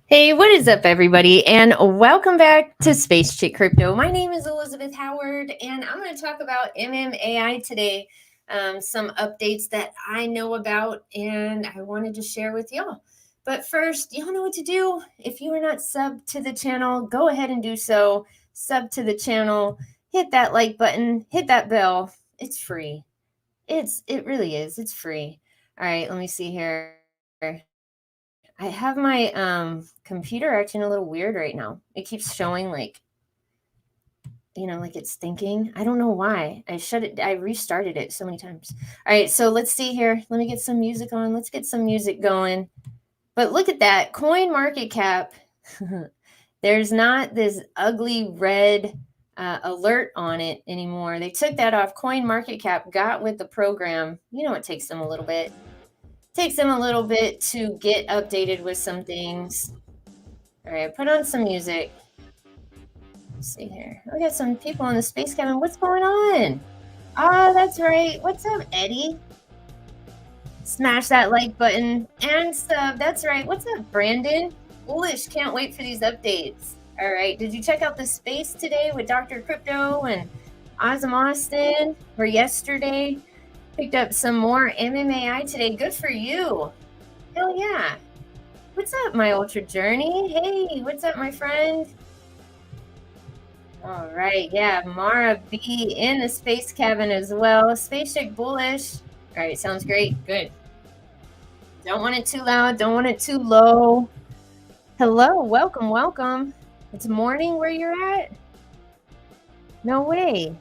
Hey, what is up, everybody? And welcome back to Space Chick Crypto. My name is Elizabeth Howard, and I'm going to talk about MMAI today. Some updates that I know about, and I wanted to share with y'all. But first, y'all know what to do. If you are not subbed to the channel, go ahead and do so. Sub to the channel, hit that like button, hit that bell. It's free. It really is. It's free. All right, let me see here. I have my computer acting a little weird right now. It keeps showing like it's thinking. I don't know why. I restarted it so many times. All right, so let's see here. Let me get some music on. Let's get some music going. But look at that coin market cap. There's not this ugly red alert on it anymore. They took that off. Coin market cap got with the program. It takes them a little bit. Takes them a little bit to get updated with some things. All right, put on some music. Let's see here. We got some people in the space cabin. What's going on? Oh, that's right. What's up, Eddie? Smash that like button and sub. That's right. What's up, Brandon? Bullish. Can't wait for these updates. All right. Did you check out the space today with Dr. Crypto and Ozzy Austin? Or yesterday? Picked up some more MMAI today. Good for you. Hell yeah. What's up, my Ultra Journey? Hey, what's up, my friend? All right, yeah, Mara B in the space cabin as well. Space Chick bullish. All right, sounds great. Good. Don't want it too loud. Don't want it too low. Hello, welcome. It's morning where you're at? No way.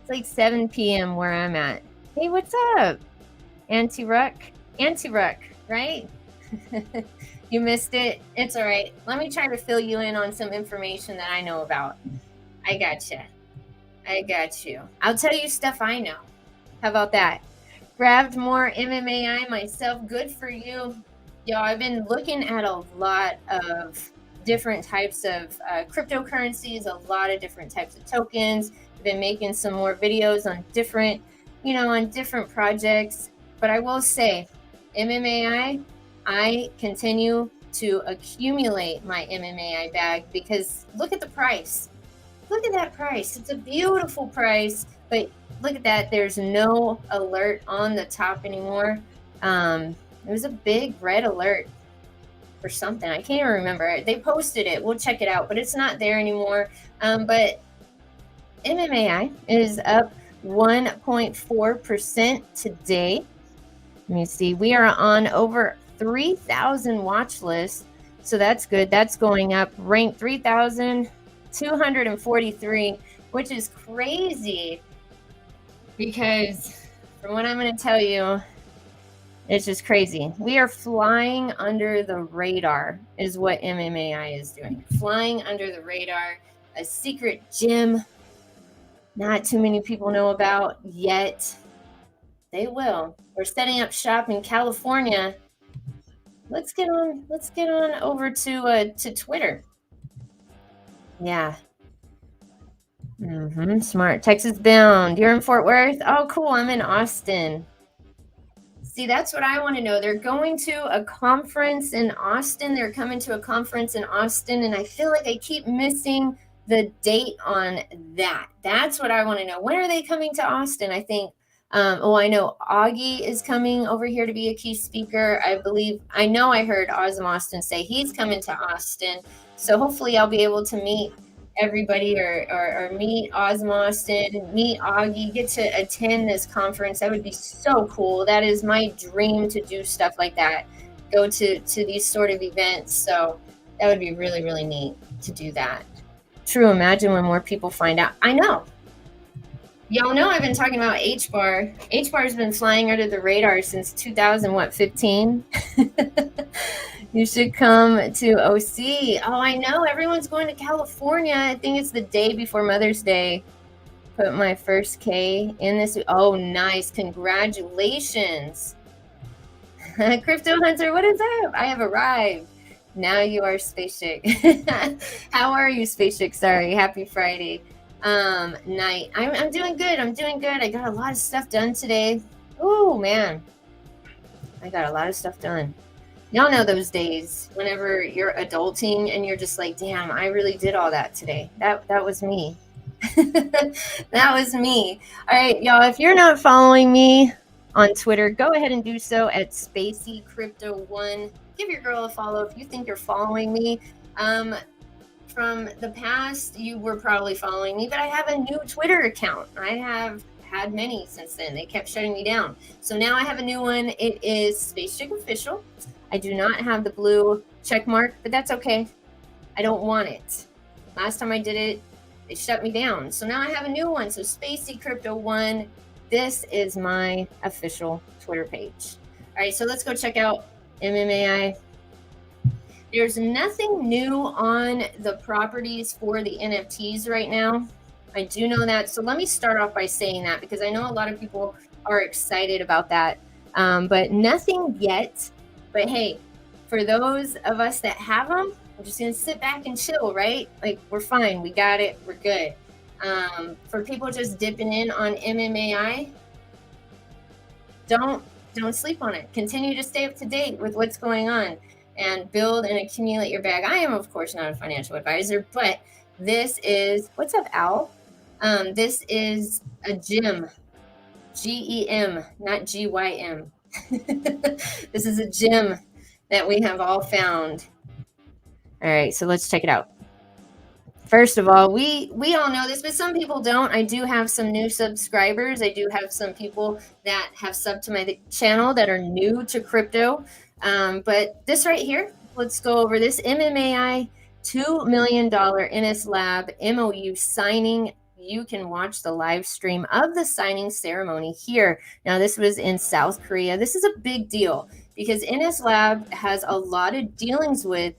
It's like 7 p.m. where I'm at. Hey, what's up? Anti-Ruck, right? You missed it. It's all right. Let me try to fill you in on some information that I know about. I got you. I'll tell you stuff I know. How about that? Grabbed more MMAI myself. Good for you. Y'all, I've been looking at a lot of different types of cryptocurrencies, a lot of different types of tokens. I've been making some more videos on different projects. But I will say, MMAI, I continue to accumulate my MMAI bag because look at the price. Look at that price. It's a beautiful price, but look at that. There's no alert on the top anymore. It was a big red alert for something. I can't even remember. They posted it. We'll check it out, but it's not there anymore. But MMAI is up 1.4% today. Let me see. We are on over 3,000 watch lists, so that's good. That's going up. Rank 3,243, which is crazy because from what I'm going to tell you, it's just crazy. We are flying under the radar is what MMAI is doing. Flying under the radar, a secret gem not too many people know about yet. They will. We're setting up shop in California. Let's get on over to Twitter. Yeah. Smart. Texas bound. You're in Fort Worth? Oh, cool. I'm in Austin. See, that's what I want to know. They're going to a conference in Austin. They're coming to a conference in Austin, and I feel like I keep missing the date on that. That's what I want to know. When are they coming to Austin? I think I know Augie is coming over here to be a key speaker. I heard Ozzy Austin say he's coming to Austin. So hopefully I'll be able to meet everybody or meet Ozzy Austin, meet Augie, get to attend this conference. That would be so cool. That is my dream, to do stuff like that, go to these sort of events. So that would be really, really neat to do that. True. Imagine when more people find out. I know. Y'all know I've been talking about H-Bar. H-Bar has been flying under the radar since 2015. You should come to OC. Oh, I know. Everyone's going to California. I think it's the day before Mother's Day. Put my first K in this. Oh, nice. Congratulations. Crypto Hunter, what is up? I have arrived. Now you are Space Chick. How are you, Space Chick? Sorry. Happy Friday. Night. I'm doing good. I got a lot of stuff done today. Oh, man. I got a lot of stuff done. Y'all know those days whenever you're adulting and you're just like, damn, I really did all that today. That was me. That was me. All right, y'all, if you're not following me on Twitter, go ahead and do so at Spacey Crypto One. Give your girl a follow if you think you're following me. From the past, you were probably following me, but I have a new Twitter account. I have had many since then. They kept shutting me down. So now I have a new one. It is Space Chick Official. I do not have the blue check mark, but that's okay. I don't want it. Last time I did it, they shut me down. So now I have a new one. So Spacey Crypto One. This is my official Twitter page. All right, so let's go check out MMAI. There's nothing new on the properties for the NFTs right now. I do know that. So let me start off by saying that because I know a lot of people are excited about that. But nothing yet. But hey, for those of us that have them, we're just going to sit back and chill, right? Like, we're fine. We got it. We're good. For people just dipping in on MMAI, don't sleep on it. Continue to stay up to date with what's going on and build and accumulate your bag. I am, of course, not a financial advisor, but this is, what's up, Al? This is a gem, GEM, not GYM. This is a gem that we have all found. All right, so let's check it out. First of all, we all know this, but some people don't. I do have some new subscribers. I do have some people that have subbed to my channel that are new to crypto. But this right here, let's go over this MMAI $2 million NS Lab MOU signing. You can watch the live stream of the signing ceremony here. Now, this was in South Korea. This is a big deal because NS Lab has a lot of dealings with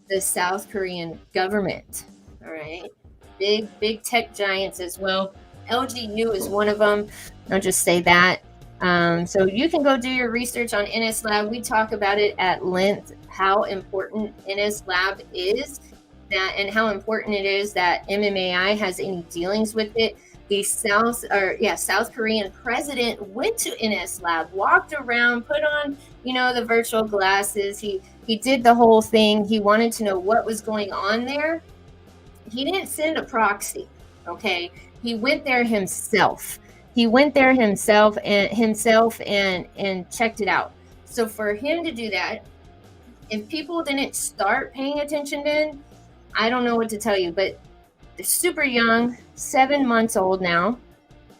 the South Korean government. All right. Big tech giants as well. LGU is one of them. I'll just say that. So you can go do your research on NS Lab. We talk about it at length, how important NS Lab is, that and how important it is that MMAI has any dealings with it. The South Korean president went to NS Lab, walked around, put on, the virtual glasses. He did the whole thing. He wanted to know what was going on there. He didn't send a proxy, okay? He went there himself. And checked it out. So for him to do that, if people didn't start paying attention then, I don't know what to tell you, but they're super young, 7 months old now.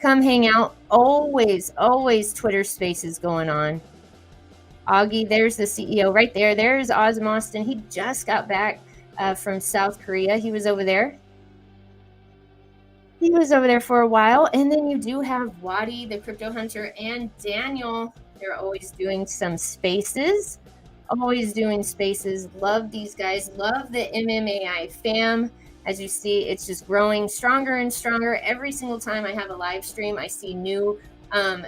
Come hang out. Always Twitter spaces going on. Augie, there's the CEO right there. There's Ozm Austin. He just got back from South Korea. He was over there. For a while. And then you do have Wadi, the crypto hunter, and Daniel. They're always doing some spaces. Love these guys. Love the MMAI fam. As you see, it's just growing stronger and stronger. Every single time I have a live stream, I see new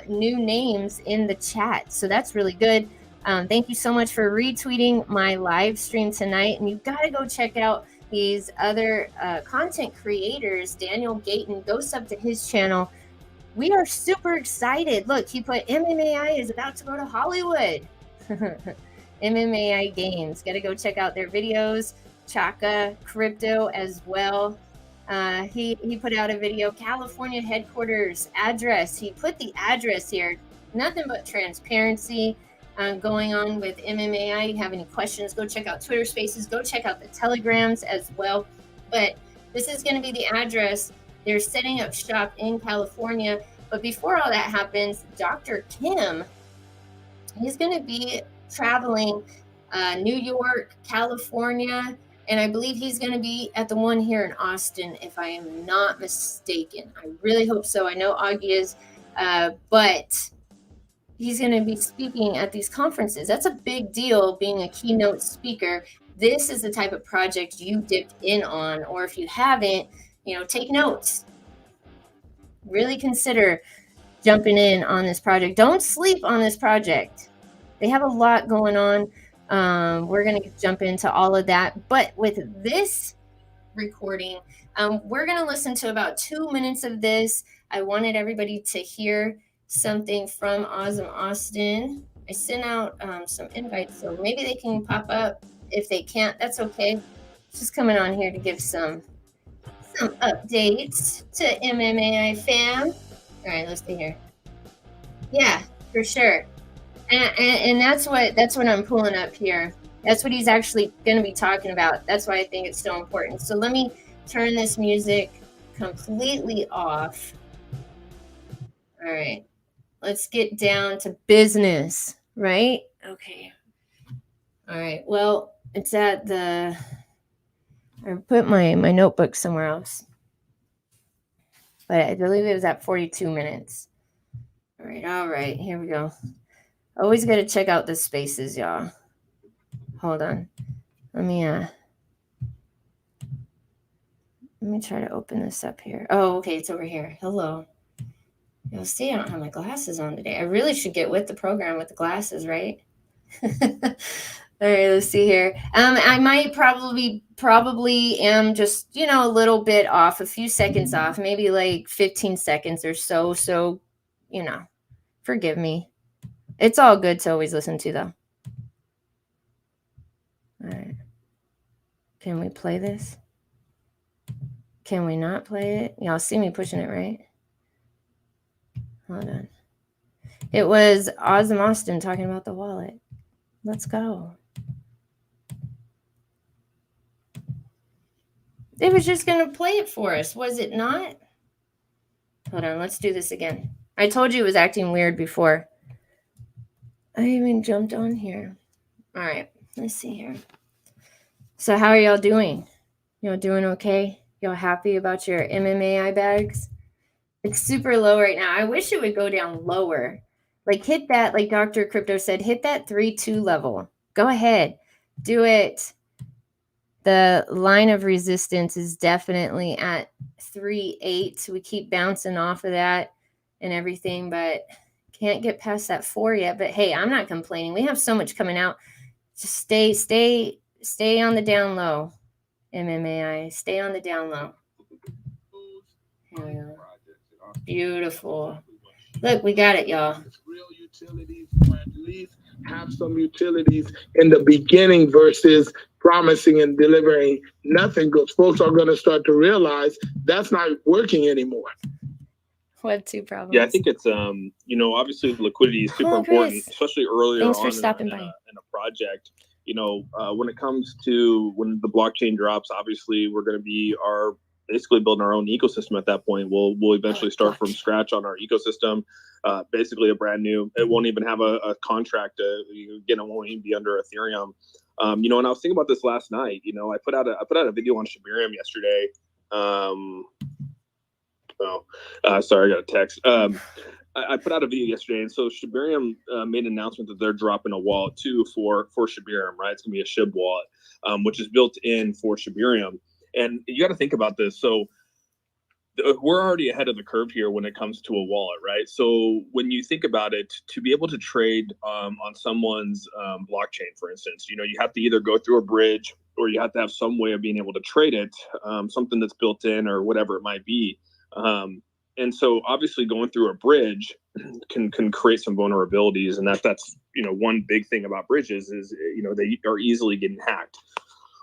names in the chat. So that's really good. Thank you so much for retweeting my live stream tonight. And you've got to go check out these other content creators. Daniel Gayton, go sub to his channel. We are super excited. Look, he put MMAI is about to go to Hollywood. MMAI Games. Got to go check out their videos. Chaka Crypto as well. He put out a video, California headquarters address. He put the address here. Nothing but transparency going on with MMAI. You have any questions, go check out Twitter Spaces. Go check out the Telegrams as well. But this is going to be the address. They're setting up shop in California. But before all that happens, Dr. Kim, he's going to be traveling New York, California, and I believe he's going to be at the one here in Austin, if I am not mistaken. I really hope so. I know Augie is, but he's going to be speaking at these conferences. That's a big deal, being a keynote speaker. This is the type of project you dipped in on, or if you haven't, take notes. Really consider jumping in on this project. Don't sleep on this project. They have a lot going on. We're going to jump into all of that. But with this recording, we're going to listen to about 2 minutes of this. I wanted everybody to hear something from Ozm Austin. I sent out some invites, so maybe they can pop up. If they can't, that's okay. Just coming on here to give some updates to MMAI fam. All right, let's see here. Yeah, for sure. And that's what I'm pulling up here. That's what he's actually going to be talking about. That's why I think it's so important. So let me turn this music completely off. All right, let's get down to business, right? Okay. All right. Well, it's at the. I put my notebook somewhere else, but I believe it was at 42 minutes. All right. All right. Here we go. Always got to check out the spaces, y'all. Hold on. Let me try to open this up here. Oh, okay, it's over here. Hello. You'll see I don't have my glasses on today. I really should get with the program with the glasses, right? All right, let's see here. I might probably am just, a little bit off, a few seconds off, maybe like 15 seconds or so. So, forgive me. It's all good to always listen to, though. All right. Can we play this? Can we not play it? Y'all see me pushing it, right? Hold on. It was Oz and Austin talking about the wallet. Let's go. It was just going to play it for us, was it not? Hold on, let's do this again. I told you it was acting weird before. I even jumped on here. All right, let's see here. So how are y'all doing? Y'all doing okay? Y'all happy about your MMAI bags? It's super low right now. I wish it would go down lower. Like hit that, like Dr. Crypto said, hit that 3-2 level. Go ahead. Do it. The line of resistance is definitely at 3.8. We keep bouncing off of that and everything, but can't get past that 4 yet. But hey, I'm not complaining. We have so much coming out. Just stay on the down low. MMAI, stay on the down low. Here we go. Beautiful. Look, we got it, y'all. Real utilities, or at least have some utilities in the beginning versus promising and delivering nothing, because folks are going to start to realize that's not working anymore. What two problems? Yeah, I think it's obviously liquidity is super important, especially earlier Thanks for on stopping in by. a project. When it comes to when the blockchain drops, obviously we're going to be basically building our own ecosystem at that point. We'll eventually start from scratch on our ecosystem, basically a brand new. It won't even have a contract. Again, it won't even be under Ethereum. And I was thinking about this last night. I put out a video on Shibarium yesterday. Sorry, I got a text. I put out a video yesterday, and so Shibarium made an announcement that they're dropping a wallet too for Shibarium, right? It's gonna be a Shib wallet, which is built in for Shibarium. And you got to think about this. So we're already ahead of the curve here when it comes to a wallet, right? So when you think about it, to be able to trade on someone's blockchain, for instance, you have to either go through a bridge or you have to have some way of being able to trade it, something that's built in or whatever it might be. And so obviously going through a bridge can create some vulnerabilities, and that's one big thing about bridges is they are easily getting hacked.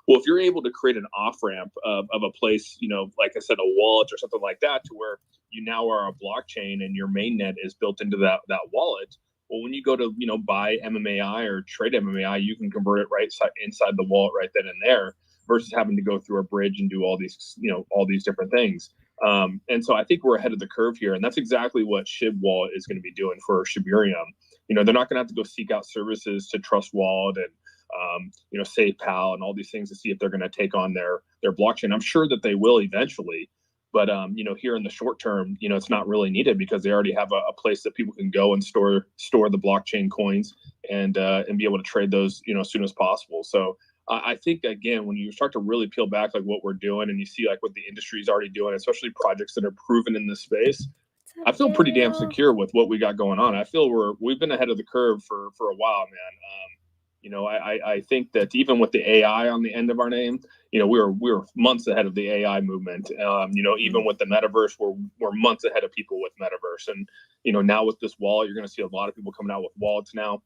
Well, if you're able to create an off-ramp of a place, like I said, a wallet or something like that, to where you now are a blockchain and your mainnet is built into that wallet, well, when you go to buy MMAI or trade MMAI, you can convert it right inside the wallet right then and there, versus having to go through a bridge and do all these different things. And so I think we're ahead of the curve here, and that's exactly what Shib Wallet is going to be doing for Shibarium. They're not going to have to go seek out services to Trust Wallet and SafePal and all these things to see if they're going to take on their blockchain. I'm sure that they will eventually, but here in the short term, it's not really needed because they already have a place that people can go and store the blockchain coins and be able to trade those as soon as possible. So I think, again, when you start to really peel back like what we're doing and you see like what the industry is already doing, especially projects that are proven in this space, I feel pretty damn secure with what we got going on. I feel we've been ahead of the curve for a while, man. I think that even with the AI on the end of our name, we were months ahead of the AI movement. Even with the metaverse, we're months ahead of people with metaverse. And now with this wallet, you're going to see a lot of people coming out with wallets now.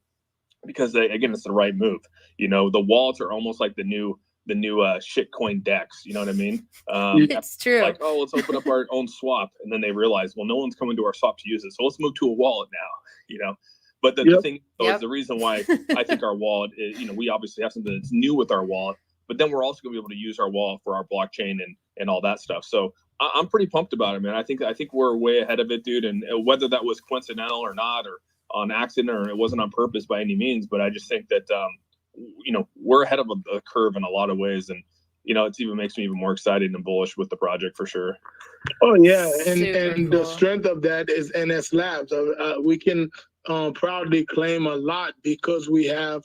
because again, it's the right move. You know, the wallets are almost like the new shitcoin decks. You know what I mean? It's true. Like, oh, let's open up our own swap, and then they realize, well, no one's coming to our swap to use it, so let's move to a wallet now. You know, but the thing is the reason why I think our wallet is, you know, we obviously have something that's new with our wallet, but then we're also going to be able to use our wallet for our blockchain and all that stuff. So I'm pretty pumped about it, man. I think we're way ahead of it, dude. And whether that was coincidental or not, or on accident, or it wasn't on purpose by any means, but I just think that you know, we're ahead of the curve in a lot of ways, and you know, it even makes me even more excited and bullish with the project for sure. Oh yeah, Super and cool. the strength of that is NS Labs. We can proudly claim a lot because we have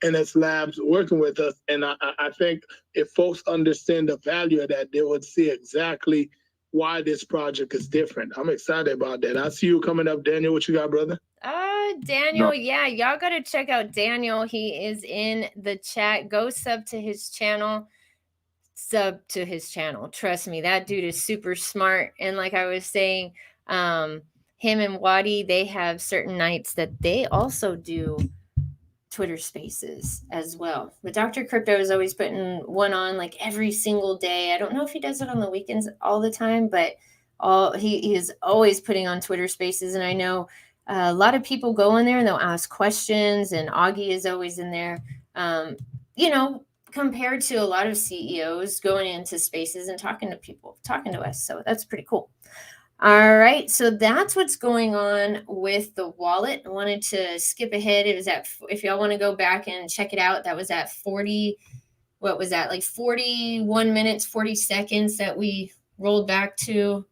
NS Labs working with us, and I think if folks understand the value of that, they would see exactly why this project is different. I'm excited about that. I see you coming up, Daniel. What you got, brother? Daniel, yeah, y'all gotta check out Daniel. He is in the chat. Go sub to his channel. Trust me, that dude is super smart. And like I was saying, him and Wadi, they have certain nights that they also do Twitter Spaces as well. But Dr. Crypto is always putting one on like every single day. I don't know if he does it on the weekends all the time, but he is always putting on Twitter Spaces. And I know a lot of people go in there and they'll ask questions, and Augie is always in there. You know, compared to a lot of CEOs going into spaces and talking to people, talking to us. So that's pretty cool. All right, so that's what's going on with the wallet. I wanted to skip ahead. It was at, if y'all want to go back and check it out, that was at 40, what was that, like 41 minutes, 40 seconds that we rolled back to,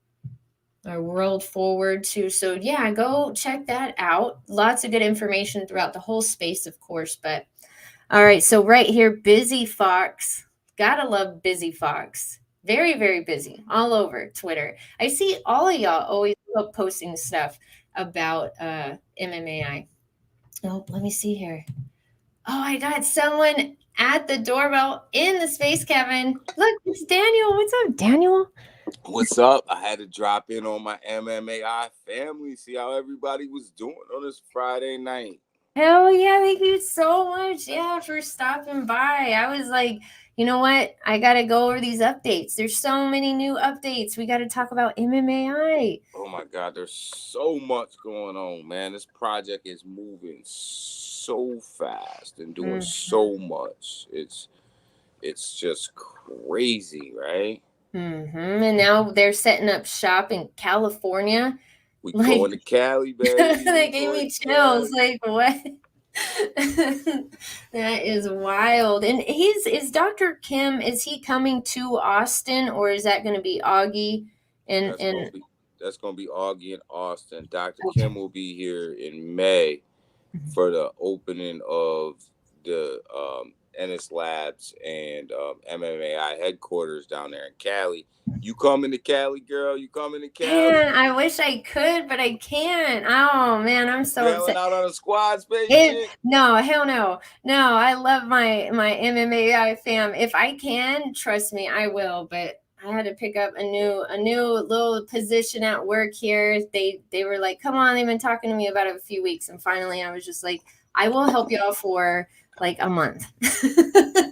or rolled forward to. So yeah, go check that out. Lots of good information throughout the whole space, of course. But all right, so right here, Busy Fox. Gotta love Busy Fox. Very, very busy all over Twitter. I see all of y'all always posting stuff about MMAI. Oh, let me see here. Oh, I got someone at the doorbell in the space cabin. Look, it's Daniel. What's up, Daniel? What's up? I had to drop in on my MMAI family, see how everybody was doing on this Friday night. Hell yeah, thank you so much, yeah, for stopping by. I was like, you know what? I got to go over these updates. There's so many new updates. We got to talk about MMAI. Oh my God, there's so much going on, man. This project is moving so fast and doing so much. It's just crazy, right? And now they're setting up shop in California. We going to Cali, baby. They gave me chills. Like, what? That is wild. And is Dr. Kim, is he coming to Austin, or is that going to be Augie? That's gonna be Augie and Austin. Dr. Kim will be here in May for the opening of the NS Labs and MMAI headquarters down there in Cali. You coming to Cali, girl? You coming to Cali? Man, I wish I could, but I can't. Oh man, I'm so upset. Out on a squad space? No, hell no. No, I love my MMAI fam. If I can, trust me, I will. But I had to pick up a new little position at work here. They were like, come on, they've been talking to me about it a few weeks, and finally I was just like, I will help y'all for like a month.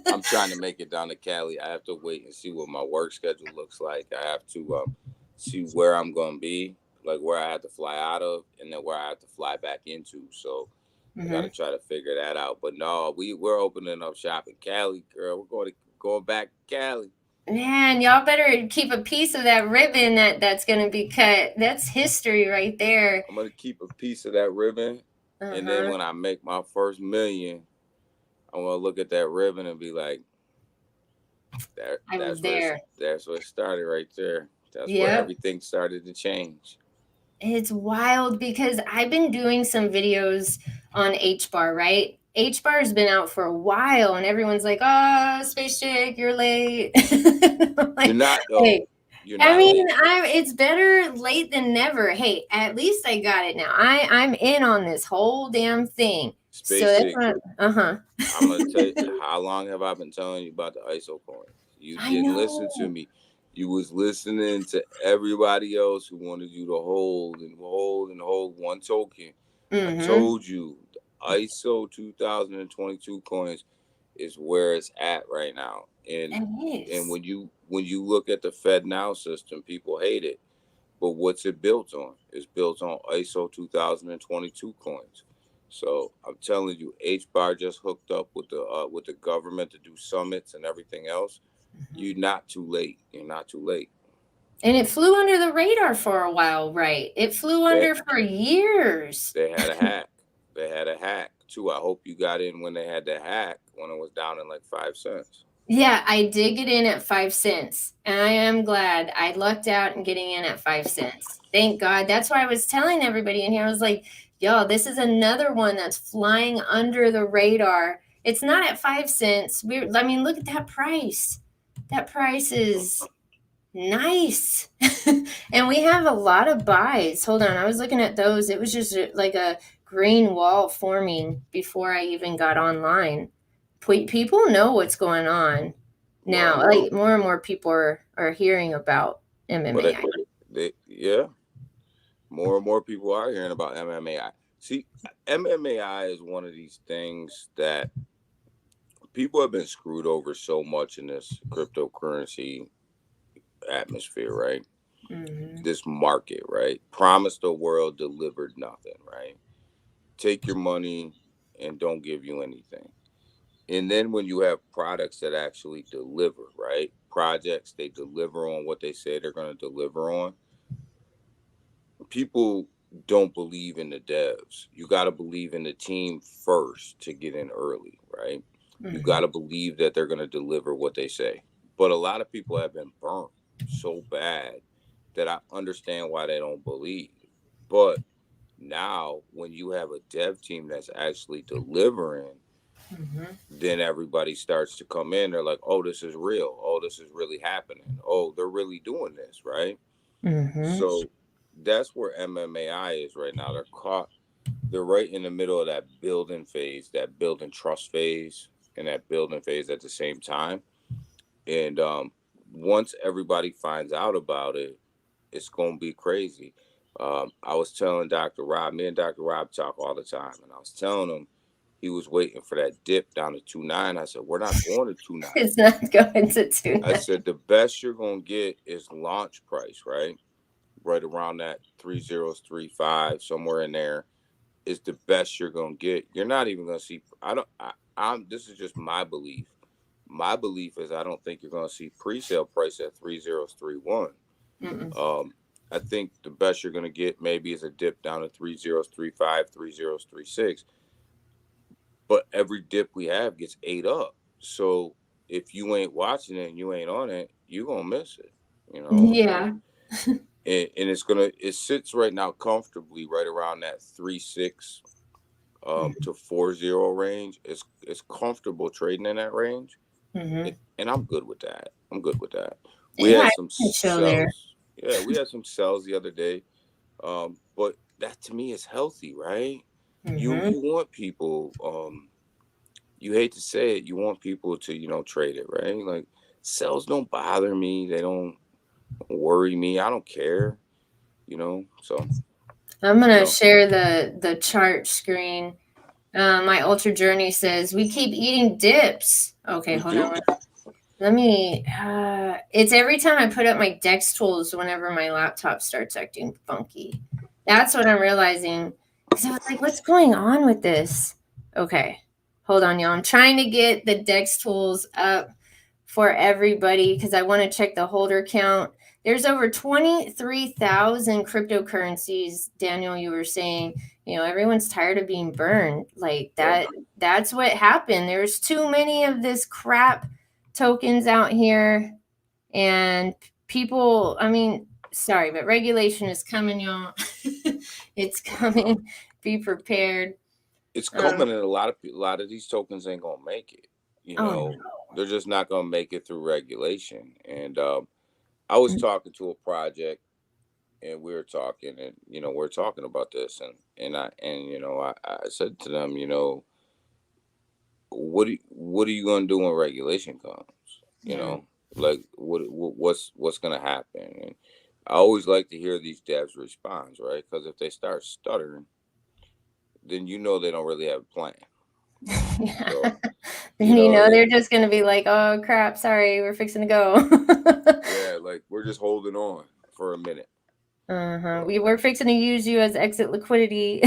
I'm trying to make it down to Cali. I have to wait and see what my work schedule looks like. I have to see where I'm gonna be, like where I have to fly out of, and then where I have to fly back into. So I gotta try to figure that out. But no, we're opening up shop in Cali, girl. We're going back to Cali. Man, y'all better keep a piece of that ribbon that's gonna be cut. That's history right there. I'm gonna keep a piece of that ribbon, and then when I make my first million, I'm gonna look at that ribbon and be like, that's where it started right there. That's where everything started to change. It's wild because I've been doing some videos on H-Bar, right? H-Bar has been out for a while, and everyone's like, "Oh, Space Chick, you're late." Like, you're not, though. Hey, you're not late. It's better late than never. Hey, at least I got it now. I'm in on this whole damn thing. Space Chick. I'm gonna tell you, how long have I been telling you about the ISO coin? You didn't listen to me. You was listening to everybody else who wanted you to hold one token. I told you, ISO 2022 coins is where it's at right now. And It is. when you look at the Fed Now system, people hate it. But what's it built on? It's built on ISO 2022 coins. So I'm telling you, H bar just hooked up with the government to do summits and everything else. You're not too late. You're not too late. And it flew under the radar for a while, right? It flew They under for years. they had a hack. They had a hack too. I hope you got in when they had the hack when it was down in like 5 cents. Yeah, I did get in at 5 cents, and I am glad I lucked out in getting in at 5 cents. Thank God. That's why I was telling everybody in here. I was like, yo, this is another one that's flying under the radar. It's not at 5 cents. I mean, look at that price. That price is nice. And we have a lot of buys. Hold on. I was looking at those. It was just like a green wall forming before I even got online. People know what's going on now. Well, Like more and more people are hearing about but MMA. yeah, more and more people are hearing about MMAI. See, MMAI is one of these things that people have been screwed over so much in this cryptocurrency atmosphere, right? Mm-hmm. This market, right? Promised the world, delivered nothing, right? Take your money and don't give you anything. And then when you have products that actually deliver, right? Projects, they deliver on what they say they're going to deliver on. People don't believe in the devs. You got to believe in the team first to get in early, right? You got to believe that they're going to deliver what they say. But a lot of people have been burnt so bad that I understand why they don't believe. But now, when you have a dev team that's actually delivering, then everybody starts to come in. They're like, oh, this is real. Oh, this is really happening. Oh, they're really doing this, right? So that's where MMAI is right now. They're right in the middle of that building phase, that building trust phase, and that building phase at the same time. And once everybody finds out about it, it's gonna be crazy. I was telling Dr. Rob, me and Dr. Rob talk all the time, and I was telling him he was waiting for that dip down to 2.9. I said, we're not going to 2.9. It's not going to tune. I said the best you're gonna get is launch price, right? Right around that 3035, somewhere in there is the best you're gonna get. You're not even gonna see. I'm. This is just my belief. My belief is I don't think you're gonna see pre-sale price at 3031. I think the best you're gonna get maybe is a dip down to 3035, 3036. But every dip we have gets ate up. So if you ain't watching it and you ain't on it, you're gonna miss it. You know. Yeah. And it sits right now comfortably right around that 3.6 to 4.0 range. It's comfortable trading in that range, and I'm good with that. I'm good with that. We Yeah, had I some can chill there. sells. Yeah, we had some sells the other day, but that to me is healthy, right? You want people. You hate to say it, you want people to trade it, right? Like sells don't bother me. They don't worry me. I don't care. So I'm gonna share the chart screen. My Ultra Journey says we keep eating dips. Okay, we hold do. on. Let me. It's every time I put up my Dex tools whenever my laptop starts acting funky. That's what I'm realizing. Because I was like, what's going on with this? Okay, hold on, y'all. I'm trying to get the Dex tools up for everybody because I want to check the holder count. There's over 23,000 cryptocurrencies. Daniel, you were saying, everyone's tired of being burned. Like that. That's what happened. There's too many of this crap tokens out here, and people, I mean, sorry, but regulation is coming, y'all. It's coming. Be prepared. It's coming, and a lot of these tokens ain't gonna make it. No. They're just not gonna make it through regulation. And I was talking to a project, and we were talking, and we're talking about this, and I said to them, what are you gonna do when regulation comes? Like what's gonna happen? And I always like to hear these devs response, right? Because if they start stuttering, then you know they don't really have a plan. Yeah. So, And they're just gonna be like, "Oh crap, sorry, we're fixing to go." Yeah, like we're just holding on for a minute. We were fixing to use you as exit liquidity.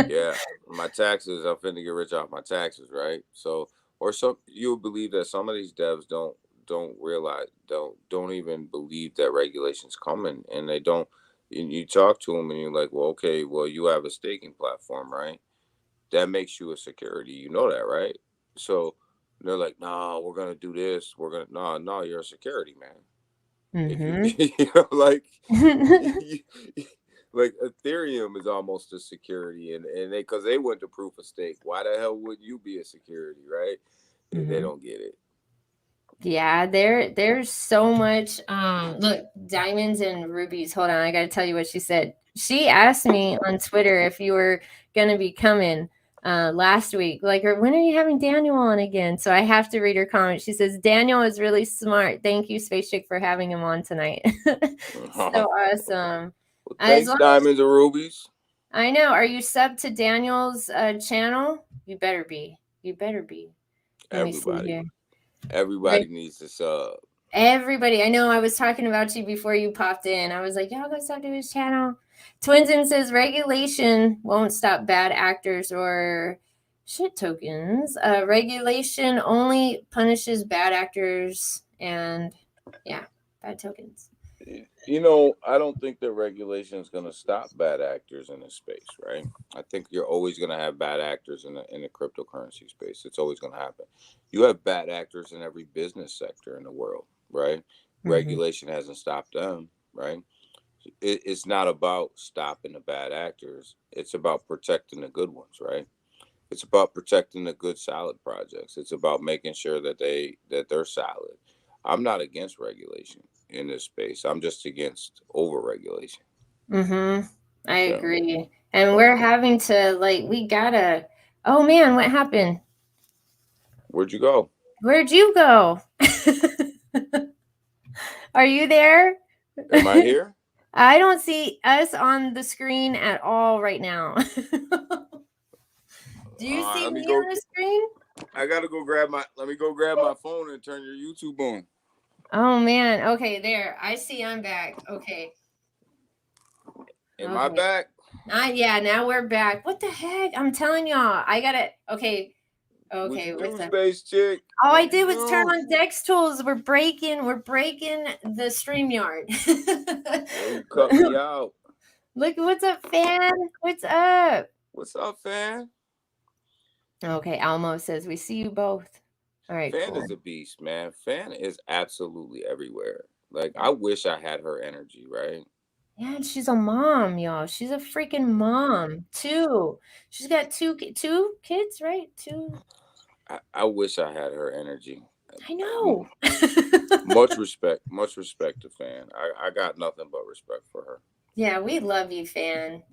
Yeah, my taxes. I'm finna get rich off my taxes, right? So, or some you'll believe that some of these devs don't realize don't even believe that regulations coming, and they don't. And you talk to them, and you're like, well, okay, well, you have a staking platform, right? That makes you a security. You know that, right? So they're like, no, we're gonna do this. We're gonna no, you're a security, man. If you Mm-hmm. like like Ethereum is almost a security, and they because they went to proof of stake. Why the hell would you be a security, right? They Mm-hmm. don't get it. Yeah, there's so much. Look, diamonds and rubies. Hold on, I gotta tell you what she said. She asked me on Twitter if you were gonna be coming last week. Like, or when are you having Daniel on again? So I have to read her comment. She says, Daniel is really smart. Thank you, Space Chick, for having him on tonight. So awesome. Well, As thanks, long as diamonds and rubies. I know, are you subbed to Daniel's channel? You better be. You better be. Let me see Everybody, here. everybody needs to sub. Everybody, I know I was talking about you before you popped in. I was like, y'all go sub to his channel. Twinsen says regulation won't stop bad actors or shit tokens. Regulation only punishes bad actors and yeah, bad tokens. I don't think that regulation is going to stop bad actors in this space, right? I think you're always going to have bad actors in the cryptocurrency space. It's always going to happen. You have bad actors in every business sector in the world, right? Mm-hmm. Regulation hasn't stopped them, right? It's not about stopping the bad actors. It's about protecting the good ones, right? It's about protecting the good, solid projects. It's about making sure that they're solid. I'm not against regulation in this space. I'm just against overregulation. Mm-hmm. I Yeah. agree. And we're having to we gotta. Oh man, what happened? Where'd you go? Where'd you go? Are you there? Am I here? I don't see us on the screen at all right now. Do you see Let me me on go. the screen? I gotta go grab my. Let me go grab my phone and turn your YouTube on. Oh man. Okay, there. I see I'm back. Okay. Am I Okay. back? Yeah, now we're back. What the heck? I'm telling y'all. I gotta okay. What'd Okay, you what's do, up? Space Chick? All I What'd you did was turn do? on Dex Tools. We're breaking the StreamYard. Yo, you cut me out. Look, what's up, fan? What's up? What's up, fan? Okay, Almo says we see you both. All right, Fan cool. is a beast, man. Fan is absolutely everywhere. Like, I wish I had her energy, right? Yeah, and she's a mom, y'all. She's a freaking mom too. She's got two kids, right? Two. I wish I had her energy. I M- know. much respect to Fan. I got nothing but respect for her. Yeah, we love you, fan.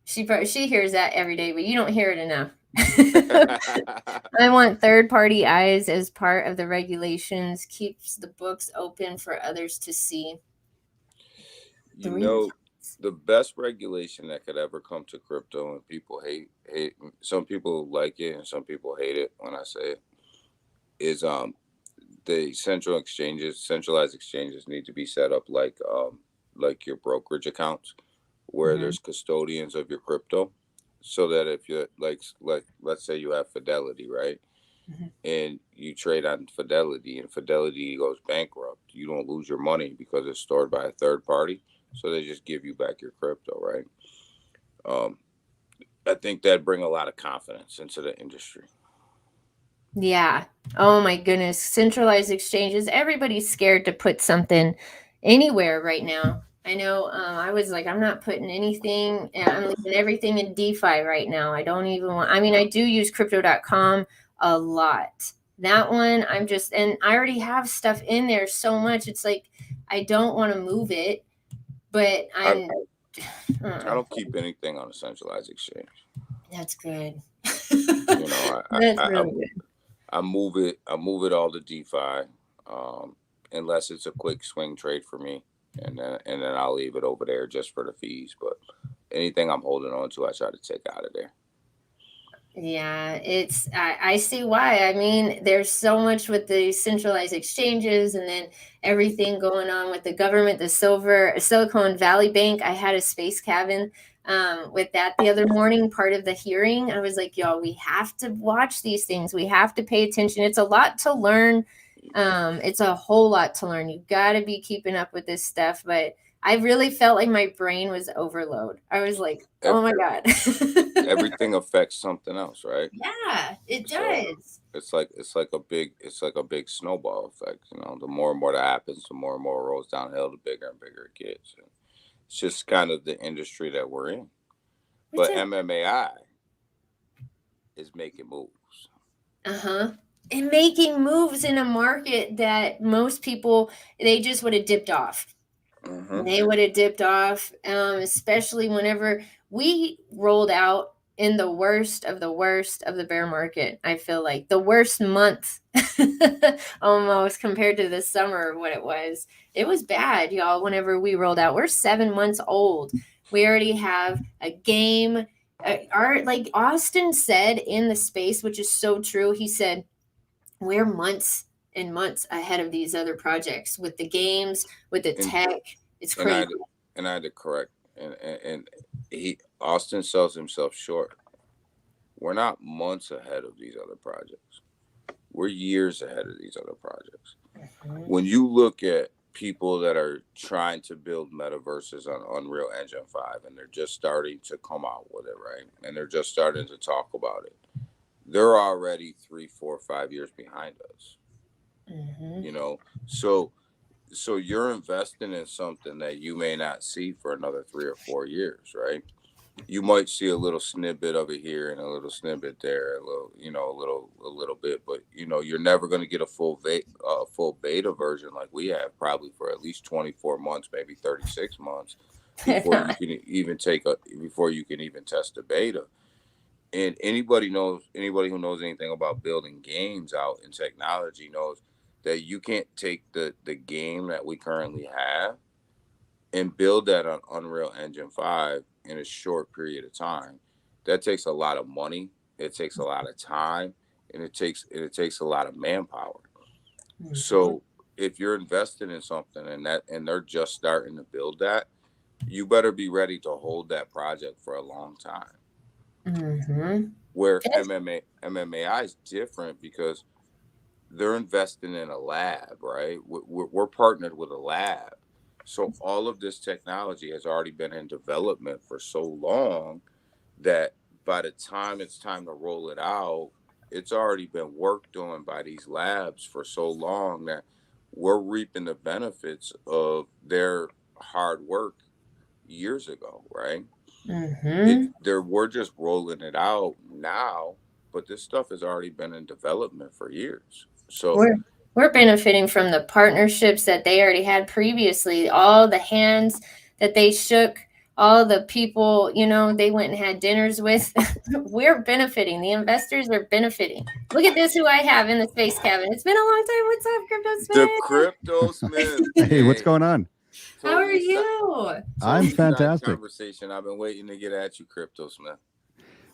She hears that every day, but you don't hear it enough. I want third party eyes as part of the regulations. Keeps the books open for others to see. You Three. know, the best regulation that could ever come to crypto, and people hate. Some people like it, and some people hate it when I say it. Is the centralized exchanges need to be set up like your brokerage accounts, where Mm-hmm. there's custodians of your crypto, so that if you like let's say you have Fidelity, right? Mm-hmm. And you trade on Fidelity and Fidelity goes bankrupt, you don't lose your money because it's stored by a third party. So they just give you back your crypto, right? Um, I think that bring a lot of confidence into the industry. Yeah. Oh my goodness. Centralized exchanges. Everybody's scared to put something anywhere right now. I know I was like, I'm not putting anything, I'm leaving everything in DeFi right now. I don't even want, I mean, I do use crypto.com a lot. That one, and I already have stuff in there so much. It's like, I don't want to move it, but I, I uh, don't keep anything on a centralized exchange. that's good. You know, That's really good. I move it all to DeFi, unless it's a quick swing trade for me, and then I'll leave it over there just for the fees. But anything I'm holding on to, I try to take out of there. Yeah, I see why. I mean, there's so much with the centralized exchanges and then everything going on with the government, the Silicon Valley Bank. I had a space cabin with that the other morning, part of the hearing. I was like, y'all, we have to watch these things. We have to pay attention. It's a lot to learn. It's a whole lot to learn. You got to be keeping up with this stuff, but I really felt like my brain was overload. I was like, oh my God. Everything affects something else, right? Yeah, it So does. it's like a big snowball effect. You know, the more and more that happens, the more and more it rolls downhill, the bigger and bigger it gets. And it's just kind of the industry that we're in. It's But a MMAI is making moves. uh-huh. And making moves in a market that most people they just would have dipped off. Mm-hmm. They would have dipped off, especially whenever we rolled out in the worst of the bear market. I feel like the worst month almost compared to the summer, what it was. It was bad, y'all, whenever we rolled out. We're 7 months old. We already have a game. Our like Austin said in the space, which is so true. He said, we're months and months ahead of these other projects with the games, with the And tech. It's and crazy. I had to correct and he Austin sells himself short. We're not months ahead of these other projects. We're years ahead of these other projects. Mhm. When you look at people that are trying to build metaverses on Unreal Engine 5 and they're just starting to come out with it, right? And they're just starting to talk about it. They're already 3, 4, 5 years behind us. Mhm. You know, so you're investing in something that you may not see for another 3 or 4 years, right? You might see a little snippet of it here and a little snippet there, a little, a little bit, but you're never going to get a full beta version like we have, probably for at least 24 months, maybe 36 months before you can even before you can even test the beta. And anybody who knows anything about building games out in technology knows that you can't take the game that we currently have and build that on Unreal Engine 5 in a short period of time. That takes a lot of money, it takes a lot of time, and it takes a lot of manpower. Mhm. So if you're investing in something and they're just starting to build that, you better be ready to hold that project for a long time. Mhm. Where Yes. MMAI is different because they're investing in a lab, right? We're partnered with a lab. So all of this technology has already been in development for so long that by the time it's time to roll it out, it's already been worked on by these labs for so long that we're reaping the benefits of their hard work years ago, right? Mhm. We're just rolling it out now, but this stuff has already been in development for years. So We're we're benefiting from the partnerships that they already had previously, all the hands that they shook, all the people, they went and had dinners with. We're benefiting. The investors are benefiting. Look at this who I have in the space cabin. It's been a long time. What's up, Crypto the Crypto Smith, Smith? Hey, what's hey, going on? How are totally, you? I'm totally side fantastic, conversation. I've been waiting to get at you, Crypto Smith.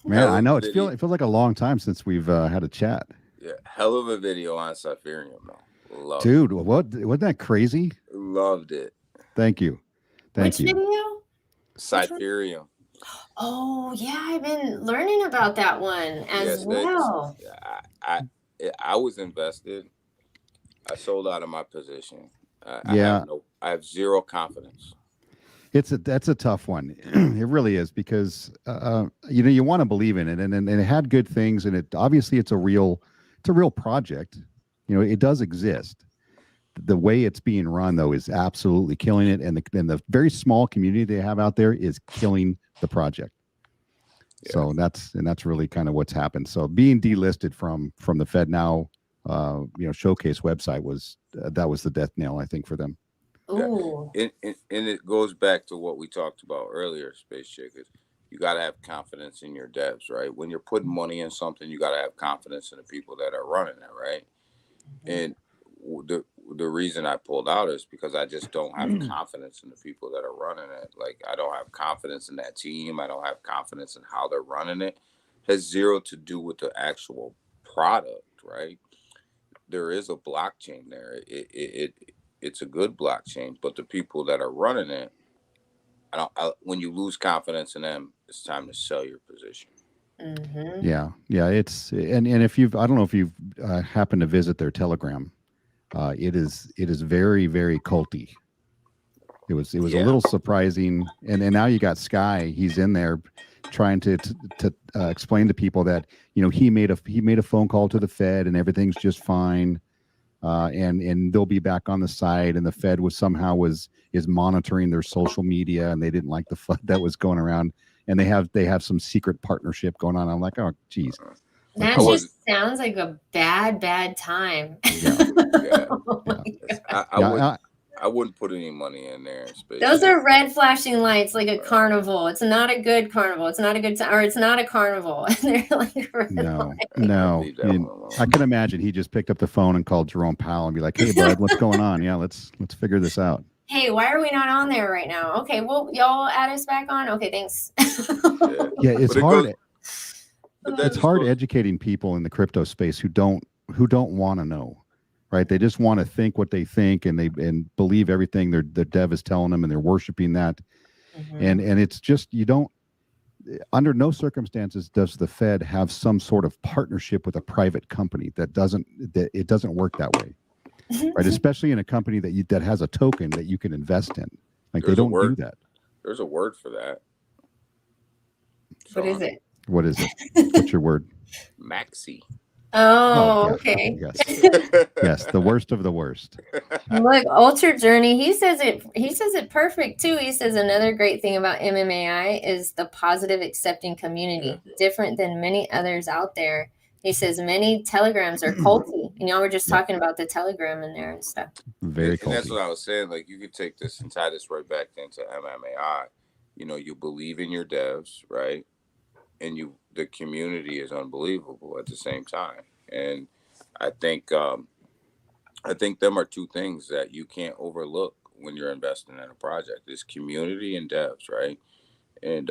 man. Hell I of know a video, it feels like a long time since we've had a chat, yeah, hell of a video on Cypherium, though. Loved it, dude. Wasn't that crazy? loved it. Thank you, thank Which you. video? Which one? Cypherium, Oh, yeah, I've been learning about that one as yes, that well. I was invested. I sold out of my position. Yeah, I have zero confidence. that's a tough one. It really is because you want to believe in it, and it had good things, and it obviously it's a real project. It does exist. The way it's being run though is absolutely killing it, and the very small community they have out there is killing the project. Yeah, So that's really kind of what's happened. So being delisted from the Fed Now, showcase website that was the death nail, I think, for them. that Ooh. and it goes back to what we talked about earlier, Space Chick. Is you got to have confidence in your devs, right? When you're putting money in something, you got to have confidence in the people that are running it, right? Mhm. And the the reason I pulled out is because I just don't have confidence in the people that are running it. Like, I don't have confidence in that team. I don't have confidence in how they're running it. Has zero to do with the actual product, right? There is a blockchain there. It's a good blockchain, but the people that are running it, when you lose confidence in them, it's time to sell your position. Mm-hmm. Yeah. It's and if you've, I don't know if you've happened to visit their Telegram, it is very very culty. It was a Yeah. little surprising, and now you got Sky. He's in there trying to explain to people that he made a phone call to the Fed and everything's just fine, and they'll be back on the site. And the Fed is monitoring their social media, and they didn't like the FUD that was going around, and they have some secret partnership going on. I'm like, oh, geez, like, That come on. just sounds like a bad time. Yeah, Yeah. Oh my yeah, God. yeah. I wouldn't put any money in there. Those are red flashing lights like a carnival. It's not a good carnival. It's not a good time, or it's not a carnival. They're like red No, lights. no. Leave that one alone. I can imagine he just picked up the phone and called Jerome Powell and be like, "Hey, bud, what's going on? Yeah, let's figure this out." Hey, why are we not on there right now? Okay, well, y'all add us back on. Okay, thanks. Yeah. Yeah, it's But it hard. goes- But that It's just hard goes- educating people in the crypto space who don't want to know, right? They just want to think what they think, and and believe everything their dev is telling them, and they're worshiping that. Mhm. And it's just, you don't, under no circumstances does the Fed have some sort of partnership with a private company. That it doesn't work that way, right? Especially in a company that has a token that you can invest in. Like, they There's a don't do word. that. There's a word for that. What is it? What is it? What's your word? Maxi. Oh, yes. okay. Yes, the worst of the worst. Look, Ultra Journey, he says it perfect too. He says another great thing about MMAI is the positive accepting community, different than many others out there. He says many telegrams are culty, and y'all were just Yep. talking about the telegram in there and stuff. Very And that's culty. what I was saying. Like, you could take this and tie this right back into MMAI. You believe in your devs, right? And the community is unbelievable at the same time. And I think them are two things that you can't overlook when you're investing in a project. Is community and devs, right? And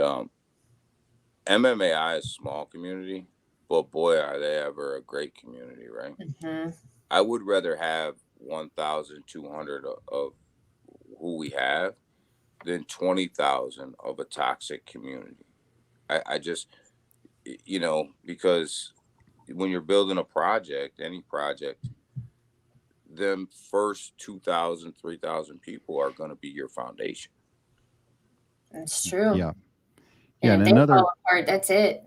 MMAI is a small community, but boy, are they ever a great community, right? Mm-hmm. I would rather have 1,200 of who we have than 20,000 of a toxic community. I just, because when you're building a project, any project, them first 2,000, 3,000 people are going to be your foundation. It's true. Yeah. And And if they another fall apart, that's it.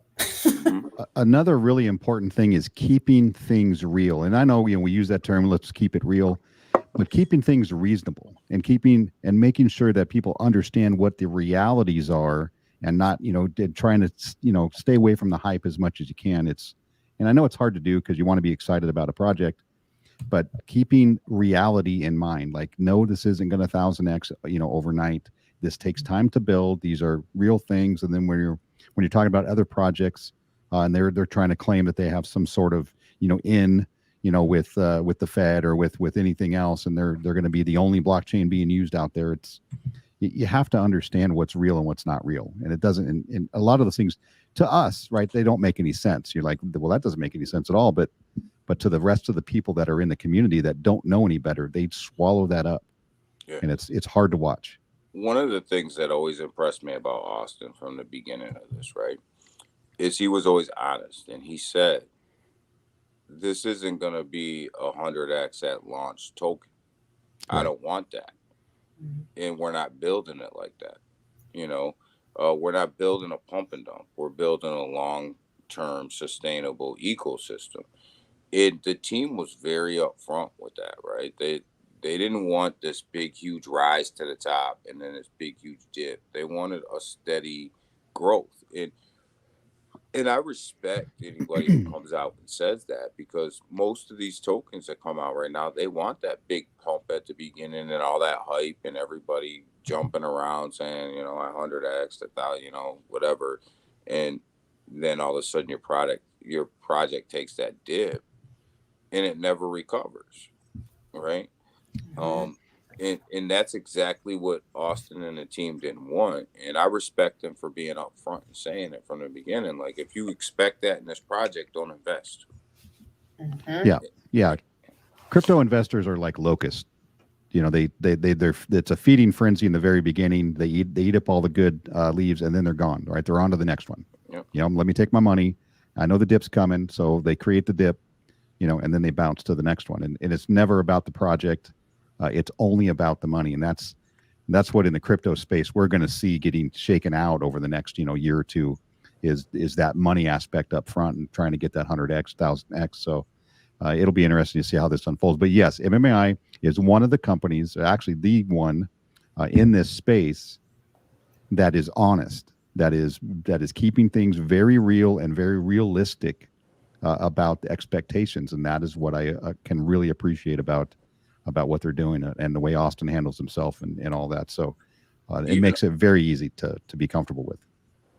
another really important thing is keeping things real. And I know, we use that term, let's keep it real, but keeping things reasonable and making sure that people understand what the realities are, and not, trying to, stay away from the hype as much as you can. And I know it's hard to do because you want to be excited about a project, but keeping reality in mind, like, no, this isn't going to 1,000x, overnight. This takes time to build. These are real things. And then when you're talking about other projects, and they're trying to claim that they have some sort of, with the Fed or with anything else, and they're going to be the only blockchain being used out there. You have to understand what's real and what's not real. And it doesn't, and a lot of those things to us, right, they don't make any sense. You're like, well, that doesn't make any sense at all. But to the rest of the people that are in the community that don't know any better, they swallow that up. Yeah. And it's hard to watch. One of the things that always impressed me about Austin from the beginning of this, right, is he was always honest. And he said, this isn't going to be 100x at launch token. Right. I don't want that. And we're not building it like that. We're not building a pump and dump. We're building a long-term sustainable ecosystem. The team was very upfront with that, right? They didn't want this big, huge rise to the top and then this big, huge dip. They wanted a steady growth. And I respect anybody who comes out and says that, because most of these tokens that come out right now, they want that big pump at the beginning and all that hype and everybody jumping around saying, 100x, 1,000, whatever. And then all of a sudden your project takes that dip and it never recovers, right? Um, and that's exactly what Austin and the team didn't want. And I respect them for being upfront and saying it from the beginning. Like, if you expect that in this project, don't invest. Mhm. Yeah, yeah. Crypto investors are like locusts. You know, they're it's a feeding frenzy in the very beginning. They eat up all the good leaves, and then they're gone. Right, they're on to the next one. Yep. You know, let me take my money. I know the dip's coming, so they create the dip. You know, and then they bounce to the next one, and it's never about the project. It's only about the money, and that's what in the crypto space we're going to see getting shaken out over the next year or two, is that money aspect up front and trying to get that 100x 1000x. So it'll be interesting to see how this unfolds. But yes, MMI is one of the companies, actually the one in this space that is honest, that is keeping things very real and very realistic about the expectations, and that is what I can really appreciate about what they're doing and the way Austin handles himself and all that. So it Even makes it very easy to be comfortable with.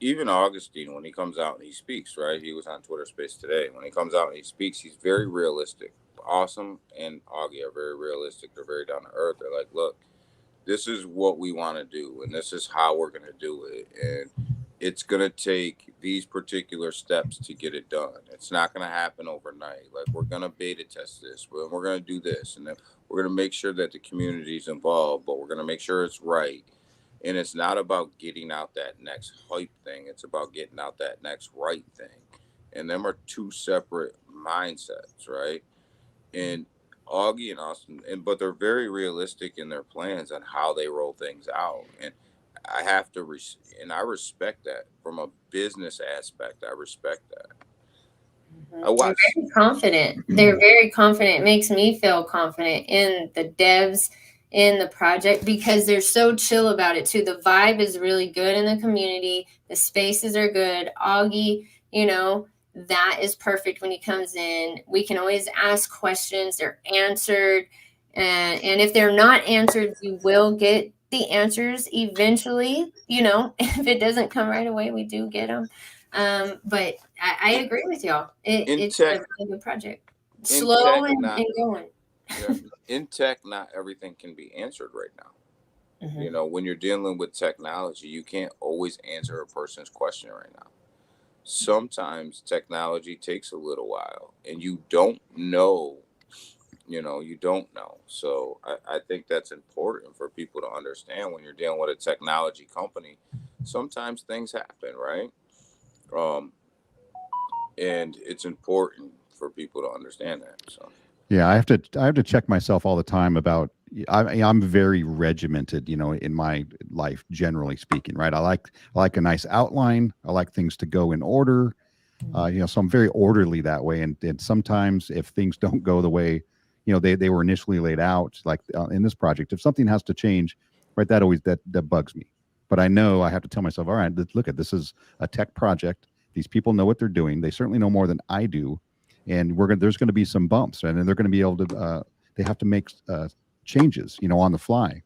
even Augustine, when he comes out and he speaks, right? He was on Twitter Space today. When he comes out and he speaks, he's very realistic. Awesome and Augie are very realistic. They're very down to earth. They're like, look, this is what we want to do, and this is how we're going to do it, and it's going to take these particular steps to get it done. It's not going to happen overnight. Like, we're going to beta test this, we're going to do this, and then we're going to make sure that the community is involved, but we're going to make sure it's right. And it's not about getting out that next hype thing, it's about getting out that next right thing. And them are two separate mindsets, right? And Augie and Austin, but they're very realistic in their plans on how they roll things out. And I have to, and I respect that from a business aspect. I respect that. I They're watched. very confident. They're very confident. It makes me feel confident in the devs, in the project, because they're so chill about it too. The vibe is really good in the community. The spaces are good. Augie, that is perfect when he comes in. We can always ask questions. They're answered. And if they're not answered, you will get the answers eventually. If it doesn't come right away, we do get them. But I agree with y'all. In It's a tech, really good project. in Slow tech, and not going. yeah, in tech, not everything can be answered right now. Mhm. When you're dealing with technology, you can't always answer a person's question right now. Sometimes technology takes a little while, and you don't know. You don't know. So I think that's important for people to understand when you're dealing with a technology company. Sometimes things happen, right? Um, and it's important for people to understand that. So Yeah, I have to check myself all the time about. I'm very regimented, in my life, generally speaking. Right, I like a nice outline. I like things to go in order. So I'm very orderly that way. And sometimes if things don't go the way, they were initially laid out, like in this project, if something has to change, right, that bugs me. But I know I have to tell myself, all right, look at this is a tech project. These people know what they're doing. They certainly know more than I do, and there's going to be some bumps, and then they're going to be able to. They have to make changes, on the fly,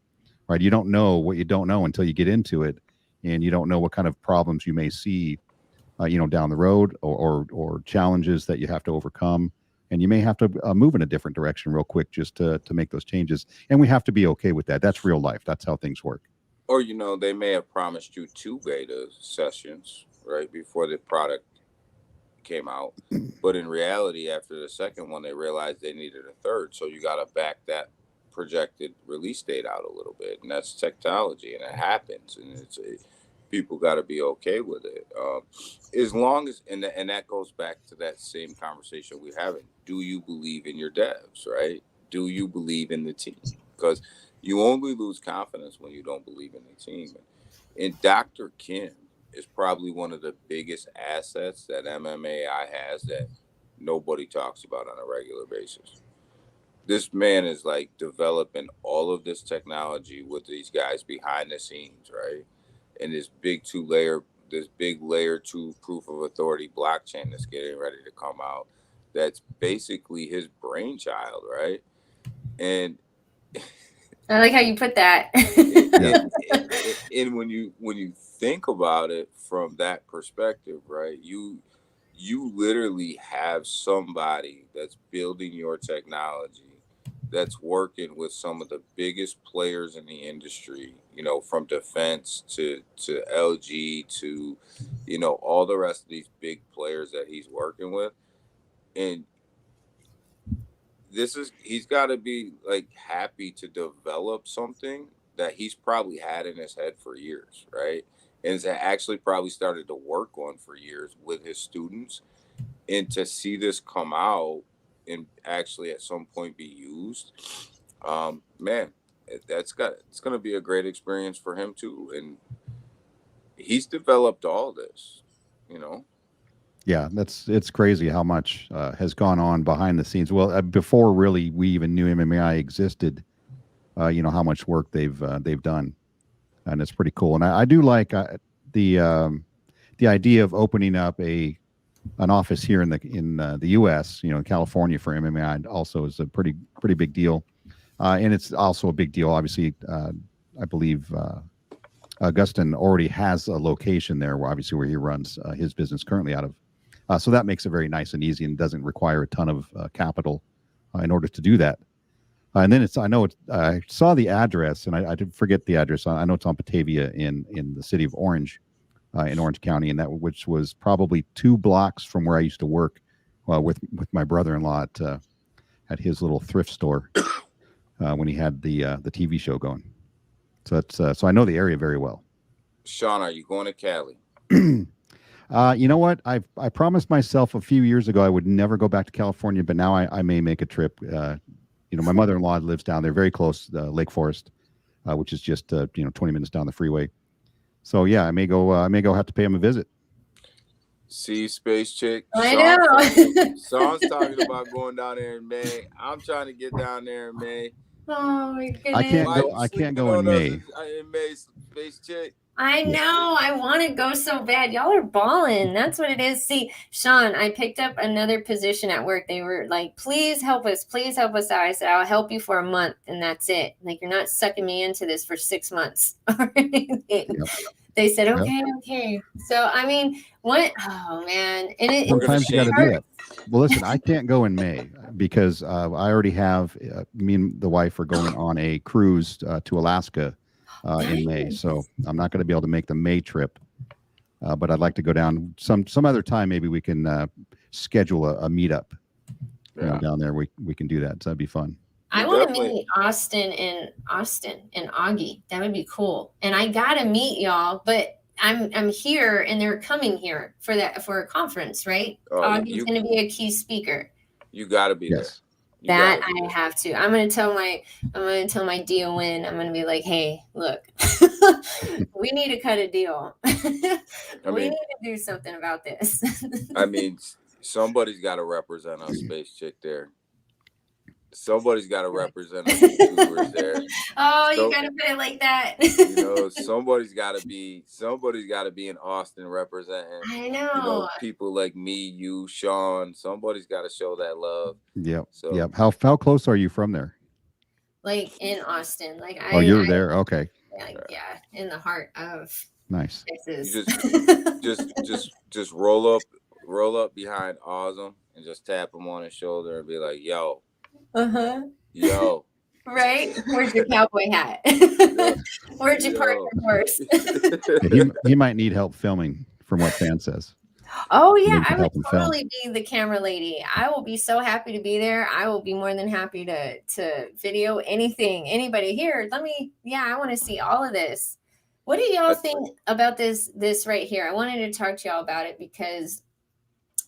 right? You don't know what you don't know until you get into it, and you don't know what kind of problems you may see down the road, or challenges that you have to overcome, and you may have to move in a different direction real quick just to make those changes. And we have to be okay with that. That's real life. That's how things work. or they may have promised you two beta sessions right before the product came out, but in reality, after the second one, they realized they needed a third. So you got to back that projected release date out a little bit, and that's technology, and it happens, and people got to be okay with it. As long as, and that goes back to that same conversation we're having. Do you believe in your devs, right? Do you believe in the team? Because you only lose confidence when you don't believe in the team. And Dr. Kim is probably one of the biggest assets that MMAI has that nobody talks about on a regular basis. This man is like developing all of this technology with these guys behind the scenes, right? And this big layer two proof of authority blockchain that's getting ready to come out. That's basically his brainchild, right? And I like how you put that. Yeah. and when you think about it from that perspective, right? You literally have somebody that's building your technology that's working with some of the biggest players in the industry, you know, from defense to LG to, you know, all the rest of these big players that he's working with. And he's got to be like happy to develop something that he's probably had in his head for years, right? And has actually probably started to work on for years with his students, and to see this come out and actually at some point be used, man, it's going to be a great experience for him too. And he's developed all this, you know. Yeah, it's crazy how much has gone on behind the scenes. Well, before really we even knew MMI existed, you know how much work they've done, and it's pretty cool. And I do like the the idea of opening up an office here in the U.S. You know, in California for MMI also is a pretty big deal, and it's also a big deal. Obviously, I believe Augustin already has a location there, where he runs his business currently out of. So that makes it very nice and easy and doesn't require a ton of capital in order to do that. And then I saw the address and I did forget the address. I know it's on Batavia in the city of Orange, in Orange County, and which was probably 2 blocks from where I used to work with my brother-in-law at his little thrift store when he had the TV show going. So so I know the area very well. Sean, are you going to Cali? You know what? I promised myself a few years ago I would never go back to California, but now I may make a trip. You know, my mother-in-law lives down there, very close, Lake Forest, which is just 20 minutes down the freeway. So yeah, I may go. I may go have to pay him a visit. See, Space Chick. I know. Sean's talking about going down there in May. I'm trying to get down there in May. Oh my goodness. I can't go in May. In May, Space Chick. I know. I want to go so bad. Y'all are balling. That's what it is. See, Sean, I picked up another position at work. They were like, please help us. Please help us out. I said, I'll help you for a month, and that's it. Like, you're not sucking me into this for 6 months or anything. Yep. They said, okay, okay. So, I mean, what? Oh, man. And sometimes you got to do that. Well, listen, I can't go in May because I already have, me and the wife are going on a cruise to Alaska in May. So I'm not going to be able to make the May trip. But I'd like to go down some other time. Maybe we can schedule a meetup down there. We can do that. So that'd be fun. I want to meet Austin and Augie. That would be cool. And I gotta meet y'all, but I'm here and they're coming here for a conference, right? Augie's gonna be a key speaker. You gotta be there. That I have to. I'm gonna tell my DON. I'm gonna be like, hey, look, we need to cut a deal. We need to do something about this. I mean, somebody's got to represent us, Space Chick there. Somebody's got to represent us YouTubers there. Oh, you gotta put it like that. Somebody's got to be in Austin representing. I know. People like me, you, Sean. Somebody's got to show that love. Yep. So, yep. How close are you from there? Like in Austin. Like you're there. Okay. Yeah, in the heart of nice. Texas. Just roll up behind Awesome and just tap him on his shoulder and be like, yo. Yo. Right? Where's your cowboy hat? Where'd you park your horse? He might need help filming, from what Fan says. Oh yeah, I would totally be the camera lady. I will be so happy to be there. I will be more than happy to video anything. Anybody here? I want to see all of this. What do y'all think about this right here? I wanted to talk to y'all about it because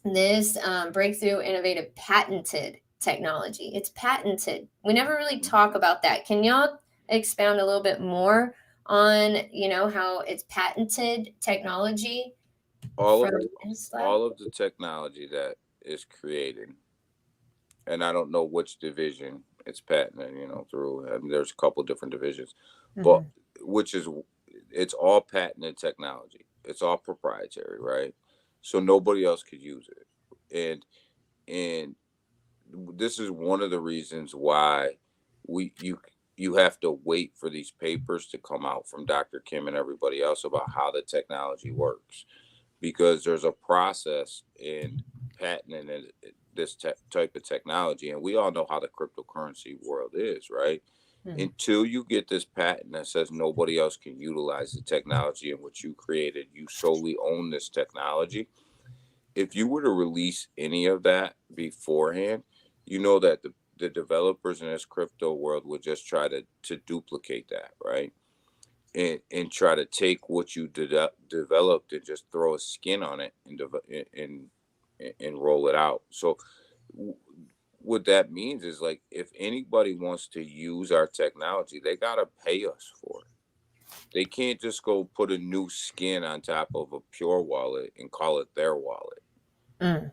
this breakthrough innovative patented technology. It's patented. We never really talk about that. Can y'all expound a little bit more on, how it's patented technology? All of the technology that is created, and I don't know which division it's patented, through. I mean, there's a couple different divisions, but it's all patented technology. It's all proprietary, right? So nobody else could use it, and this is one of the reasons why you have to wait for these papers to come out from Dr. Kim and everybody else about how the technology works, because there's a process in patenting this type of technology, and we all know how the cryptocurrency world is, right? Until you get this patent that says nobody else can utilize the technology in which you created, you solely own this technology. If you were to release any of that beforehand, you know that the developers in this crypto world would just try to duplicate that, right? And try to take what you developed and just throw a skin on it and roll it out. So what that means is, like, if anybody wants to use our technology, they got to pay us for it. They can't just go put a new skin on top of a pure wallet and call it their wallet.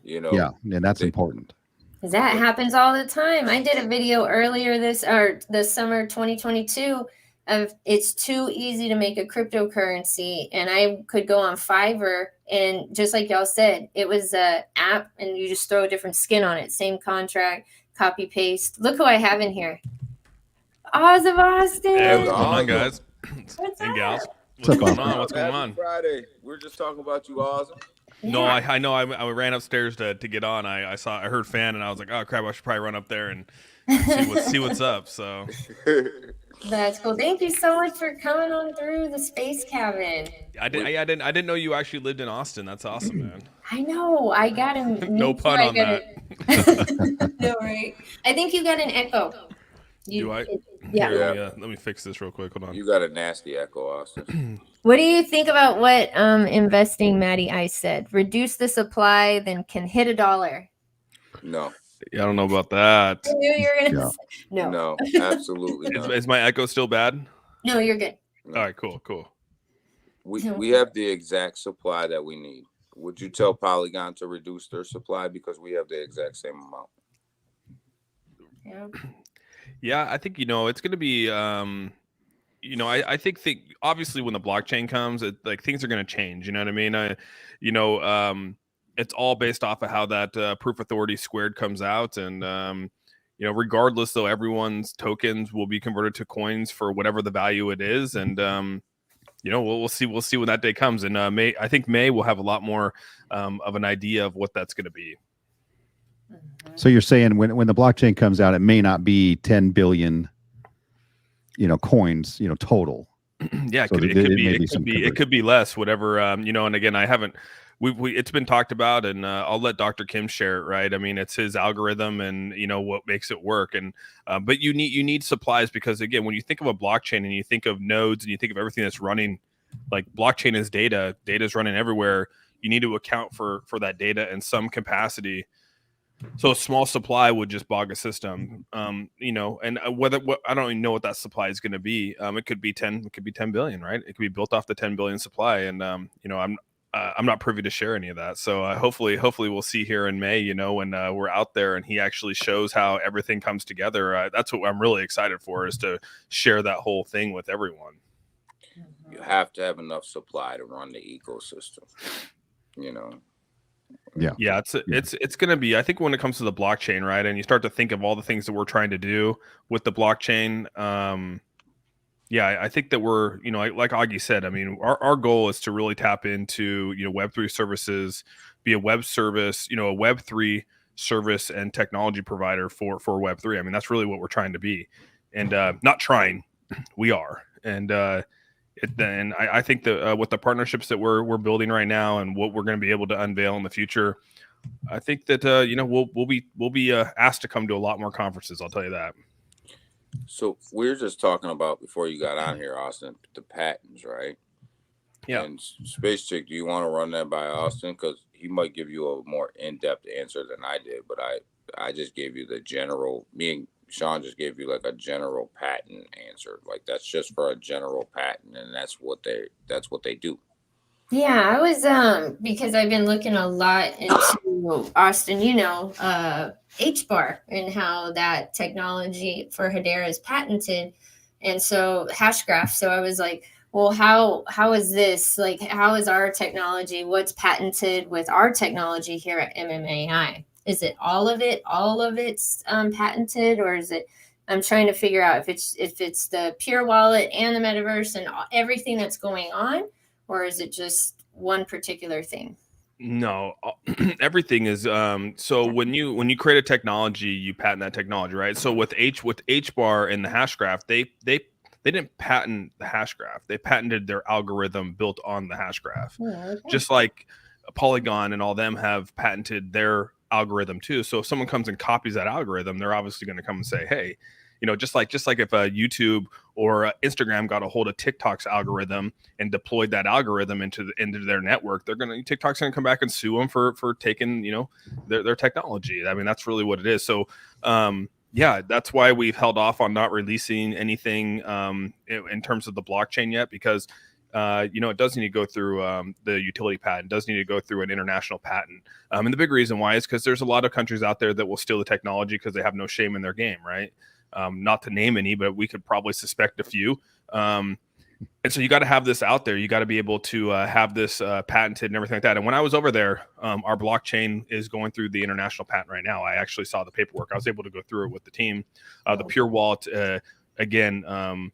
You know? Yeah, and that's important. Because that happens all the time. I did a video earlier this summer 2022 of it's too easy to make a cryptocurrency, and I could go on Fiverr, and just like y'all said, it was a app and you just throw a different skin on it, same contract, copy paste. Look who I have in here. Oz of Austin. Hey, what's going on, guys? What's and up? gals? What's going on? What's going Happy on? Friday. We're just talking about you, Awesome. No, I know. I ran upstairs to get on. I heard Fan, and I was like, oh crap, I should probably run up there and see what's up. So That's cool. Thank you so much for coming on through the space cabin. I didn't know you actually lived in Austin. That's awesome, man. I know. I got him. No pun on that. No, right. I think you got an echo. Do I? Yeah. Let me fix this real quick. Hold on. You got a nasty echo, Austin. What do you think about what investing Matty Ice said? Reduce the supply, then can hit $1. No. Yeah, I don't know about that. I knew you were gonna say no. No, absolutely not. Is my echo still bad? No, you're good. All right, cool. We have the exact supply that we need. Would you tell Polygon to reduce their supply, because we have the exact same amount? Yeah. Yeah, I think it's going to be. I think obviously when the blockchain comes, like things are going to change. You know what I mean? It's all based off of how that proof authority squared comes out, and regardless, though, everyone's tokens will be converted to coins for whatever the value it is, and we'll see when that day comes. And I think May will have a lot more of an idea of what that's going to be. So you're saying when the blockchain comes out, it may not be 10 billion, coins, total. Yeah, So it could be less, whatever. And again, I haven't. It's been talked about, and I'll let Dr. Kim share it. Right? I mean, it's his algorithm, and what makes it work. And but you need supplies, because again, when you think of a blockchain and you think of nodes and you think of everything that's running, like blockchain is data is running everywhere. You need to account for that data in some capacity. So a small supply would just bog a system, and I don't even know what that supply is going to be. It could be 10 billion, right? It could be built off the 10 billion supply, and I'm not privy to share any of that. So hopefully we'll see here in May, when we're out there and he actually shows how everything comes together. That's what I'm really excited for, is to share that whole thing with everyone. You have to have enough supply to run the ecosystem. Yeah. It's going to be, I think, when it comes to the blockchain, right? And you start to think of all the things that we're trying to do with the blockchain. I think that we're, like Augie said, I mean, our goal is to really tap into, Web3 services, be a web service, a Web3 service and technology provider for Web3. I mean, that's really what we're trying to be, and not trying, we are. And I think that with the partnerships that we're building right now and what we're going to be able to unveil in the future, I think that we'll be asked to come to a lot more conferences. I'll tell you that. So we were just talking about, before you got on here, Austin, the patents, right? Yeah. And Space Chick, do you want to run that by Austin? Because he might give you a more in-depth answer than I did, but I just gave you the general. Me and Sean just gave you like a general patent answer. Like, that's just for a general patent, and that's what they do. Yeah, I was because I've been looking a lot into Austin, HBAR and how that technology for Hedera is patented, and so Hashgraph. So I was like, well, how is this, like, how is our technology, what's patented with our technology here at MMAI? Is it all of it's patented, or is it? I'm trying to figure out if it's the pure wallet and the metaverse and everything that's going on, or is it just one particular thing? No, everything is so when you create a technology, you patent that technology, right? So with H bar and the hash graph, they didn't patent the hash graph. They patented their algorithm built on the hash graph. Oh, okay. Just like Polygon and all them have patented their algorithm too. So if someone comes and copies that algorithm, they're obviously going to come and say, "Hey, just like if YouTube or Instagram got a hold of TikTok's algorithm and deployed that algorithm into their network, TikTok's gonna come back and sue them for taking their technology. I mean, that's really what it is. So yeah, that's why we've held off on not releasing anything in terms of the blockchain yet, because it does need to go through the utility patent, does need to go through an international patent. And the big reason why is because there's a lot of countries out there that will steal the technology because they have no shame in their game, right? Not to name any, but we could probably suspect a few. And so you got to have this out there. You got to be able to have this patented and everything like that. And when I was over there, our blockchain is going through the international patent right now. I actually saw the paperwork. I was able to go through it with the team. The Pure Wallet, again,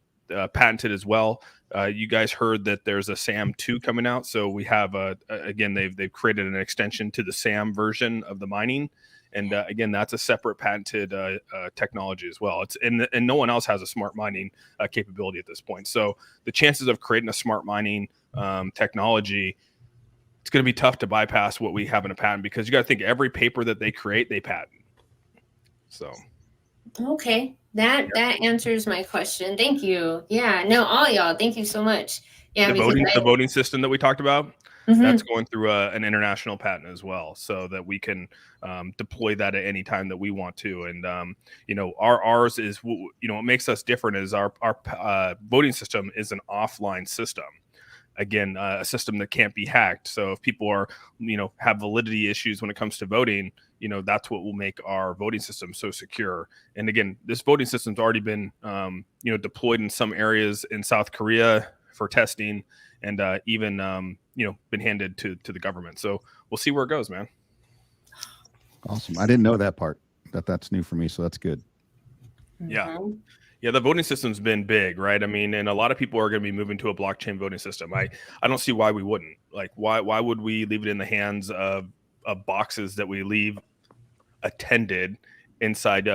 patented as well. You guys heard that there's a SAM 2 coming out. So we have, again, they've created an extension to the SAM version of the mining. And again, that's a separate patented technology as well. And no one else has a smart mining capability at this point. So the chances of creating a smart mining technology, it's going to be tough to bypass what we have in a patent, because you got to think every paper that they create, they patent. So. Okay, that answers my question. Thank you. Yeah, no, all y'all, thank you so much. Yeah, the voting system that we talked about, that's going through an international patent as well, so that we can deploy that at any time that we want to. And ours is, what makes us different is our voting system is an offline system. Again, a system that can't be hacked. So if people are, have validity issues when it comes to voting, that's what will make our voting system so secure. And again, this voting system's already been, deployed in some areas in South Korea for testing, and even, been handed to the government. So we'll see where it goes, man. Awesome. I didn't know that part. That's new for me. So that's good. Yeah. Yeah, the voting system's been big, right? I mean, and a lot of people are going to be moving to a blockchain voting system. I don't see why we wouldn't. Like, why would we leave it in the hands of boxes that we leave attended inside,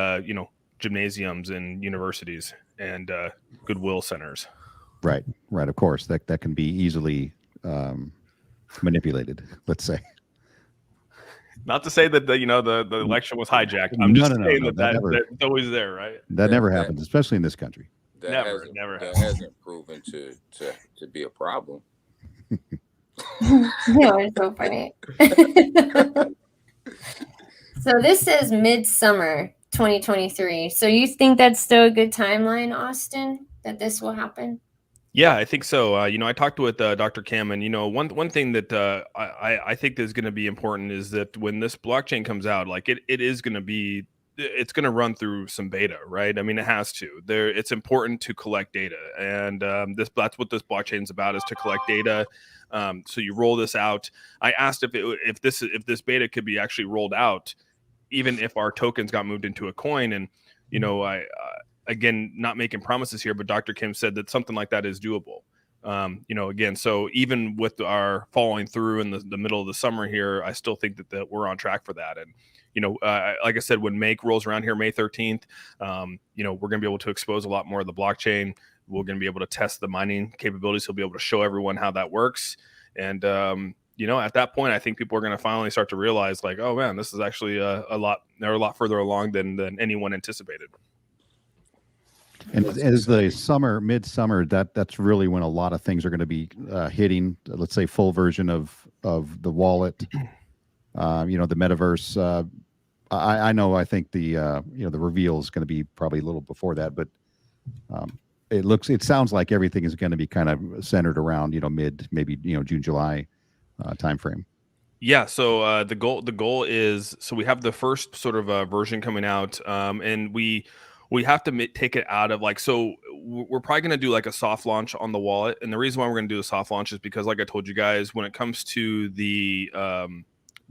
gymnasiums and universities and goodwill centers? Right. Of course, that can be easily manipulated, let's say. Not to say that the election was hijacked. I'm just saying that's always there, right? That never happens, especially in this country. Never that hasn't proven to be a problem. It's so funny. So this says midsummer 2023. So you think that's still a good timeline, Austin, that this will happen? Yeah, I think so. I talked with Dr. Kim, and one thing that I think is going to be important is that when this blockchain comes out, like it is going to be, it's going to run through some beta, right? I mean, it has to. It's important to collect data, and that's what this blockchain is about, is to collect data. So you roll this out. I asked if this beta could be actually rolled out, even if our tokens got moved into a coin, and again, not making promises here, but Dr. Kim said that something like that is doable. Again, so even with our following through in the middle of the summer here, I still think that we're on track for that. And, like I said, when Make rolls around here, May 13th, we're going to be able to expose a lot more of the blockchain. We're going to be able to test the mining capabilities. He'll be able to show everyone how that works. And, at that point, I think people are going to finally start to realize, like, oh man, this is actually they're a lot further along than anyone anticipated. And as the midsummer, that's really when a lot of things are going to be hitting. Let's say full version of the wallet, the metaverse. I know. I think the the reveal is going to be probably a little before that, but it sounds like everything is going to be kind of centered around maybe June, July timeframe. Yeah, so the goal is, so we have the first sort of version coming out, and we have to take it out of, like, so we're probably going to do like a soft launch on the wallet. And the reason why we're going to do a soft launch is because, like I told you guys, when it comes to the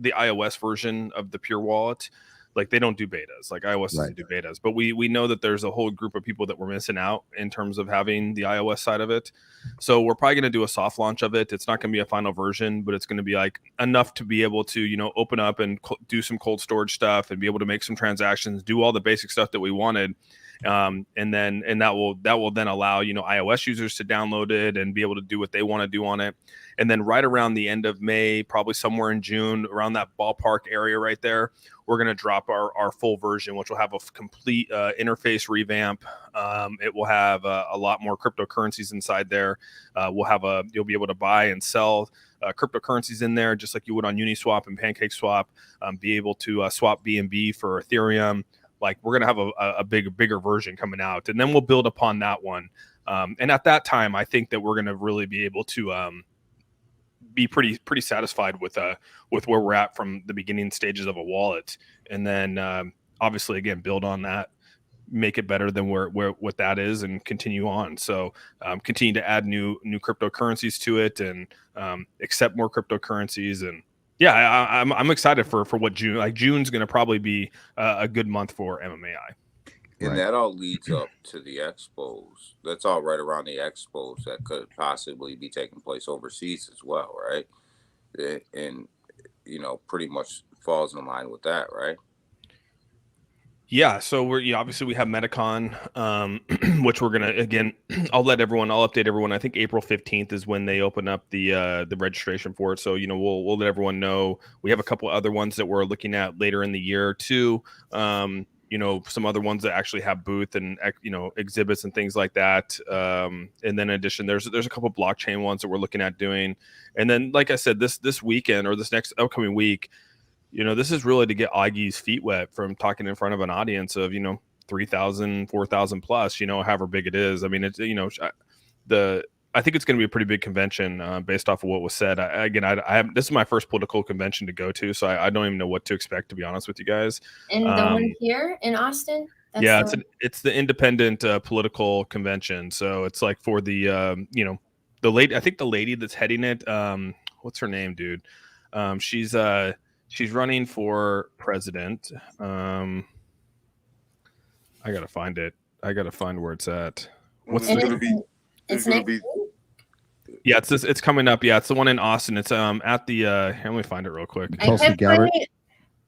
iOS version of the Pure Wallet, like they don't do betas. Like iOS doesn't Right. do betas, but we know that there's a whole group of people that we're missing out in terms of having the iOS side of it. So we're probably going to do a soft launch of it. It's not going to be a final version, but it's going to be like enough to be able to, you know, open up and do some cold storage stuff and be able to make some transactions, do all the basic stuff that we wanted. And that will then allow, you know, iOS users to download it and be able to do what they want to do on it. And then right around the end of May, probably somewhere in June, around that ballpark area right there, we're going to drop our full version, which will have a complete interface revamp. It will have a lot more cryptocurrencies inside there. You'll be able to buy and sell cryptocurrencies in there, just like you would on Uniswap and PancakeSwap. Be able to swap BNB for Ethereum. Like we're gonna have a bigger version coming out, and then we'll build upon that one. And at that time, I think that we're gonna really be able to be pretty satisfied with where we're at from the beginning stages of a wallet, and then obviously again build on that, make it better than where what that is, and continue on. So continue to add new cryptocurrencies to it, and accept more cryptocurrencies. And yeah, I'm excited for what June. Like June's going to probably be a good month for MMAI. And Right. that all leads up to the expos. That's all right around the expos that could possibly be taking place overseas as well, right? And you know, pretty much falls in line with that, right? Yeah, so obviously we have Metacon, which we're gonna again. I'll update everyone. I think April 15th is when they open up the registration for it. So you know we'll let everyone know. We have a couple other ones that we're looking at later in the year too. You know, some other ones that actually have booth and, you know, exhibits and things like that. And then in addition, there's a couple blockchain ones that we're looking at doing. And then, like I said, this weekend or this next upcoming week, you know, this is really to get Augie's feet wet from talking in front of an audience of, you know, 3,000, 4,000 plus, you know, however big it is. I mean, it's, you know, I think it's going to be a pretty big convention based off of what was said. This is my first political convention to go to, so I don't even know what to expect, to be honest with you guys. And the one here in Austin? That's it's the independent political convention. So it's like for the, you know, the lady, I think the lady that's heading it, what's her name, dude? She's running for president. I got to find it. I got to find where it's at. What's it the, going to be? It's next week? Yeah, it's coming up. Yeah, it's the one in Austin. It's at the let me find it real quick.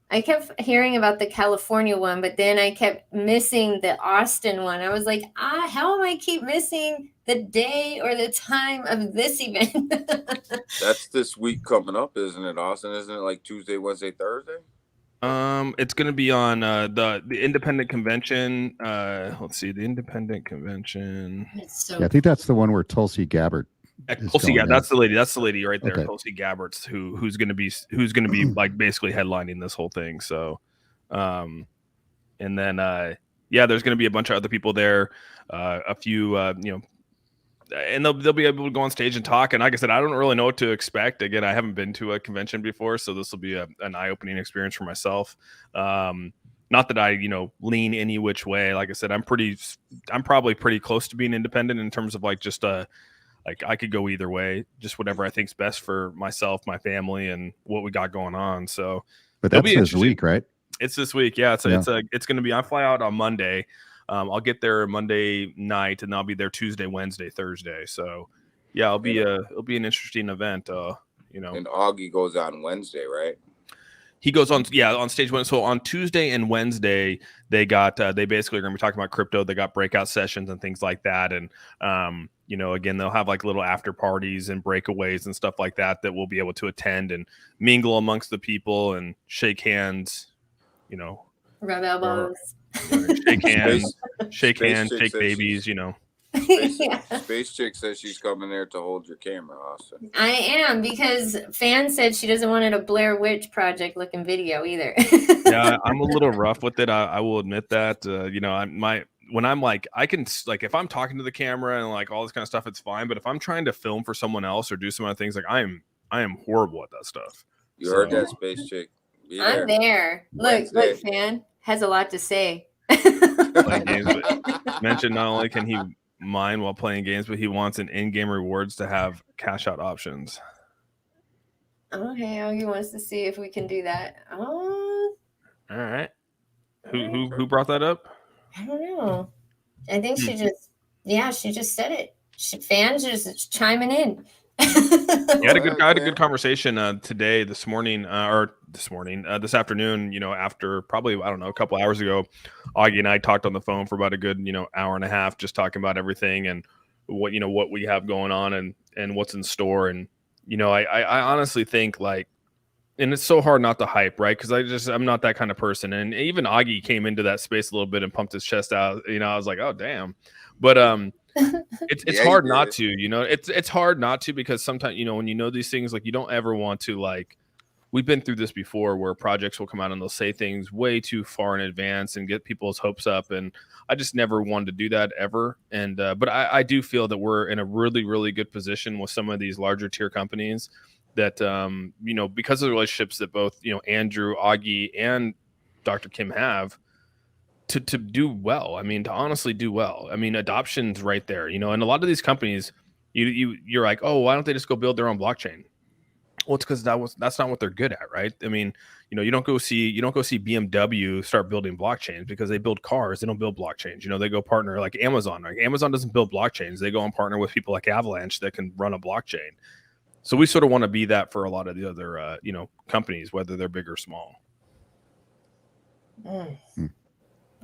I kept hearing about the California one, but then I kept missing the Austin one. I was like, how am I keep missing the day or the time of this event? That's this week coming up, isn't it, Austin? Isn't it like Tuesday, Wednesday, Thursday? It's going to be on the independent convention. Let's see, the independent convention. So yeah, I think that's the one where Tulsi Gabbard. Tulsi, yeah, that's the lady. That's the lady right there, okay. Tulsi Gabbard's who's going to be like basically headlining this whole thing. So, and then yeah, there's going to be a bunch of other people there, a few you know. And they'll be able to go on stage and talk. And like I said, I don't really know what to expect. Again, I haven't been to a convention before, so this will be an eye-opening experience for myself. Not that I, you know, lean any which way. Like I said, I'm probably pretty close to being independent in terms of like just like I could go either way, just whatever I think's best for myself, my family, and what we got going on. So, but that's this week, right? It's this week. Yeah, it's going to be. I fly out on Monday. I'll get there Monday night, and I'll be there Tuesday, Wednesday, Thursday. So, yeah, it'll be an interesting event. You know, and Augie goes on Wednesday, right? He goes on stage one. So on Tuesday and Wednesday, they basically are going to be talking about crypto. They got breakout sessions and things like that, and you know, again, they'll have like little after parties and breakaways and stuff like that we'll be able to attend and mingle amongst the people and shake hands. You know, rub elbows. Shake hands, shake babies, you know. Space Chick says she's coming there to hold your camera, Austin. I am, because Fan said she doesn't want it a Blair Witch Project looking video either. Yeah, I'm a little rough with it. I will admit that. You know, when I'm like, I can, like, if I'm talking to the camera and like all this kind of stuff, it's fine. But if I'm trying to film for someone else or do some other things, like I am horrible at that stuff. You heard that, Space Chick? I'm there. Look, Fan has a lot to say. Playing games, but mentioned not only can he mine while playing games, but he wants an in-game rewards to have cash out options. Okay, Augie wants to see if we can do that. Oh, all right. Who brought that up? I don't know. I think she just said it. Fans just chiming in. I had a good conversation today, this afternoon. After probably, I don't know, a couple hours ago, Augie and I talked on the phone for about a good hour and a half, just talking about everything and what we have going on and what's in store. And I honestly think, like, and it's so hard not to hype, right? Because I'm not that kind of person. And even Augie came into that space a little bit and pumped his chest out. I was like, oh damn. But it's hard not to, it's hard not to, because sometimes, when these things, like, you don't ever want to, like, we've been through this before where projects will come out and they'll say things way too far in advance and get people's hopes up. And I just never wanted to do that ever. And, but I do feel that we're in a really, really good position with some of these larger tier companies that, because of the relationships that both, Andrew, Augie, and Dr. Kim have, to do well. I mean, to honestly do well. I mean, adoption's right there, and a lot of these companies, you're like, oh, why don't they just go build their own blockchain? Well, it's because that's not what they're good at, right? I mean, you don't go see BMW start building blockchains because they build cars. They don't build blockchains. They go partner like Amazon. Like, Amazon doesn't build blockchains. They go and partner with people like Avalanche that can run a blockchain. So we sort of want to be that for a lot of the other, companies, whether they're big or small.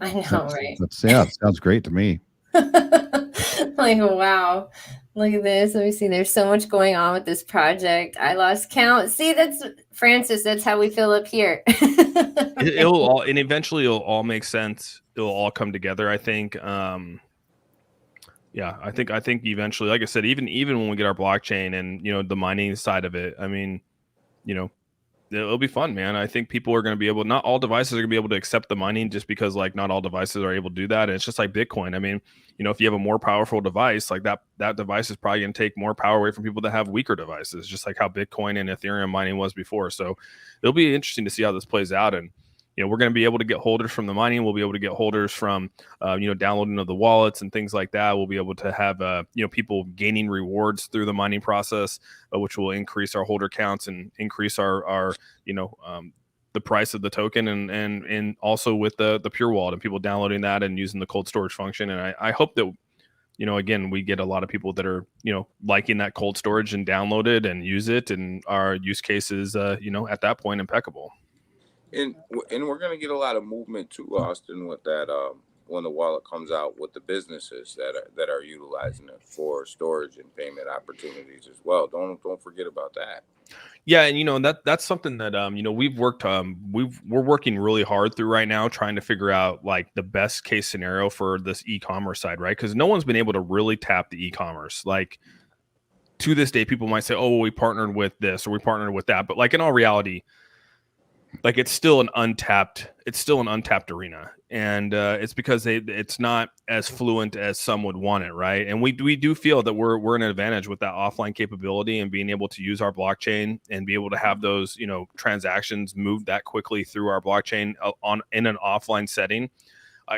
I know, right? Sounds great to me. Like, wow, look at this. Let me see. There's so much going on with this project. I lost count. See, that's Francis. That's how we feel up here. Eventually it'll all make sense. It'll all come together, I think. Yeah, I think eventually, like I said, even when we get our blockchain and the mining side of it, I mean, it'll be fun, man. I think people are going to be able, not all devices are going to be able to accept the mining, just because, like, not all devices are able to do that. And it's just like Bitcoin. I mean, if you have a more powerful device, like that device is probably going to take more power away from people that have weaker devices, just like how Bitcoin and Ethereum mining was before. So it'll be interesting to see how this plays out. And we're going to be able to get holders from the mining. We'll be able to get holders from, downloading of the wallets and things like that. We'll be able to have, people gaining rewards through the mining process, which will increase our holder counts and increase our the price of the token, and also with the pure wallet and people downloading that and using the cold storage function. And I hope that, again, we get a lot of people that are, liking that cold storage and download it and use it, and our use cases, at that point, impeccable. And we're going to get a lot of movement too, Austin, with that when the wallet comes out, with the businesses that are utilizing it for storage and payment opportunities as well. Don't forget about that. Yeah, and that's something that we've worked we're working really hard through right now, trying to figure out, like, the best case scenario for this e-commerce side, right? Because no one's been able to really tap the e-commerce. Like, to this day, people might say, oh, well, we partnered with this or we partnered with that, but, like, in all reality, like, it's still an untapped arena, and it's because it's not as fluent as some would want it, right? And we do feel that we're an advantage with that offline capability and being able to use our blockchain and be able to have those transactions move that quickly through our blockchain in an offline setting.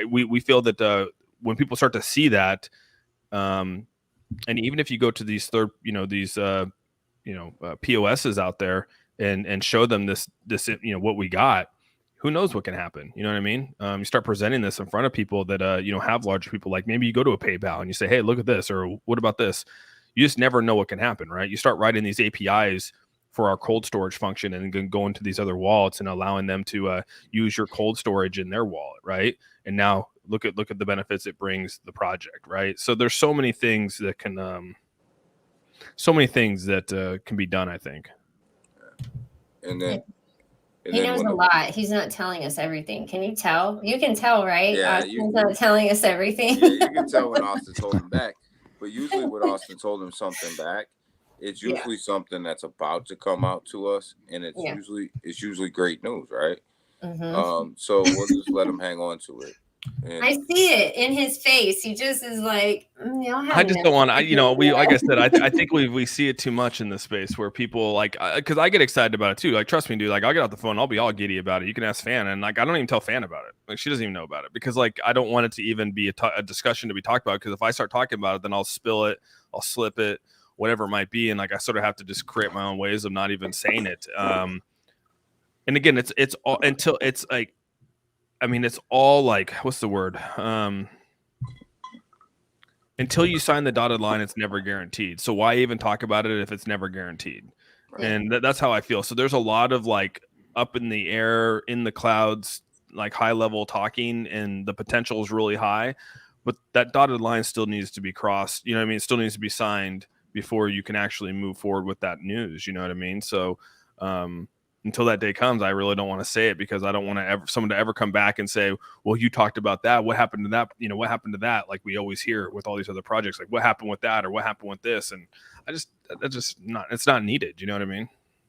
We feel that when people start to see that, and even if you go to these POSs out there and show them this what we got, who knows what can happen? You know what I mean? You start presenting this in front of people that have large people, like maybe you go to a PayPal and you say, hey, look at this, or what about this? You just never know what can happen, right? You start writing these APIs for our cold storage function and then go into these other wallets and allowing them to use your cold storage in their wallet, right? And now look at the benefits it brings the project, right? So there's so many things that can be done, I think. And then he knows a lot. He's not telling us everything. Can you tell? You can tell, right? Yeah, Austin's not telling us everything. Yeah, you can tell when Austin's holding back. But usually when Austin's holding something back, it's usually something that's about to come out to us, and it's usually great news, right? Mm-hmm. So we'll just let him hang on to it. And I see it in his face. He just is like, I just don't want to, like I said, I think we see it too much in this space where people, like, because I get excited about it too. Like, trust me, dude, like, I'll get off the phone, I'll be all giddy about it. You can ask Fan, and, like, I don't even tell Fan about it. Like, she doesn't even know about it, because, like, I don't want it to even be a discussion to be talked about, because if I start talking about it, then I'll spill it, I'll slip it, whatever it might be. And, like, I sort of have to just create my own ways of not even saying it. And again, it's all until it's like, I mean, it's all like, what's the word? Until you sign the dotted line, it's never guaranteed. So why even talk about it if it's never guaranteed? Right. And that's how I feel. So there's a lot of like up in the air, in the clouds, like high level talking, and the potential is really high, but that dotted line still needs to be crossed. You know what I mean? It still needs to be signed before you can actually move forward with that news. You know what I mean? So until that day comes, I really don't want to say it because I don't want to ever someone to ever come back and say, well, you talked about that. What happened to that? You know, what happened to that? Like we always hear with all these other projects, like what happened with that or what happened with this? And that's just not, it's not needed. You know what I mean?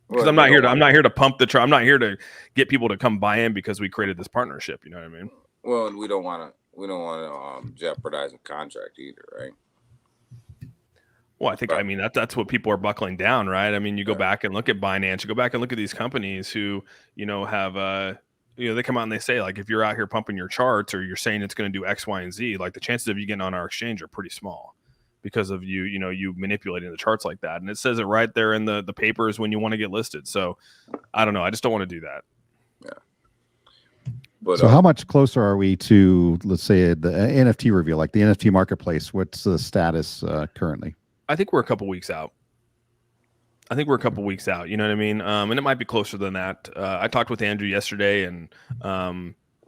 Because Well, I'm not here to pump the I'm not here to get people to come buy in because we created this partnership. You know what I mean? well, we don't want to jeopardize a contract either, right? Well, I think, I mean, that's what people are buckling down, right? I mean, you go back and look at Binance, you go back and look at these companies who, you know, have, you know, they come out and they say, like, if you're out here pumping your charts or you're saying it's going to do X, Y, and Z, like the chances of you getting on our exchange are pretty small because of you know, you manipulating the charts like that. And it says it right there in the papers when you want to get listed. So I don't know. I just don't want to do that. Yeah. But, so how much closer are we to, let's say, the NFT reveal, like the NFT marketplace? What's the status currently? I think we're a couple weeks out. You know what I mean? And it might be closer than that. I talked with Andrew yesterday and,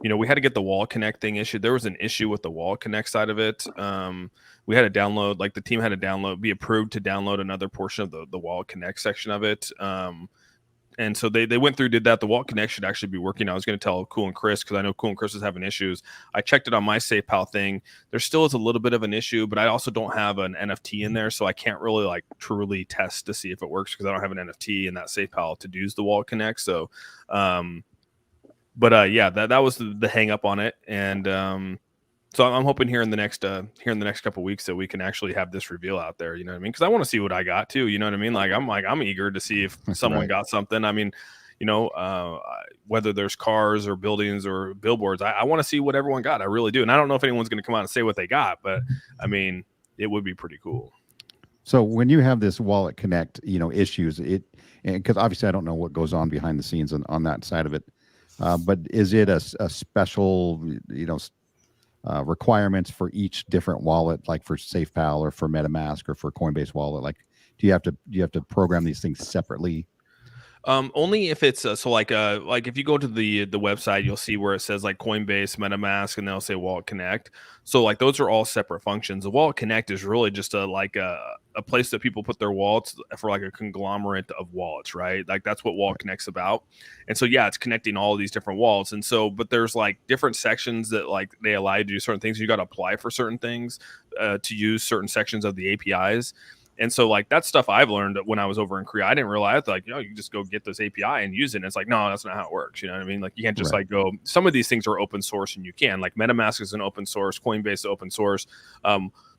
you know, we had to get the wall connect thing issued. There was an issue with the wall connect side of it. We had to download, like the team had to be approved to download another portion of the wall connect section of it. And so they went through, did that. The wall connect should actually be working. I was going to tell Cool and Chris because I know Cool and Chris is having issues. I checked it on my SafePal thing. There still is a little bit of an issue, but I also don't have an NFT in there, so I can't really like truly test to see if it works because I don't have an NFT in that SafePal to do the wall connect. So, yeah, that was the hang up on it, and so I'm hoping here in the next couple of weeks that we can actually have this reveal out there. You know what I mean? Because I want to see what I got too. You know what I mean? I'm eager to see if someone got something. I mean, you know, whether there's cars or buildings or billboards, I want to see what everyone got. I really do. And I don't know if anyone's going to come out and say what they got, but I mean, it would be pretty cool. So when you have this wallet connect, you know, issues, because obviously I don't know what goes on behind the scenes on that side of it, but is it a special, you know, requirements for each different wallet, like for SafePal or for MetaMask or for Coinbase wallet? Like, do you have to program these things separately? Only if it's so like if you go to the website, you'll see where it says like Coinbase, MetaMask, and they'll say Wallet Connect. So like those are all separate functions. The Wallet Connect is really just a place that people put their wallets for, like a conglomerate of wallets, right? Like that's what Wallet Connect's about. And so yeah, it's connecting all of these different wallets. And so, but there's like different sections that like they allow you to do certain things. You got to apply for certain things to use certain sections of the APIs. And so like that stuff I've learned when I was over in Korea. I didn't realize like, you know, you can just go get this API and use it. And it's like, no, that's not how it works. You know what I mean? Like you can't just like go, some of these things are open source and you can, like MetaMask is an open source, Coinbase is open source.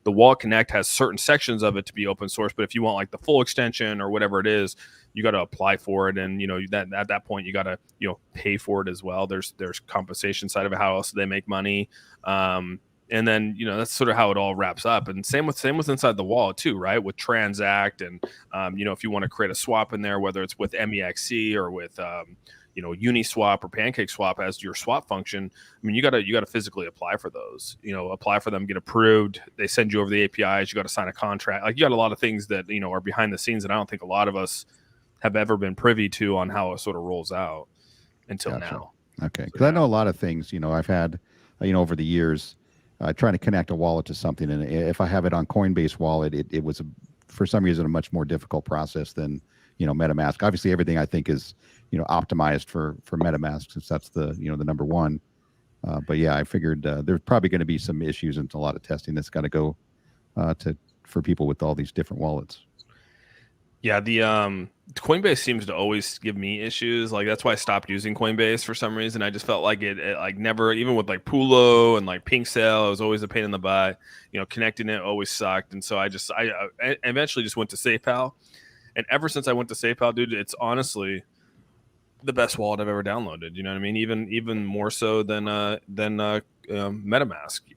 The Wallet Connect has certain sections of it to be open source, but if you want like the full extension or whatever it is, you got to apply for it. And, you know, that at that point you got to, you know, pay for it as well. There's compensation side of it. How else do they make money? And then, you know, that's sort of how it all wraps up. And same with inside the wallet too, right? With Transact and, you know, if you want to create a swap in there, whether it's with MEXC or with, you know, Uniswap or PancakeSwap as your swap function. I mean, you gotta physically apply for those. You know, apply for them, get approved. They send you over the APIs. You got to sign a contract. Like you got a lot of things that, you know, are behind the scenes that I don't think a lot of us have ever been privy to on how it sort of rolls out until now. Okay, because I know a lot of things. You know, I've had, you know, over the years. Trying to connect a wallet to something, and if I have it on Coinbase wallet, it was for some reason a much more difficult process than, you know, MetaMask. Obviously, everything I think is, you know, optimized for MetaMask since that's the, you know, the number one. But yeah, I figured there's probably going to be some issues and a lot of testing that's got to go for people with all these different wallets. Yeah, the Coinbase seems to always give me issues. Like that's why I stopped using Coinbase for some reason. I just felt like it like never, even with like Pulo and like Pink Sale, it was always a pain in the butt. You know, connecting it always sucked. And so I eventually just went to SafePal. And ever since I went to SafePal, dude, it's honestly the best wallet I've ever downloaded. You know what I mean? Even more so than MetaMask.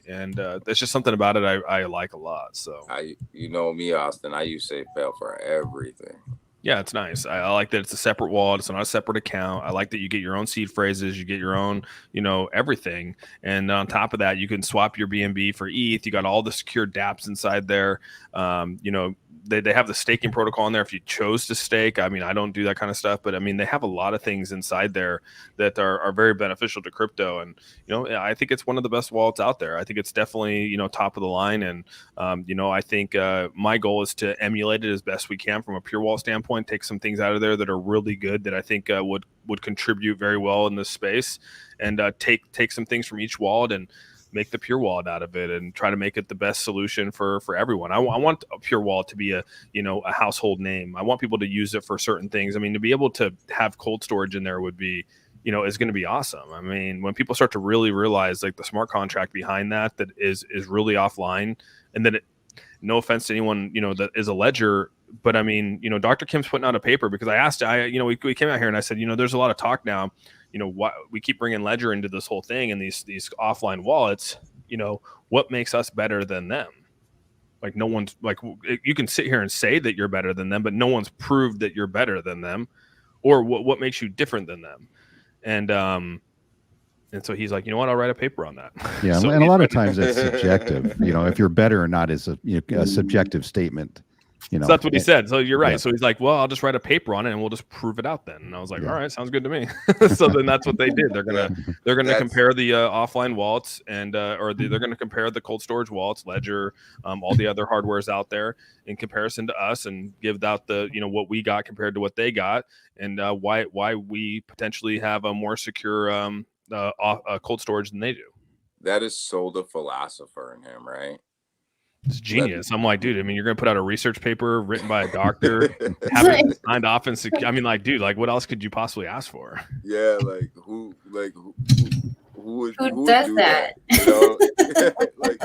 And there's just something about it I like a lot. So you know me, Austin. I use SafePal for everything. Yeah, it's nice. I like that it's a separate wallet. It's not a separate account. I like that you get your own seed phrases, you get your own, everything. And on top of that, you can swap your BNB for ETH. You got all the secure dApps inside there. They have the staking protocol in there if you chose to stake. I mean, I don't do that kind of stuff, but I mean, they have a lot of things inside there that are very beneficial to crypto. And, I think it's one of the best wallets out there. I think it's definitely, top of the line. And, I think my goal is to emulate it as best we can from a pure wallet standpoint, take some things out of there that are really good that I think would contribute very well in this space, and take some things from each wallet and make the pure wallet out of it and try to make it the best solution for everyone. I want a pure wallet to be a household name. I want people to use it for certain things. I mean, to be able to have cold storage in there would be, is going to be awesome. I mean, when people start to really realize like the smart contract behind that is really offline, and that no offense to anyone, that is a ledger, but I mean, Dr. Kim's putting out a paper because I asked, we came out here and I said, there's a lot of talk now, why we keep bringing ledger into this whole thing and these offline wallets, what makes us better than them? Like no one's like, you can sit here and say that you're better than them, but no one's proved that you're better than them, or what makes you different than them. And so he's like, I'll write a paper on that. Yeah, So and a lot of times it's subjective. If you're better or not is a subjective statement. So that's what he said. So you're right. Yeah. So he's like, well, I'll just write a paper on it and we'll just prove it out then. And I was like, all right, sounds good to me. So then that's what they did. They're gonna compare the offline wallets and they're gonna compare the cold storage wallets, Ledger, all the other hardwares out there in comparison to us, and give out the what we got compared to what they got, and why we potentially have a more secure cold storage than they do. That is so the philosopher in him, right? It's genius. I'm like, dude, I mean, you're going to put out a research paper written by a doctor, have it signed off and I mean, like, dude, like what else could you possibly ask for? Yeah. Who does that? Like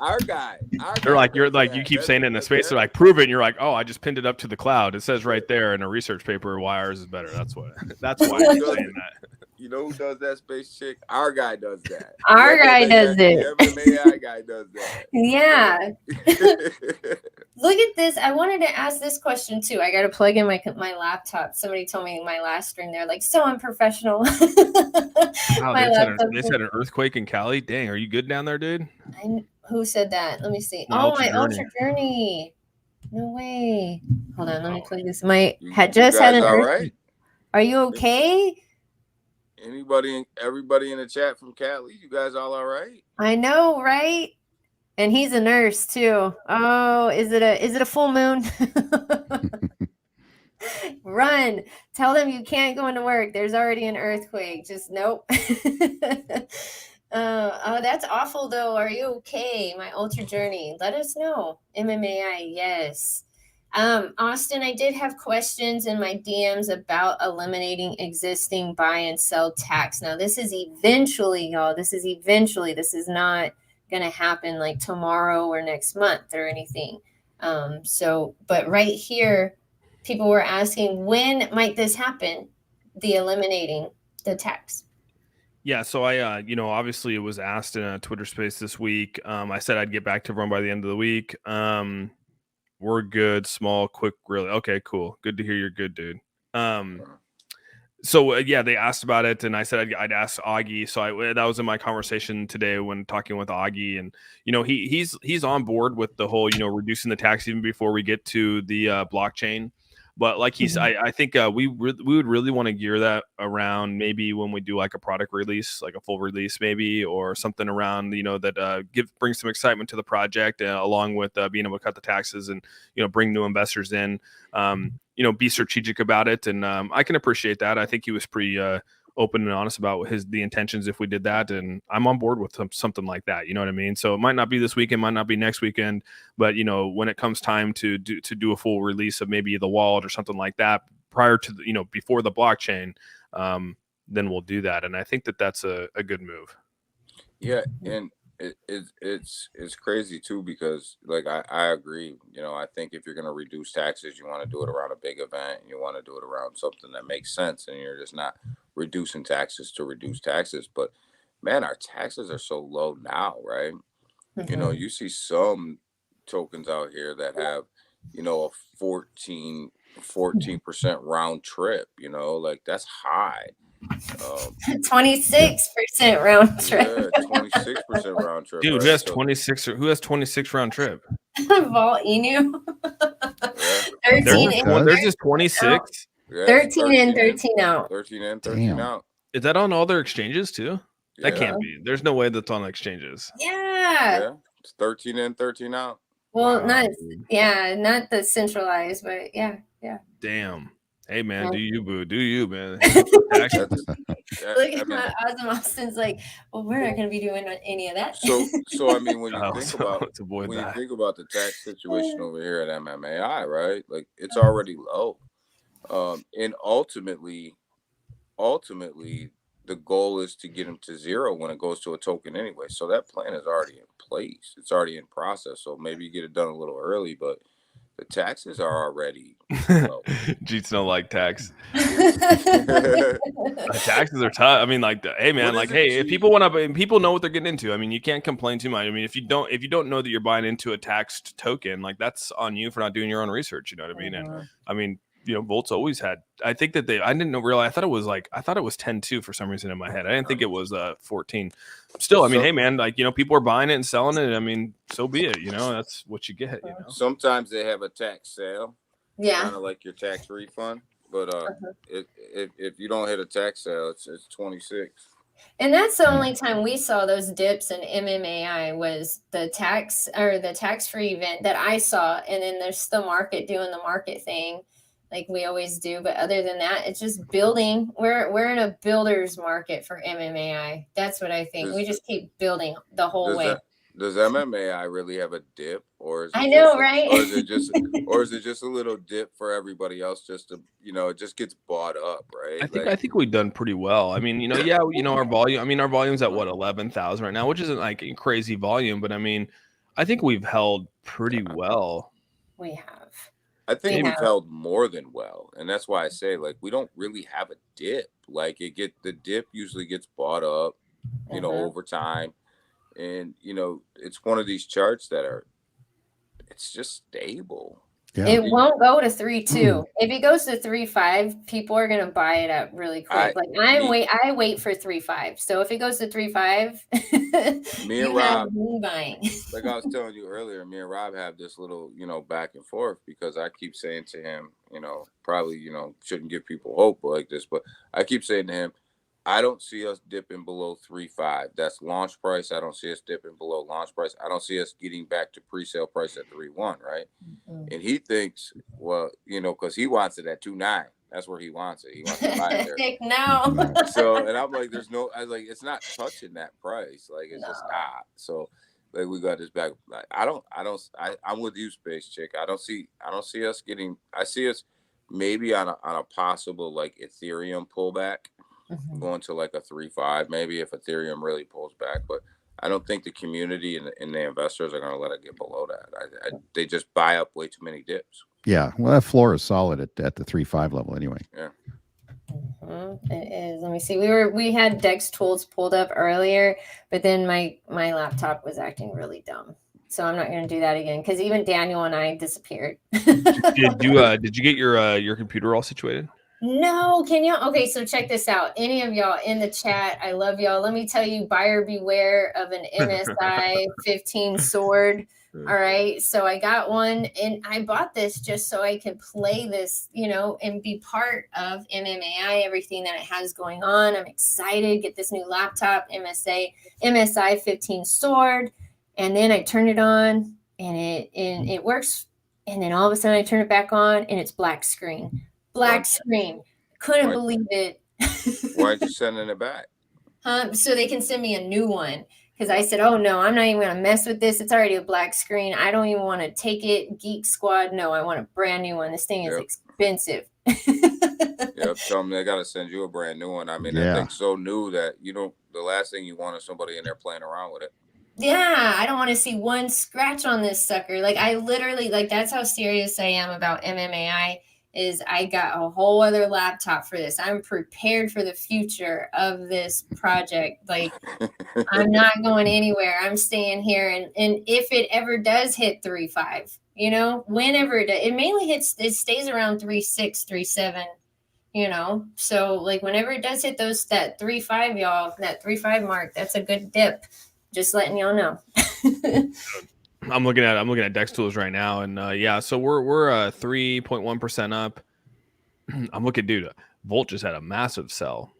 our guy. They're like, you're like, you keep saying it in the space. They're like, prove it. And you're like, oh, I just pinned it up to the cloud. It says right there in a research paper why ours is better. That's why you're saying that. You know who does that, Space Chick? Our guy does that. Our guy does it. The MMA guy does that. Yeah. Look at this. I wanted to ask this question too. I got to plug in my laptop. Somebody told me in my last stream, they're like, so unprofessional. Wow, they said an earthquake in Cali. Dang, are you good down there, dude? Who said that? Let me see. My Ultra Journey. No way. Hold on, let me play this. Had an earthquake. Right? Are you okay? Everybody in the chat from Cali, you guys all right? I know, right? And he's a nurse too. Oh, is it a full moon? Run. Tell them you can't go into work. There's already an earthquake. Just nope. Oh, that's awful though. Are you okay? My Ultra Journey. Let us know. Mmai, yes. Austin, I did have questions in my DMs about eliminating existing buy and sell tax. Now, this is eventually, y'all. This is not going to happen like tomorrow or next month or anything. But right here, people were asking, when might this happen? The eliminating the tax. Yeah, so I, obviously it was asked in a Twitter space this week. I said I'd get back to everyone by the end of the week. We're good, small, quick, really. Okay, cool. Good to hear you're good, dude. So they asked about it, and I said I'd ask Augie. So that was in my conversation today when talking with Augie, and he's on board with the whole reducing the tax even before we get to the blockchain. But like he said, I think we would really want to gear that around maybe when we do like a product release, like a full release maybe, or something around, that brings some excitement to the project, along with being able to cut the taxes and, bring new investors in, be strategic about it. And I can appreciate that. I think he was pretty open and honest about the intentions if we did that, and I'm on board with something like that. You know what I mean? So it might not be this weekend, might not be next weekend, but when it comes time to do a full release of maybe the wallet or something like that prior to before the blockchain, then we'll do that. And I think that's a good move. Yeah, and it's crazy too, because like I agree. I think if you're going to reduce taxes, you want to do it around a big event, and you want to do it around something that makes sense, and you're just not reducing taxes to reduce taxes. But man, our taxes are so low now, right? You see some tokens out here that have a 14 14% round trip, you know, like that's high. 26% round trip. Yeah, 26% round trip, Dude, right? who has 26 round trip? Vault Inu. Yeah. 13 in, There's just 26. Yeah, 13 in, 13 out. 13 in, 13 Damn. out. Is that on all their exchanges too? That Yeah. can't be. There's no way that's on exchanges. Yeah. Yeah. It's 13 in, 13 out. Well, Wow, not dude. not the centralized, but yeah. Damn. Hey man, Yeah. do you, boo? Do you, man? That's, Look I at mean, how Awesome Austin's like, well, we're not going to be doing any of that. so I mean, when you think So about let's avoid that. the tax situation over here at MMAI, right? Like it's already low. And ultimately, the goal is to get them to zero when it goes to a token anyway. So that plan is already in place. It's already in process. So maybe you get it done a little early, but the taxes are already low. Jeets don't like tax. Taxes are tough. I mean, like, hey man, like, hey, if people want to, people know what they're getting into. I mean, you can't complain too much. I mean, if you don't know that you're buying into a taxed token, like that's on you for not doing your own research. You know what I mean? And I mean, you know, Volt's always had. I think that I didn't realize. I thought it was 10-2 for some reason in my head. I didn't think it was 14. Still, I mean, hey man, like, you know, people are buying it and selling it. I mean, so be it. You know, that's what you get. You know, Sometimes they have a tax sale. Yeah. Kind of like your tax refund. But if you don't hit a tax sale, it's 26. And that's the only time we saw those dips in MMAI was the tax-free event that I saw. And then there's the market doing the market thing like we always do. But other than that, it's just building. We're in a builder's market for MMAI. That's what I think. We just keep building the whole way. Does MMAI really have a dip, or is it right? or is it just a little dip for everybody else? Just to, you know, it just gets bought up, right? I think we've done pretty well. I mean, you know, yeah, you know, our volume. I mean, our volume's at what 11,000 right now, which isn't like a crazy volume, but I mean, I think we've held pretty well. We have. I think we've held more than well, and that's why I say like we don't really have a dip. Like the dip usually gets bought up, you know, over time. And, you know, it's one of these charts it's just stable. Yeah. It won't go to 3.2. If it goes to 3.5, people are gonna buy it up really quick. I wait for 3.5. So if it goes to 3.5, me and Rob buying. Like I was telling you earlier, me and Rob have this little, you know, back and forth because I keep saying to him, you know, probably, you know, shouldn't give people hope like this, but I keep saying to him, I don't see us dipping below 3.5. That's launch price. I don't see us dipping below launch price. I don't see us getting back to pre-sale price at 3.1, right? And he thinks, well, you know, because he wants it at 2.9. That's where he wants it. He wants to buy it there. No. So, and I'm like, I was like, it's not touching that price. Like, it's just not. So, like, we got this back. Like, I'm with you, Space Chick. I don't see us getting. I see us maybe on a possible like Ethereum pullback. Going to like a 3.5 maybe if Ethereum really pulls back, but I don't think the community and the investors are going to let it get below that. They just buy up way too many dips. Yeah, well, that floor is solid at the 3.5 level anyway. Yeah, it is. Let me see. We had Dex tools pulled up earlier, but then my laptop was acting really dumb, so I'm not going to do that again because even Daniel and I disappeared. Did you get your computer all situated? No, can y'all? Okay, so check this out. Any of y'all in the chat, I love y'all. Let me tell you, buyer beware of an MSI 15 sword. All right, so I got one, and I bought this just so I could play this, you know, and be part of MMAI, everything that it has going on. I'm excited. Get this new laptop, MSI 15 sword, and then I turn it on, and it works, and then all of a sudden I turn it back on, and it's black screen. Black screen. Couldn't believe it. Why aren't you sending it back? So they can send me a new one. Because I said, oh, no, I'm not even going to mess with this. It's already a black screen. I don't even want to take it. Geek Squad. No, I want a brand new one. This thing is expensive. Yep. Tell them they got to send you a brand new one. I mean, that thing's so new that the last thing you want is somebody in there playing around with it. Yeah, I don't want to see one scratch on this sucker. Like, I literally, like, that's how serious I am about MMAI. Is I got a whole other laptop for this. I'm prepared for the future of this project. Like, I'm not going anywhere. I'm staying here. And if it ever does hit 3.5, you know, whenever it mainly hits, it stays around 3.6, 3.7, you know. So like whenever it does hit that 3.5, y'all, that 3.5 mark, that's a good dip. Just letting y'all know. I'm looking at Dex Tools right now, and yeah, so we're 3.1% up. I'm looking, dude. Volt just had a massive sell.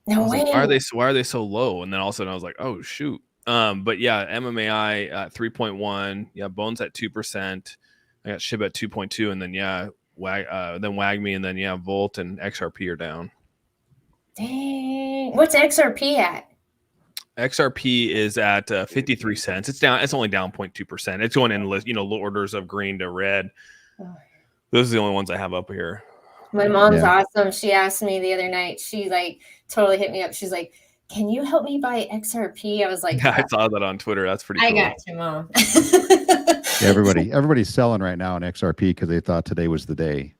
No way. Like, why are they so low? And then all of a sudden I was like, oh shoot. But yeah, MMAI at 3.1. Yeah, Bones at 2%. I got Shib at 2.2, and then then WAGMI, and then yeah, Volt and XRP are down. Dang. What's XRP at? XRP is at 53 cents. It's down. It's only down 0.2%. It's going in, low orders of green to red. Those are the only ones I have up here. My mom's awesome. She asked me the other night. She like totally hit me up. She's like, "Can you help me buy XRP?" I was like, yeah, I saw that on Twitter. That's pretty cool. I got you, Mom. Everybody's selling right now on XRP because they thought today was the day.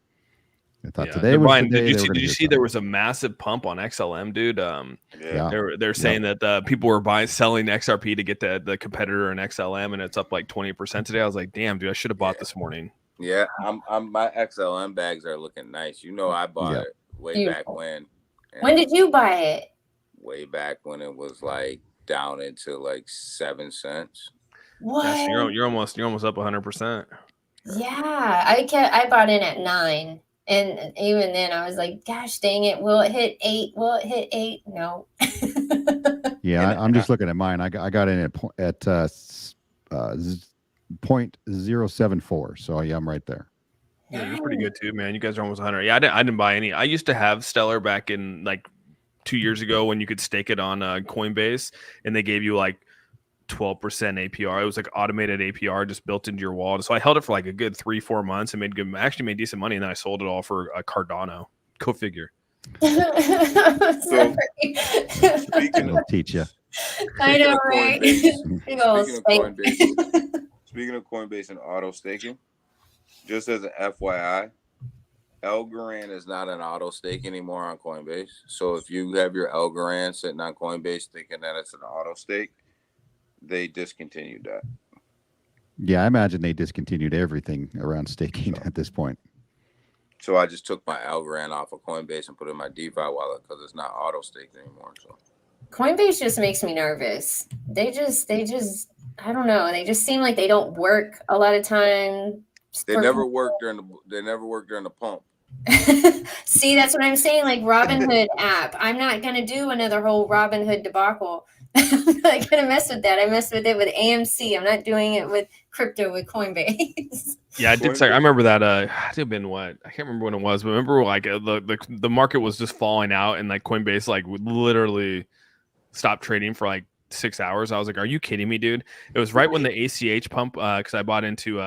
They thought today was the day. Did you see there was a massive pump on XLM, dude? They're saying that people were selling XRP to get the competitor in XLM, and it's up like 20% today. I was like, damn, dude, I should have bought this morning. Yeah, my XLM bags are looking nice. You know, I bought it way back when. When did you buy it? Way back when it was like down into like 7 cents. What? Yeah, so you're almost up 100%. Yeah, I bought in at 9. And even then, I was like, "Gosh, dang it! Will it hit 8? Will it hit 8? No." Yeah, I'm just looking at mine. I got in at 0.074. So yeah, I'm right there. Yeah, you're pretty good too, man. You guys are almost 100. Yeah, I didn't buy any. I used to have Stellar back in like 2 years ago when you could stake it on Coinbase, and they gave you like 12% APR. It was like automated APR just built into your wallet. So I held it for like a good 3-4 months and actually made decent money. And then I sold it all for a Cardano. Go figure. So speaking of teach you. I know, right? Speaking of Coinbase and auto staking, just as an FYI, Algorand is not an auto stake anymore on Coinbase. So if you have your Algorand sitting on Coinbase thinking that it's an auto stake, they discontinued that. Yeah, I imagine they discontinued everything around staking at this point. So I just took my Algorand off of Coinbase and put it in my DeFi wallet because it's not auto staked anymore. So Coinbase just makes me nervous. They just I don't know. They just seem like they don't work a lot of time. They never work during the pump. See, that's what I'm saying. Like Robinhood app. I'm not gonna do another whole Robinhood debacle. I'm not gonna mess with that. I messed with it with AMC. I'm not doing it with crypto with Coinbase. Yeah, I did. I remember that. It had been what? I can't remember when it was, but remember like the market was just falling out, and like Coinbase like would literally stop trading for like 6 hours. I was like, "Are you kidding me, dude?" It was right when the ACH pump, because I bought into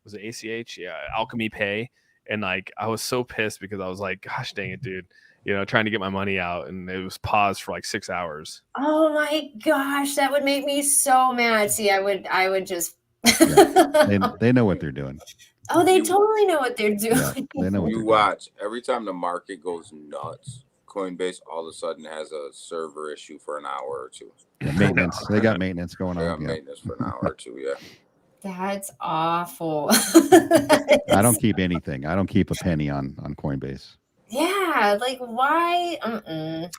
was it ACH? Yeah, Alchemy Pay, and like I was so pissed because I was like, "Gosh, dang it, dude." Trying to get my money out, and it was paused for like 6 hours. Oh my gosh, that would make me so mad. See, I would just. They know what they're doing. Oh, they totally know what they're doing. Yeah, they know what you watch doing. Every time the market goes nuts, Coinbase all of a sudden has a server issue for an hour or two. Yeah, maintenance. They got maintenance going on. Maintenance for an hour or two. Yeah. That's awful. I don't keep anything. I don't keep a penny on Coinbase. Yeah, like why?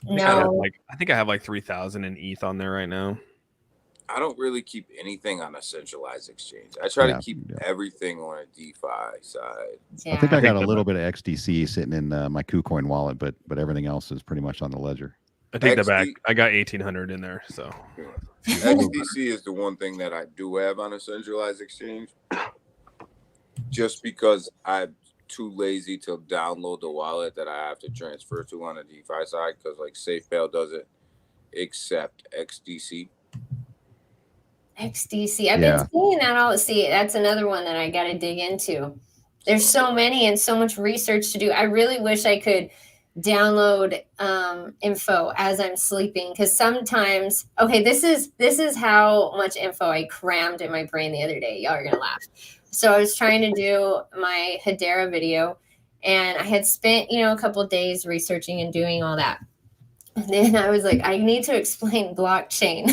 No. I think I have like 3,000 in ETH on there right now. I don't really keep anything on a centralized exchange. I try to keep everything on a DeFi side. Yeah. I think I got a little bit of XDC sitting in my KuCoin wallet, but everything else is pretty much on the ledger. I take that back. I got 1,800 in there. So XDC is the one thing that I do have on a centralized exchange, just because I'm too lazy to download the wallet that I have to transfer to on the DeFi side, because like SafePal doesn't accept XDC. XDC. I've been seeing that all. See, that's another one that I got to dig into. There's so many and so much research to do. I really wish I could download info as I'm sleeping, because sometimes, okay, this is how much info I crammed in my brain the other day. Y'all are gonna laugh. So I was trying to do my Hedera video, and I had spent a couple of days researching and doing all that, and then I was like, I need to explain blockchain.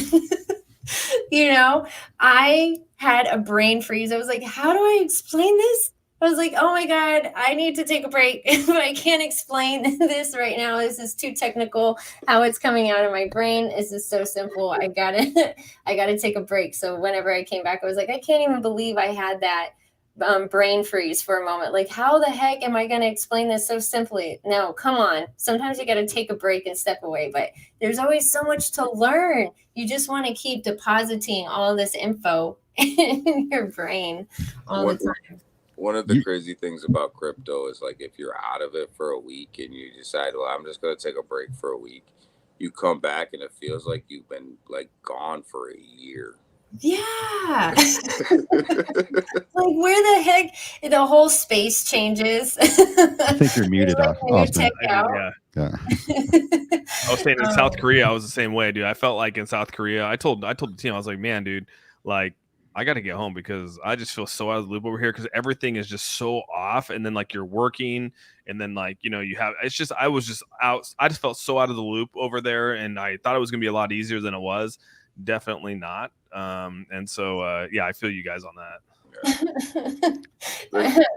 You know, I had a brain freeze. I was like, how do I explain this? I was like, oh my God, I need to take a break. I can't explain this right now. This is too technical. How it's coming out of my brain is just so simple. I gotta take a break. So whenever I came back, I was like, I can't even believe I had that brain freeze for a moment. Like, how the heck am I going to explain this so simply? No, come on. Sometimes you got to take a break and step away, but there's always so much to learn. You just want to keep depositing all of this info in your brain all the time. One of the crazy things about crypto is like if you're out of it for a week and you decide, well, I'm just going to take a break for a week, you come back and it feels like you've been like gone for a year. Yeah. Like, where the heck the whole space changes. I think you're muted, Austin. Yeah. I was saying in South Korea, I was the same way, dude. I felt like in South Korea, I told the team, I was like, man, dude, like, I got to get home because I just feel so out of the loop over here because everything is just so off. And then like you're working and then like, you know, you have, it's just, I was just out. I just felt so out of the loop over there. And I thought it was going to be a lot easier than it was. Definitely not. And so, yeah, I feel you guys on that.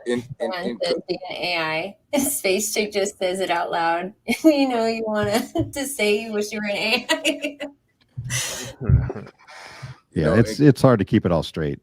Being an AI, Space Chick just says it out loud. You know, you want to say you wish you were an AI. Yeah, it's hard to keep it all straight.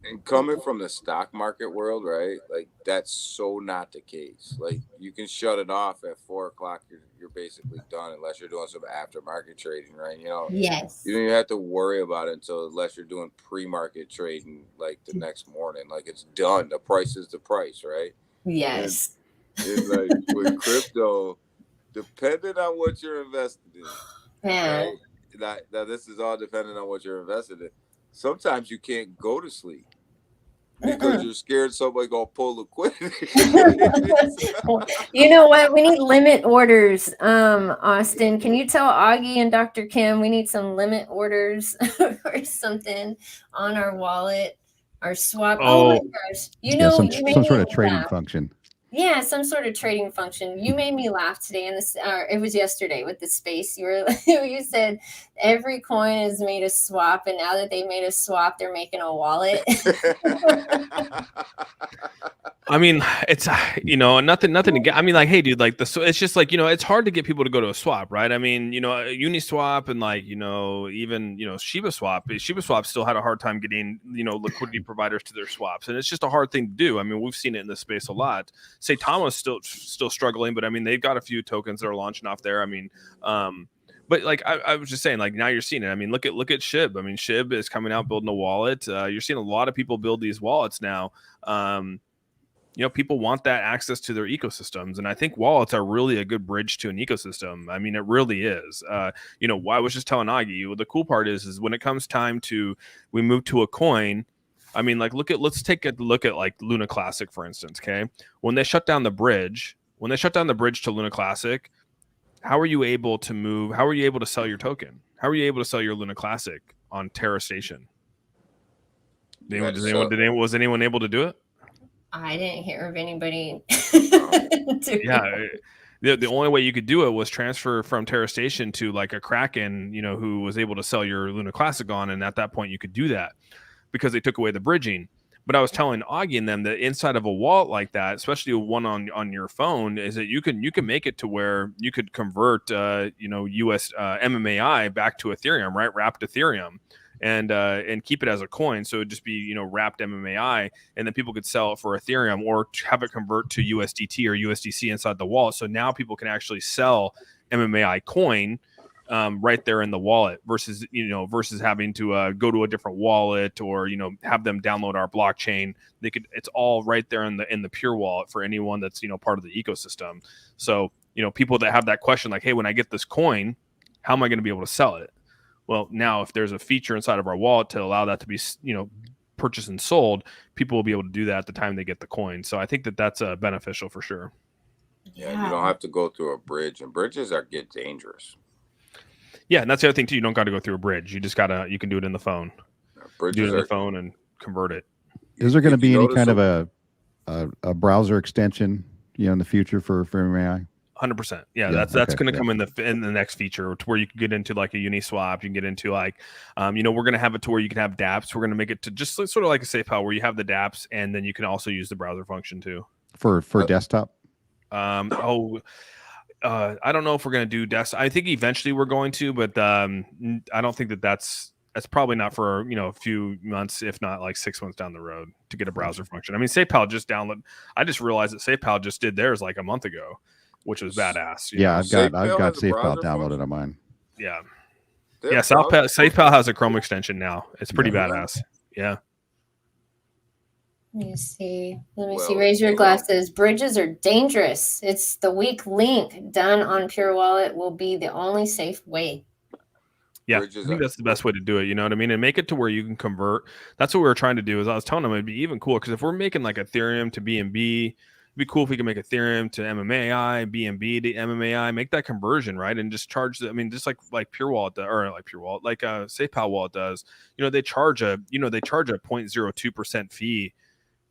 And coming from the stock market world, right? Like that's so not the case. Like you can shut it off at 4 o'clock. You're basically done unless you're doing some aftermarket trading, right? You know, yes. You don't even have to worry about it unless you're doing pre-market trading like the next morning. Like it's done. The price is the price, right? Yes. And like with crypto, depending on what you're invested in, yeah. Right? Now this is all dependent on what you're invested in. Sometimes you can't go to sleep because you're scared somebody gonna pull liquidity. You know what? We need limit orders. Austin, can you tell Augie and Dr. Kim we need some limit orders or something on our wallet, our swap? Oh my gosh! You know, some sort of trading function. Yeah, some sort of trading function. You made me laugh today, and this it was yesterday with the space. You said every coin is made a swap, and now that they made a swap, they're making a wallet. I mean, it's you know nothing to get. I mean, like, hey, dude, like it's just like, you know, it's hard to get people to go to a swap, right? I mean, you know, Uniswap and like, you know, even, you know, Shiba Swap still had a hard time getting, you know, liquidity providers to their swaps, and it's just a hard thing to do. I mean, we've seen it in this space a lot. Saitama's still struggling, but I mean, they've got a few tokens that are launching off there. I mean, but like I was just saying, like now you're seeing it. I mean, look at SHIB. I mean, SHIB is coming out building a wallet. You're seeing a lot of people build these wallets now. You know, people want that access to their ecosystems, and I think wallets are really a good bridge to an ecosystem. I mean, it really is. You know, I was just telling Augie, well, the cool part is when it comes time to we move to a coin. I mean, like let's take a look at like Luna Classic, for instance. Okay, when they shut down the bridge to Luna Classic, how are you able to move? How are you able to sell your token? How are you able to sell your Luna Classic on Terra Station? Was anyone able to do it? I didn't hear of anybody. Yeah, the only way you could do it was transfer from Terra Station to like a Kraken, you know, who was able to sell your Luna Classic on, and at that point you could do that because they took away the bridging. But I was telling Augie and them that inside of a wallet like that, especially one on your phone, is that you can make it to where you could convert you know, US MMAI back to Ethereum, right? Wrapped Ethereum. And keep it as a coin, so it'd just be, you know, wrapped MMAI, and then people could sell it for Ethereum or have it convert to USDT or USDC inside the wallet. So now people can actually sell MMAI coin right there in the wallet versus having to go to a different wallet or, you know, have them download our blockchain. It's all right there in the pure wallet for anyone that's, you know, part of the ecosystem. So, you know, people that have that question like, hey, when I get this coin, how am I going to be able to sell it? Well, now if there's a feature inside of our wallet to allow that to be, you know, purchased and sold, people will be able to do that at the time they get the coin. So I think that that's beneficial for sure. Yeah, you don't have to go through a bridge, and bridges get dangerous. Yeah, and that's the other thing too. You don't got to go through a bridge. You just you can do it in the phone. Bridges do it in the phone and convert it. Is there going to be any kind of a browser extension, you know, in the future for MMAI? 100%. Yeah, Yeah, that's okay, going to yeah. come in the next feature, to where you can get into like a Uniswap. You can get into like, you know, we're going to have it to where you can have DApps. We're going to make it to just sort of like a SafePal, where you have the DApps, and then you can also use the browser function too. For desktop. I don't know if we're going to do desktop. I think eventually we're going to, but I don't think that's probably not for, you know, a few months, if not like 6 months down the road, to get a browser function. I mean, SafePal just download. I just realized that SafePal just did theirs like a month ago, which was badass. You know? I've got has a SafePal browser downloaded function? on mine. Yeah. They Yeah, have a browser SafePal has a Chrome extension now. It's pretty Yeah. badass. Yeah. Let me see. Well, Raise Your you know. Glasses. Bridges are dangerous. It's the weak link. Done on Pure Wallet will be the only safe way. Yeah, Bridges I think are- that's the best way to do it. You know what I mean? And make it to where you can convert. That's what we were trying to do. Is I was telling them it'd be even cool, because if we're making like Ethereum to BNB, it'd be cool if we can make Ethereum to MMAI, BNB to MMAI, make that conversion, right? And just charge the, I mean, just like Pure Wallet or like Pure Wallet, like SafePal Wallet does. You know, they charge a 0.02% fee,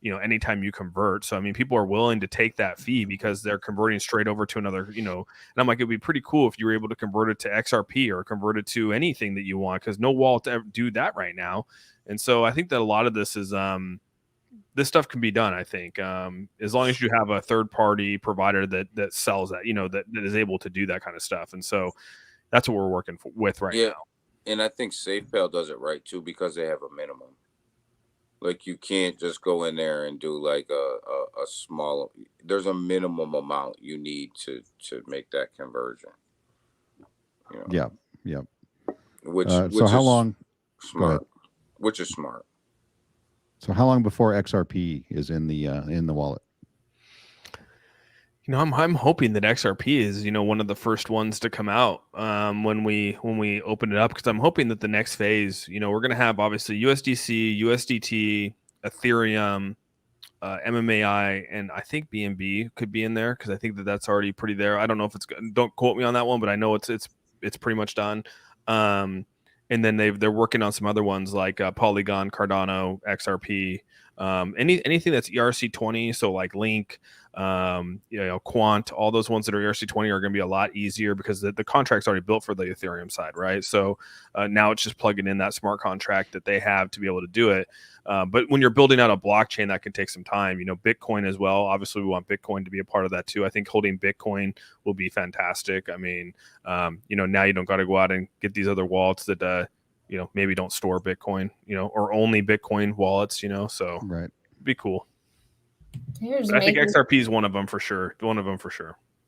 you know, anytime you convert. So I mean, people are willing to take that fee because they're converting straight over to another, you know. And I'm like, it'd be pretty cool if you were able to convert it to XRP or convert it to anything that you want, because no wallet ever do that right now. And so I think that a lot of this is this stuff can be done, I think, as long as you have a third party provider that sells that, you know, that is able to do that kind of stuff. And so that's what we're working with right now. And I think SafePal does it right too, because they have a minimum. Like, you can't just go in there and do like a small. There's a minimum amount you need to make that conversion. You know? Yeah. Which so how long? Smart. Which is smart. So how long before XRP is in the wallet? You know, I'm hoping that XRP is, you know, one of the first ones to come out when we open it up, because I'm hoping that the next phase, you know, we're going to have obviously USDC, USDT, Ethereum, MMAI, and I think BNB could be in there, because I think that's already pretty there. I don't know if it's, don't quote me on that one, but I know it's pretty much done. And then they're working on some other ones like Polygon, Cardano, XRP, anything that's ERC20, so like Link, you know, Quant, all those ones that are ERC20 are going to be a lot easier, because the contract's already built for the Ethereum side, right? So now it's just plugging in that smart contract that they have to be able to do it. But when you're building out a blockchain, that can take some time. You know, Bitcoin as well. Obviously, we want Bitcoin to be a part of that too. I think holding Bitcoin will be fantastic. I mean, you know, now you don't got to go out and get these other wallets that you know, maybe don't store Bitcoin, you know, or only Bitcoin wallets, you know, so right, be cool. I think XRP is one of them for sure.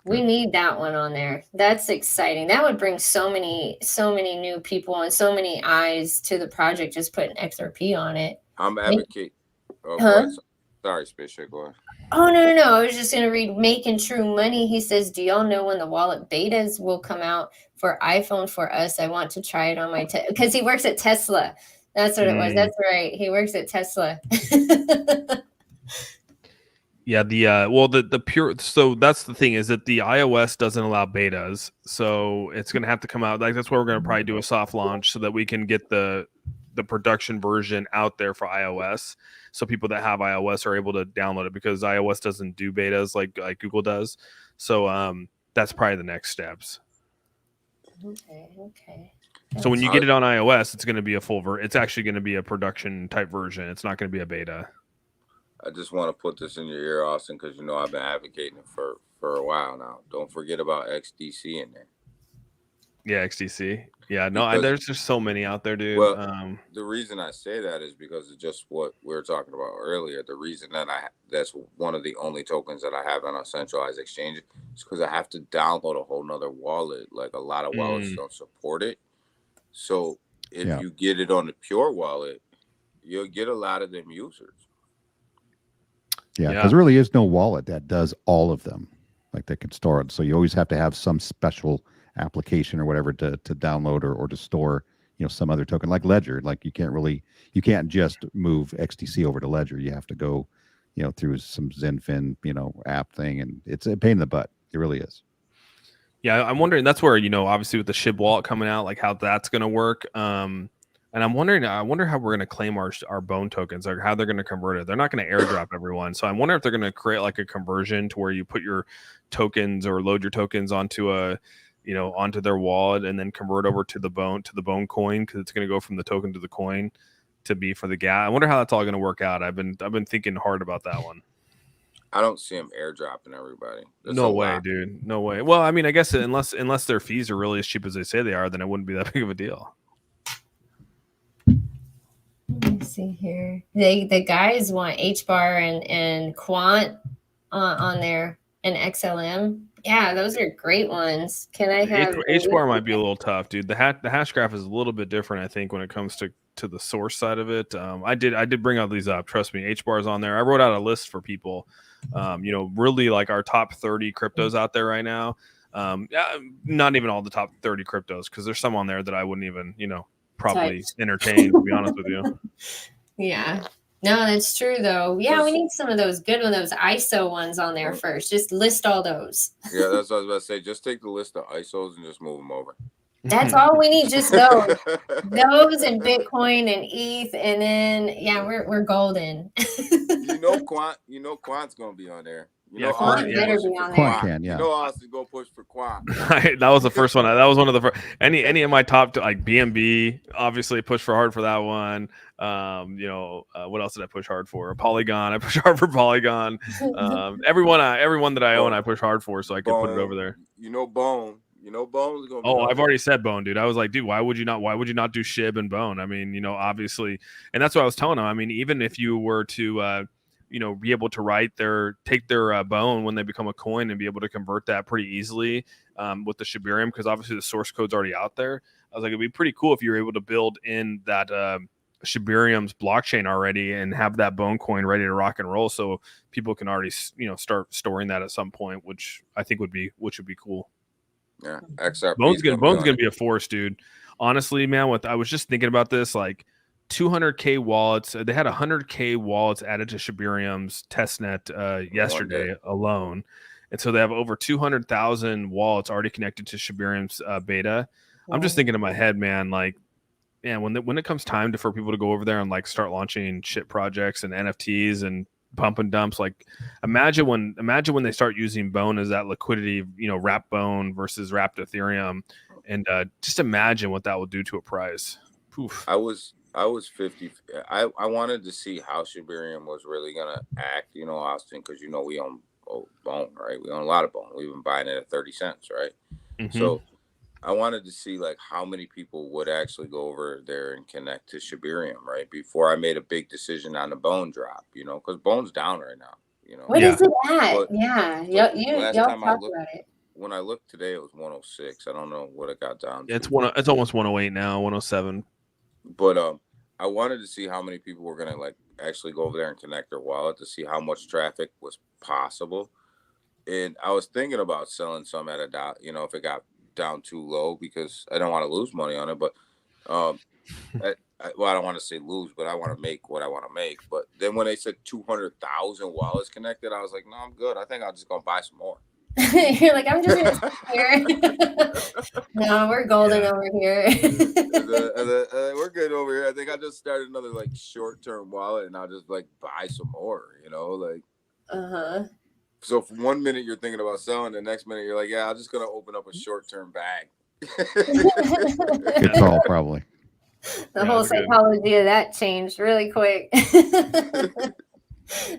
We need that one on there. That's exciting. That would bring so many new people and so many eyes to the project, just putting XRP on it. I'm advocating. Sorry, Spaceship, go ahead. Oh, no. I was just going to read Making True Money. He says, do y'all know when the wallet betas will come out for iPhone for us? I want to try it on my because he works at Tesla. That's what it was. That's right. He works at Tesla. Yeah, the pure, so that's the thing, is that the iOS doesn't allow betas. So it's going to have to come out. Like, that's why we're going to probably do a soft launch, so that we can get the production version out there for iOS, so people that have iOS are able to download it, because iOS doesn't do betas like Google does. So that's probably the next steps. Okay. So when you get it on iOS, it's going to be it's actually going to be a production type version. It's not going to be a beta. I just want to put this in your ear, Austin, because you know I've been advocating it for a while now. Don't forget about XDC in there. Yeah, XDC. Yeah, no, there's just so many out there, dude. Well, the reason I say that is because of just what we were talking about earlier. The reason that that's one of the only tokens that I have on a centralized exchange is because I have to download a whole nother wallet. Like, a lot of wallets don't support it. So if you get it on the Pure wallet, you'll get a lot of them users. Yeah, because there really is no wallet that does all of them, like that can store it. So you always have to have some special application or whatever to download or to store, you know, some other token, like Ledger. Like, you can't just move XDC over to Ledger. You have to go, you know, through some ZenFin, you know, app thing, and it's a pain in the butt. It really is. Yeah, I'm wondering, that's where, you know, obviously with the SHIB wallet coming out, like how that's going to work. And I wonder how we're going to claim our bone tokens, or how they're going to convert it. They're not going to airdrop everyone. So I wonder if they're going to create like a conversion to where you put your tokens or load your tokens onto onto their wallet and then convert over to the bone coin, because it's going to go from the token to the coin to be for the gas. I wonder how that's all going to work out. I've been thinking hard about that one. I don't see them airdropping everybody. That's No way, dude. No way. Well, I mean, I guess unless their fees are really as cheap as they say they are, then it wouldn't be that big of a deal. Let me see here. The guys want HBAR and Quant on there, and XLM. Yeah, those are great ones. Can I have HBAR might be a little tough, dude. The hash graph is a little bit different, I think, when it comes to the source side of it. I did bring all these up. Trust me, HBAR is on there. I wrote out a list for people. Really like our top 30 cryptos out there right now. Not even all the top 30 cryptos, because there's some on there that I wouldn't even, probably entertain, to be honest with you. Yeah. No, that's true though. Yeah, we need some of those good ones, those ISO ones on there first. Just list all those. Yeah, that's what I was about to say. Just take the list of ISOs and just move them over. That's all we need, just those. Those and Bitcoin and ETH, and then we're golden. Quant's gonna be on there. Quant better be on there. Quant can, yeah. Austin go push for Quant. That was the first one. That was one of the first. Any of my top, like BNB, obviously push for hard for that one. What else did I push hard for? Polygon. I push hard for Polygon. Everyone that I own, I push hard for, so I could put it over there. Bone. Bone's gonna be I've already said Bone, dude. I was like, dude, why would you not do SHIB and Bone? I mean, obviously, and that's what I was telling him. I mean, even if you were to be able to take their Bone when they become a coin and be able to convert that pretty easily with the Shibarium, because obviously the source code's already out there. I was like, it'd be pretty cool if you were able to build in that Shibarium's blockchain already and have that Bone coin ready to rock and roll, so people can already start storing that at some point, which I think would be cool. Yeah, XRP. Bone's gonna be a force, dude. Honestly, man, I was just thinking about this, like 200K wallets. They had 100K wallets added to Shibarium's testnet yesterday alone, and so they have over 200,000 wallets already connected to Shibarium's beta. I'm just thinking in my head, man, like, man, when it comes time for people to go over there and like start launching shit projects and NFTs and pump and dumps, like imagine when they start using Bone as that liquidity, wrapped Bone versus wrapped Ethereum, and just imagine what that will do to a price. Poof. I was 50. I wanted to see how Shibarium was really gonna act, Austin, because we own Bone, right? We own a lot of Bone. We've been buying it at 30 cents, right? Mm-hmm. So I wanted to see like how many people would actually go over there and connect to Shibarium, right? Before I made a big decision on the Bone drop, because Bone's down right now. What is it at? Y'all talked about it. When I looked today, it was 106. I don't know what it got down to. It's almost 108 now, 107. But I wanted to see how many people were gonna like actually go over there and connect their wallet to see how much traffic was possible. And I was thinking about selling some at a if it got down too low, because I don't want to lose money on it. But I don't want to say lose, but I want to make what I want to make. But then when they said 200,000 wallets connected, I was like, no, I'm good. I think I'm just gonna buy some more. You're like, I'm just gonna sit here. No, we're golden over here. We're good over here. I think I just started another like short-term wallet, and I'll just like buy some more. So for 1 minute you're thinking about selling, the next minute you're like, yeah, I'm just gonna open up a short-term bag. Good call, probably. The whole psychology of that changed really quick.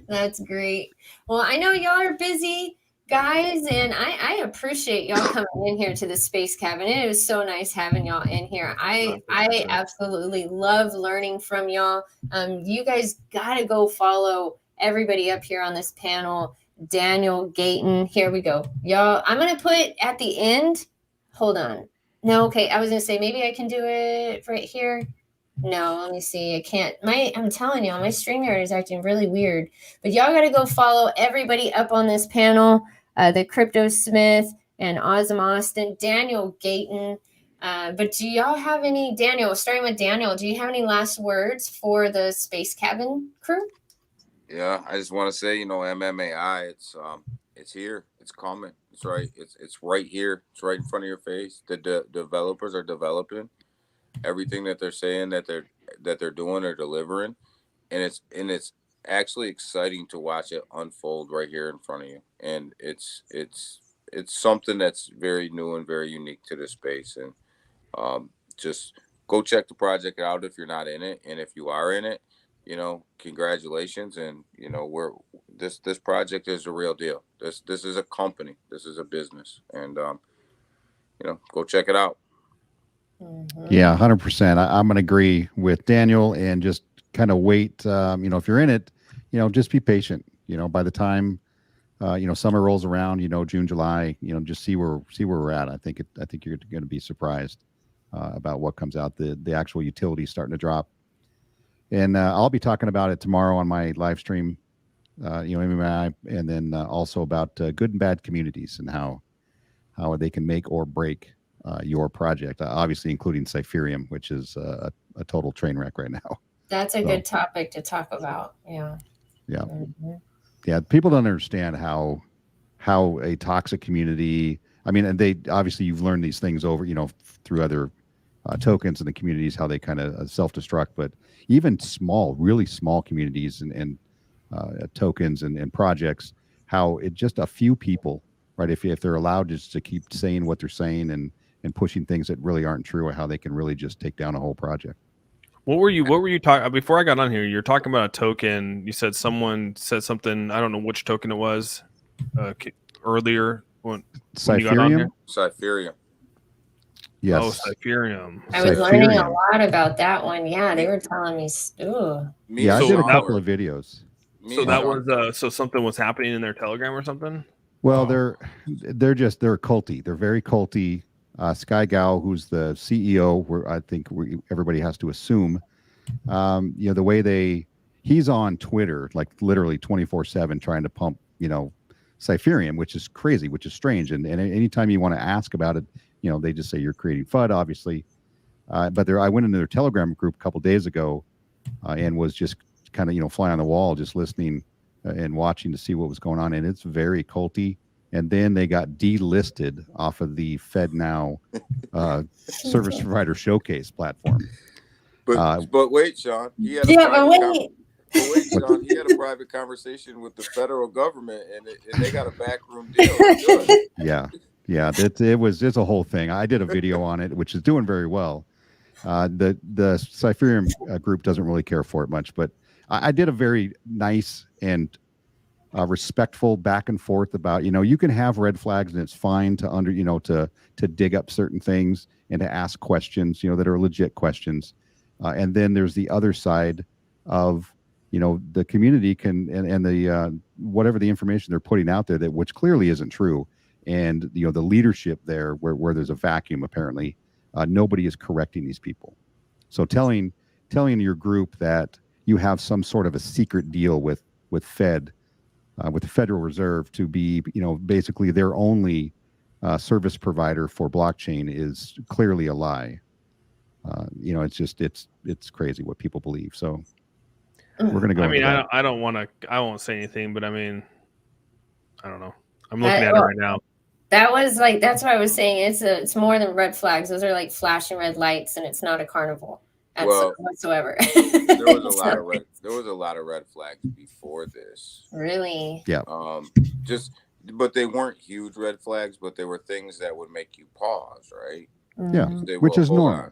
That's great. Well, I know y'all are busy, guys, and I appreciate y'all coming in here to the Space Cabin. It was so nice having y'all in here. I absolutely love learning from y'all. You guys gotta go follow everybody up here on this panel. Daniel Gayton, here we go, y'all. I'm gonna put at the end. Hold on. No, okay. I was gonna say maybe I can do it right here. No, let me see. I can't. I'm telling y'all, my StreamYard is acting really weird. But y'all got to go follow everybody up on this panel. The Crypto Smith and Awesome Austin, Daniel Gayton. But do y'all have any, Daniel, starting with Daniel, do you have any last words for the Space Cabin crew? Yeah, I just want to say, MMAI, it's here. It's coming. It's right. It's right here. It's right in front of your face. The developers are developing. everything that they're saying that they're doing or delivering, and it's actually exciting to watch it unfold right here in front of you. And it's something that's very new and very unique to this space. And just go check the project out if you're not in it, and if you are in it, congratulations. And we're this project is a real deal. This is a company. This is a business, and go check it out. Yeah, 100%. I'm going to agree with Daniel and just kind of wait. If you're in it, just be patient. By the time summer rolls around, June, July, just see where we're at. I think you're going to be surprised about what comes out. The actual utility starting to drop, and I'll be talking about it tomorrow on my live stream. Mmai, and then also about good and bad communities and how they can make or break your project, obviously including Cypherium, which is a total train wreck right now. That's a good topic to talk about. Yeah. Yeah. Yeah. People don't understand how a toxic community, I mean, and they obviously you've learned these things over, through other tokens in the communities, how they kind of self-destruct, but even really small communities and tokens and projects, how it just a few people, right? If they're allowed just to keep saying what they're saying and pushing things that really aren't true, or how they can really just take down a whole project. What were you talking before I got on here? You're talking about a token. You said someone said something. I don't know which token it was earlier when you got on here. Cypherium. Yes. Oh, Cypherium. I was learning a lot about that one. Yeah, they were telling me. Yeah, I did a couple of videos. So that was so something was happening in their Telegram or something. Well, they're culty. They're very culty. Sky Gao, who's the CEO, everybody has to assume, the way he's on Twitter, like literally 24/7 trying to pump, Cypherium, which is crazy, which is strange. And anytime you want to ask about it, they just say you're creating FUD, obviously. But I went into their Telegram group a couple days ago and was just kind of, fly on the wall, just listening and watching to see what was going on. And it's very culty. And then they got delisted off of the FedNow service provider showcase platform. But wait, Sean, he had a private conversation with the federal government, and they got a backroom deal. Yeah, it's a whole thing. I did a video on it, which is doing very well. The Cypherium group doesn't really care for it much, but I did a very nice and respectful back and forth about, you can have red flags and it's fine to dig up certain things and to ask questions, that are legit questions. And then there's the other side of, the community and the whatever the information they're putting out there which clearly isn't true. And, the leadership there where there's a vacuum, apparently, nobody is correcting these people. So telling your group that you have some sort of a secret deal with the Federal Reserve to be, basically their only service provider for blockchain is clearly a lie. It's crazy what people believe. So we're going to go. I mean, I won't say anything, but I mean, I don't know. I'm looking at it right now. That's what I was saying. It's more than red flags. Those are like flashing red lights, and it's not a carnival whatsoever. There was a lot of red flags before this. Really? Yeah. But they weren't huge red flags, but they were things that would make you pause, right? Yeah. Which is normal.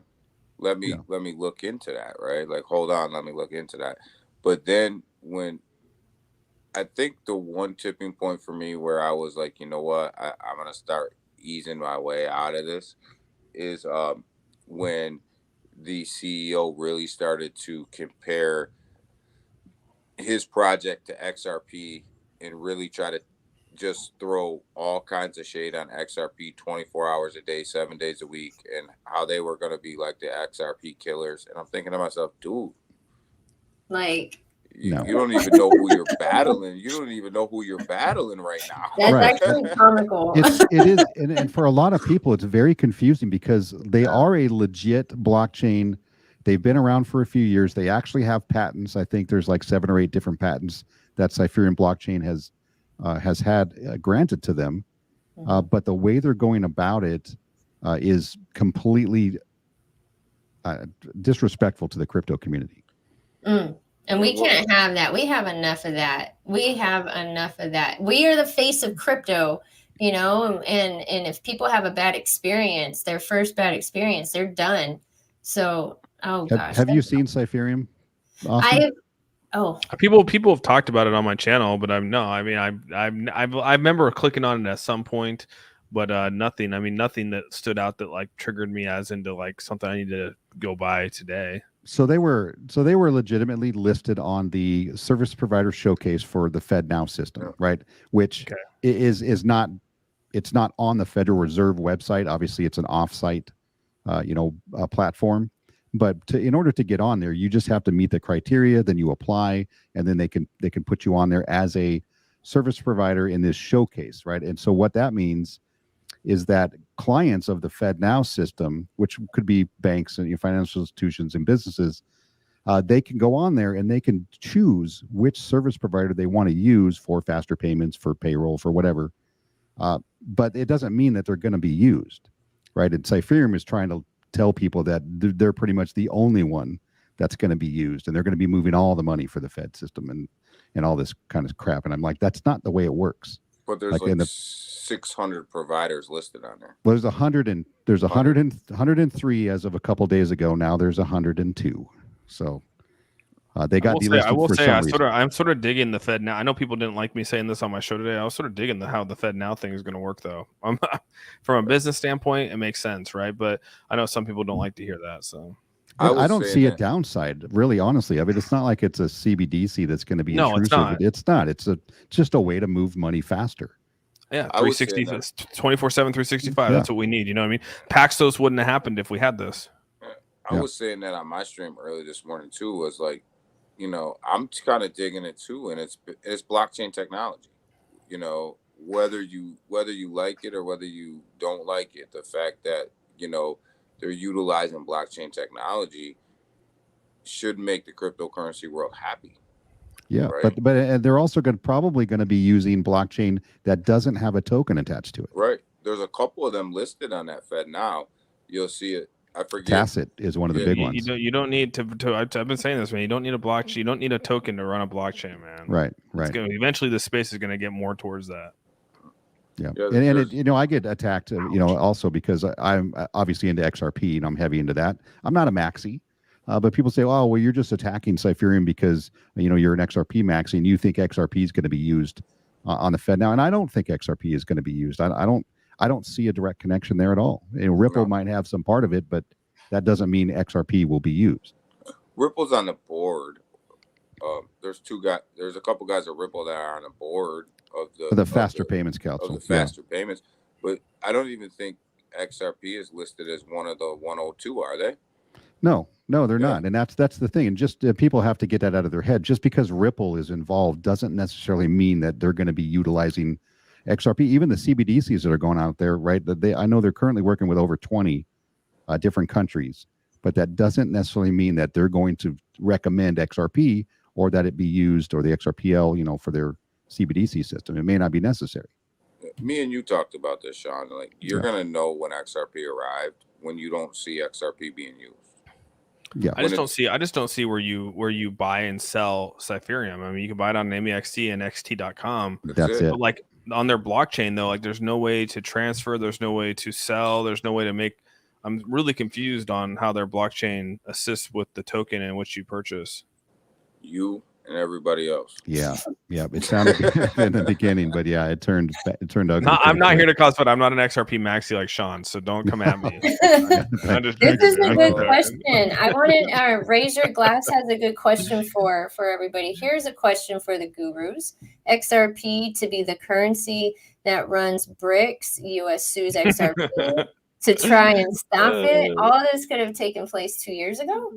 Let me look into that, right? Like, hold on, let me look into that. But then when I think the one tipping point for me where I was like, you know what, I'm gonna start easing my way out of this is when the CEO really started to compare his project to XRP and really try to just throw all kinds of shade on XRP 24 hours a day, 7 days a week, and how they were going to be like the XRP killers. And I'm thinking to myself, dude, you don't even know who you're battling. You don't even know who you're battling right now. That's actually comical. It is. And for a lot of people, it's very confusing because they are a legit blockchain. They've been around for a few years. They actually have patents. I think there's like 7 or 8 different patents that Cypherium blockchain has had granted to them. But the way they're going about it is completely disrespectful to the crypto community. And we can't have that. We have enough of that. We have enough of that. We are the face of crypto, you know, and if people have a bad experience, their first bad experience, they're done. So, oh gosh. Have you seen Cypherium, Austin? People have talked about it on my channel, but I remember clicking on it at some point, but nothing. I mean, nothing that stood out that like triggered me as into like something I need to go buy today. So they were legitimately listed on the service provider showcase for the FedNow system, right? Which is not, it's not on the Federal Reserve website. Obviously, it's an off-site, platform. But in order to get on there, you just have to meet the criteria. Then you apply, and then they can put you on there as a service provider in this showcase, right? And so what that means is that clients of the FedNow system, which could be banks and financial institutions and businesses, they can go on there and they can choose which service provider they want to use for faster payments, for payroll, for whatever. But it doesn't mean that they're going to be used, right? And Cypherium is trying to tell people that they're pretty much the only one that's going to be used, and they're going to be moving all the money for the Fed system and all this kind of crap. And I'm like, that's not the way it works. But there's like 600 providers listed on there. Well, there's 103 as of a couple days ago. Now there's 102. So they got delisted. I will say, I'm sort of digging the Fed now. I know people didn't like me saying this on my show today. I was sort of digging how the Fed now thing is going to work, though. From a business standpoint, it makes sense, right? But I know some people don't like to hear that. So I don't see a downside, really, honestly. I mean, it's not like it's a CBDC that's going to be intrusive. It's not. It's just a way to move money faster. Yeah, 360, 24/7, 365. That's what we need. You know what I mean? Paxos wouldn't have happened if we had this. I was saying that on my stream early this morning too. Was like, I'm kind of digging it too, and it's blockchain technology. Whether you like it or whether you don't like it, the fact that they're utilizing blockchain technology should make the cryptocurrency world happy. Yeah, right? but they're also probably going to be using blockchain that doesn't have a token attached to it. Right. There's a couple of them listed on that FedNow. You'll see it. I forget. Tacit is one of the big ones. You don't need to. I've been saying this, man. You don't need a blockchain. You don't need a token to run a blockchain, man. Right. Eventually, the space is going to get more towards that. Yeah, and I get attacked, also because I'm obviously into XRP and I'm heavy into that. I'm not a maxi. But people say, "Oh, well, you're just attacking Cypherium because you're an XRP maxi and you think XRP is going to be used on the Fed now." And I don't think XRP is going to be used. I don't see a direct connection there at all. Ripple might have some part of it, but that doesn't mean XRP will be used. Ripple's on the board. There's a couple guys at Ripple that are on the board of the Faster Payments Council. Of the Faster Payments, but I don't even think XRP is listed as one of the 102. Are they? No, they're not. And that's the thing. And just people have to get that out of their head. Just because Ripple is involved doesn't necessarily mean that they're going to be utilizing XRP. Even the CBDCs that are going out there, right? I know they're currently working with over 20 different countries, but that doesn't necessarily mean that they're going to recommend XRP or that it be used or the XRPL, for their CBDC system. It may not be necessary. Me and you talked about this, Sean. Like you're going to know when XRP arrived when you don't see XRP being used. Yeah, I just don't see where you buy and sell Cypherium. I mean, you can buy it on MEXT and XT.com. That's it. But like on their blockchain though, like there's no way to transfer, there's no way to sell, there's no way to make. I'm really confused on how their blockchain assists with the token in which you purchase. You and everybody else. Yeah. It sounded in the beginning, but yeah, it turned ugly. I'm not here to cause, but I'm not an XRP maxi like Sean, so don't come at me. This is a good question. I wanted Razor Glass has a good question for everybody. Here's a question for the gurus: XRP to be the currency that runs BRICS. US sues XRP to try and stop it. All this could have taken place 2 years ago.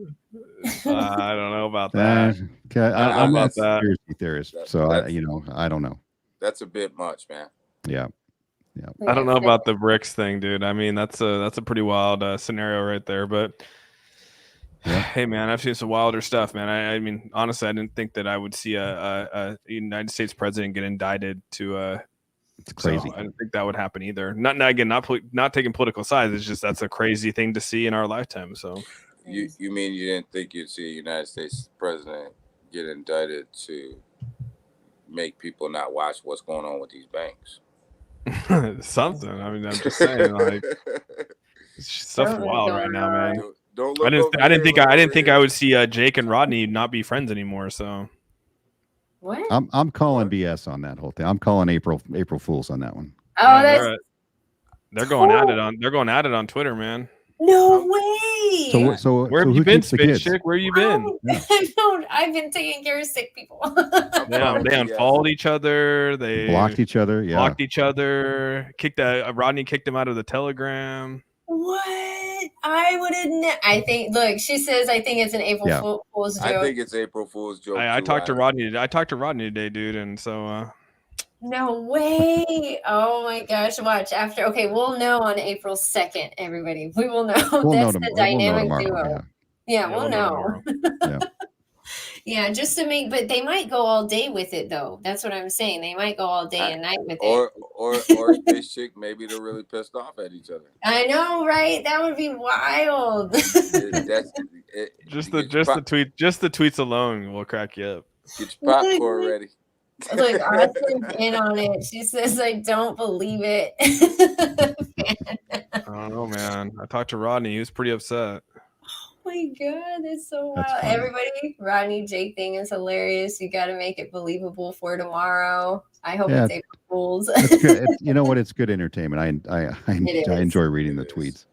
I don't know about that. I'm not a conspiracy theorist, so I don't know. That's a bit much, man. Yeah. I don't know about the BRICS thing, dude. I mean, that's a pretty wild scenario right there. But hey, man, I've seen some wilder stuff, man. I mean, honestly, I didn't think that I would see a United States president get indicted to. It's crazy. So I didn't think that would happen either. Not taking political sides. It's just that's a crazy thing to see in our lifetime. So You mean you didn't think you'd see a United States president get indicted to make people not watch what's going on with these banks? Something. I mean, I'm just saying, like, stuff's Something's wild right going now, man. on. Don't I look didn't. over I didn't here, think. look I didn't over think here. I would see Jake and Rodney not be friends anymore. So What? I'm calling What? BS on that whole thing. I'm calling April Fools on that one. Oh, yeah, that's they're going at it on. They're going at it on Twitter, man. no I'm- way. So so Where have who you been, keeps the Space kids? Chick? Where you been? I've been taking care of sick people. They calling BS. unfollowed each other. They Blocked each other. Yeah. blocked each other. Rodney kicked him out of the Telegram. What? I wouldn't. I think. Look, she says. I think it's an April Yeah. Fool's joke. I think it's April Fool's joke. I too, talked to honestly. Rodney. I talked to Rodney today, dude, and so No way. Oh my gosh. Watch after. Okay, we'll know on April 2nd, everybody. We will know. We'll know That's the tomorrow. We'll know dynamic tomorrow. duo. Yeah, we'll know. Yeah. Yeah, just to make, but they might go all day with it though. That's what I'm saying. They might go all day and night with it. Or Space Chick, maybe they're really pissed off at each other. I know, right? That would be wild. just the tweets alone will crack you up. Get your popcorn ready. Look, Austin's in on it. She says, I don't believe it. I don't know, man. I talked to Rodney. He was pretty upset. Oh my god, that's so That's wild. funny. Everybody, Rodney Jake thing is hilarious. You got to make it believable for tomorrow. I hope Yeah. it's April Fools. It's good. You know what? It's good entertainment. I It is. enjoy reading the It tweets. is.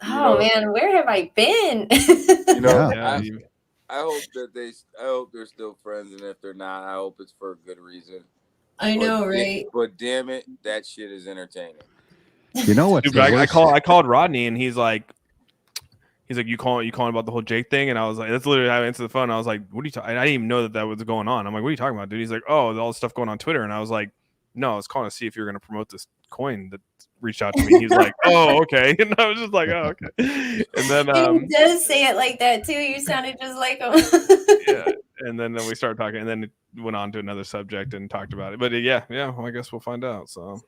Oh man, where have I been? You know, Yeah, I hope that I hope they're still friends, and if they're not, I hope it's for a good reason. I know, right? But damn it, that shit is entertaining. You know what? dude, I called Rodney, and he's like, you calling about the whole Jake thing? And I was like, that's literally how I answered the phone. I was like, what are you talking? I didn't even know that was going on. I'm like, what are you talking about, dude? He's like, oh, all the stuff going on Twitter. And I was like, no, I was calling to see if you're going to promote this coin that reached out to me. He's like, oh, okay. And I was just like, oh, okay. And then He does say it like that too. You sounded just like him. yeah. And then we started talking, and then it went on to another subject and talked about it. But yeah. Well, I guess we'll find out. So.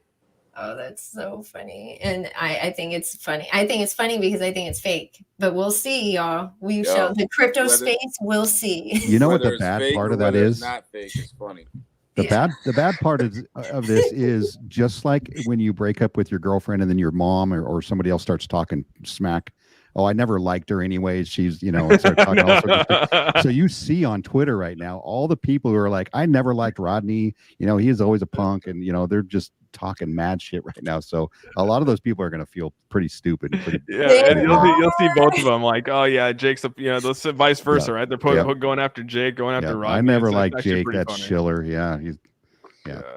Oh, that's so funny. And I think it's funny. I think it's funny because I think it's fake. But we'll see, y'all. We shall. The crypto space, we'll see. You know what Whether the it's bad fake part or of that whether it's is? not fake. It's funny. The Yeah. bad part of this is just like when you break up with your girlfriend and then your mom or somebody else starts talking smack. Oh, I never liked her anyways. She's, and start talking all sorts of stuff. So you see on Twitter right now, all the people who are like, I never liked Rodney. He is always a punk. And, they're just talking mad shit right now. So a lot of those people are going to feel pretty stupid. Yeah, and you'll see both of them like, oh yeah, Jake's those vice versa, right? They're going after Jake, going after Rodney. I never It's liked actually Jake. pretty That's funny. Schiller. Yeah,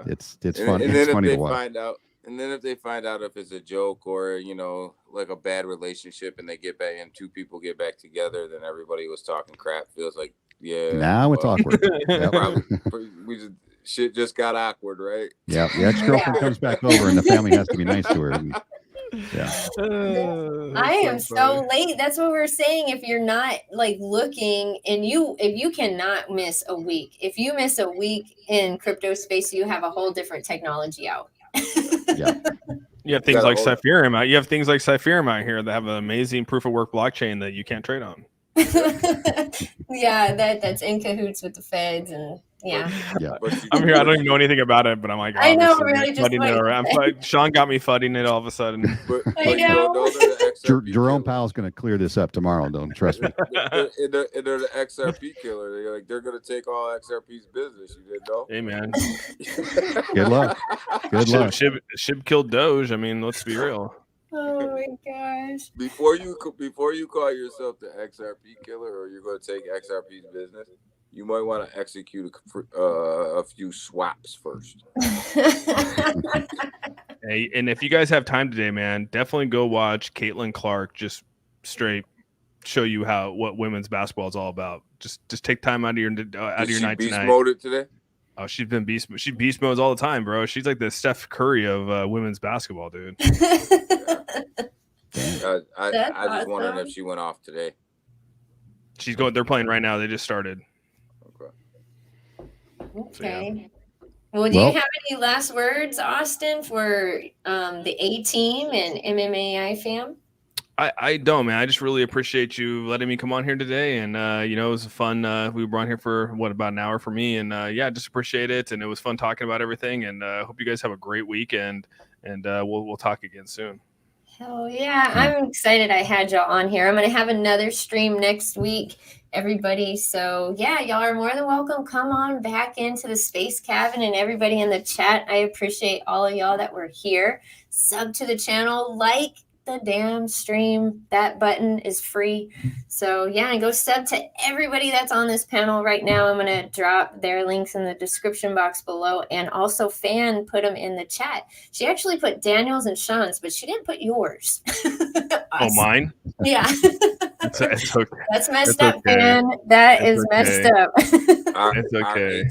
it's funny. And It's then funny if to they watch. find out, if they find out if it's a joke or like a bad relationship, and they get back and two people get back together, then everybody was talking crap. Feels like Now it's awkward. Yep. Shit just got awkward, right? Yeah, the ex-girlfriend comes back over, and the family has to be nice to her. I am so late. That's what we're saying. If you're not like looking, and if you cannot miss a week, if you miss a week in crypto space, you have a whole different technology out. Yeah. You have things like Cyphereum out. You have things like Cyphereum out here that have an amazing proof of work blockchain that you can't trade on. Yeah, that's in cahoots with the feds and yeah. I'm here. I don't even know anything about it, but I'm like, I know, obviously, really, just fudding it around. Sean got me fudding it all of a sudden. But I you don't know they're the XRP Jerome killer. Powell's going to clear this up tomorrow. Don't trust me. And they're the XRP killer. They're going to take all XRP's business. You didn't know? Hey man, Good luck. Good luck. Shib killed Doge. I mean, let's be real. Oh my gosh. Before you call yourself the XRP killer, or you're going to take XRP's business, you might want to execute a few swaps first. Hey, and if you guys have time today, man, definitely go watch Caitlin Clark just straight show you what women's basketball is all about. Just take time out of your night tonight. Beast moded today? Oh, she's been beast. She beast modes all the time, bro. She's like the Steph Curry of women's basketball, dude. I just wondering if she went off today. She's going. They're playing right now. They just started. Okay. So, yeah. Well, do you have any last words, Austin, for the A team and MMAI fam? I don't, man. I just really appreciate you letting me come on here today, and you know, it was fun. We were on here for about an hour for me, and yeah, just appreciate it, and it was fun talking about everything, and hope you guys have a great weekend, and we'll talk again soon. Hell yeah. I'm excited I had y'all on here. I'm going to have another stream next week, everybody. So, yeah, y'all are more than welcome. Come on back into the Space Cabin, and everybody in the chat. I appreciate all of y'all that were here. Sub to the channel, like the damn stream. That button is free. So, yeah, and go sub to everybody that's on this panel right now. I'm going to drop their links in the description box below. And also, Fan put them in the chat. She actually put Daniel's and Sean's, but she didn't put yours. Oh, mine? Yeah. It's okay. That's messed It's up, okay. man. That It's is okay. messed up. It's okay.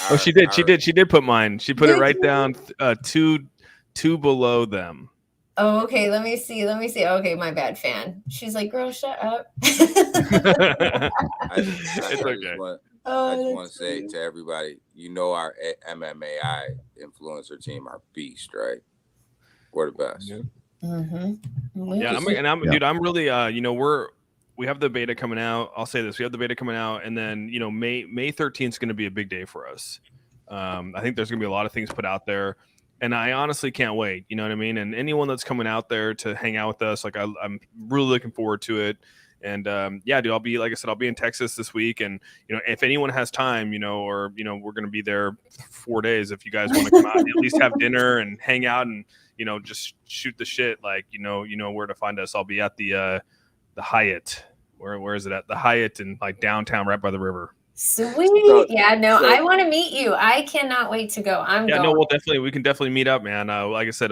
Oh, she did put mine. She put it right down two below them. Oh, okay. Let me see. Okay, my bad, Fan. She's like, girl, shut up. I just want to say to everybody, you know, our MMAI influencer team are beast, right? We're the best. Yeah. Mm-hmm. Yeah, dude, I'm really you know, we have the beta coming out. I'll say this: we have the beta coming out, and then you know, May 13th is going to be a big day for us. I think there's going to be a lot of things put out there, and I honestly can't wait. You know what I mean? And anyone that's coming out there to hang out with us, like I'm really looking forward to it. And yeah, dude, I'll be, like I said, I'll be in Texas this week, and you know, if anyone has time, you know, or you know, we're going to be there 4 days. If you guys want to come out and at least have dinner and hang out and you know, just shoot the shit, like you know where to find us. I'll be at the Hyatt. Where is it at? The Hyatt in like downtown, right by the river. Sweet. Yeah, no, I want to meet you. I cannot wait to go. No, we can definitely meet up, man. Like I said,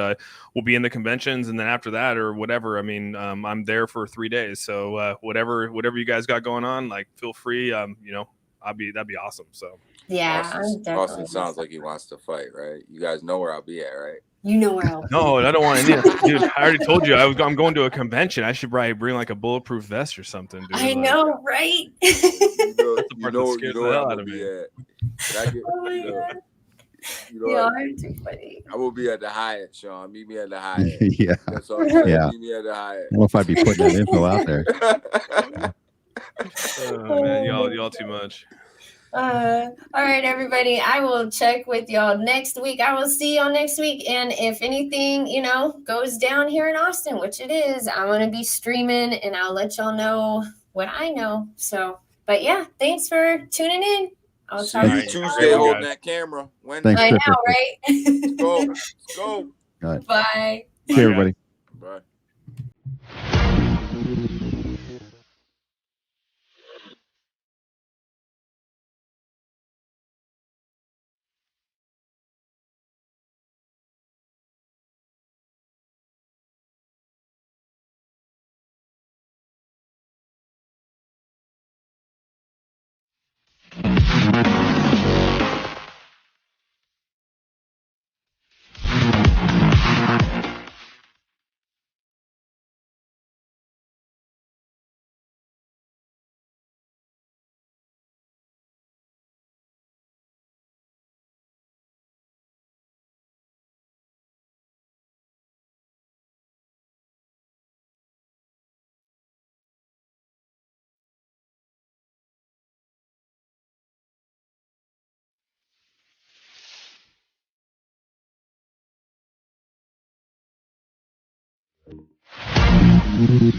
we'll be in the conventions, and then after that or whatever. I mean, I'm there for 3 days, so whatever you guys got going on, like feel free. You know, that'd be awesome. So yeah, Austin sounds like he wants to fight, right? You guys know where I'll be at, right? You know where I'll be. No, I don't want to. Dude, I already told you I'm going to a convention. I should probably bring like a bulletproof vest or something, dude. I know, right? You know where I'm gonna be at. Oh my God. Y'all are too funny. I will be at the Hyatt, Sean. Meet me at the Hyatt. Yeah. That's all I'm saying. Yeah. Meet me at the Hyatt. I don't know if I'd be putting that info out there. Oh, man, y'all too much. All right, everybody. I will check with y'all next week. I will see y'all next week. And if anything, you know, goes down here in Austin, which it is, I'm going to be streaming and I'll let y'all know what I know. So, but yeah, thanks for tuning in. I'll see you Tuesday holding that camera. Thanks, I know, right? Let's go. Let's go. All right. Bye. See everybody. Bye. Mm-hmm.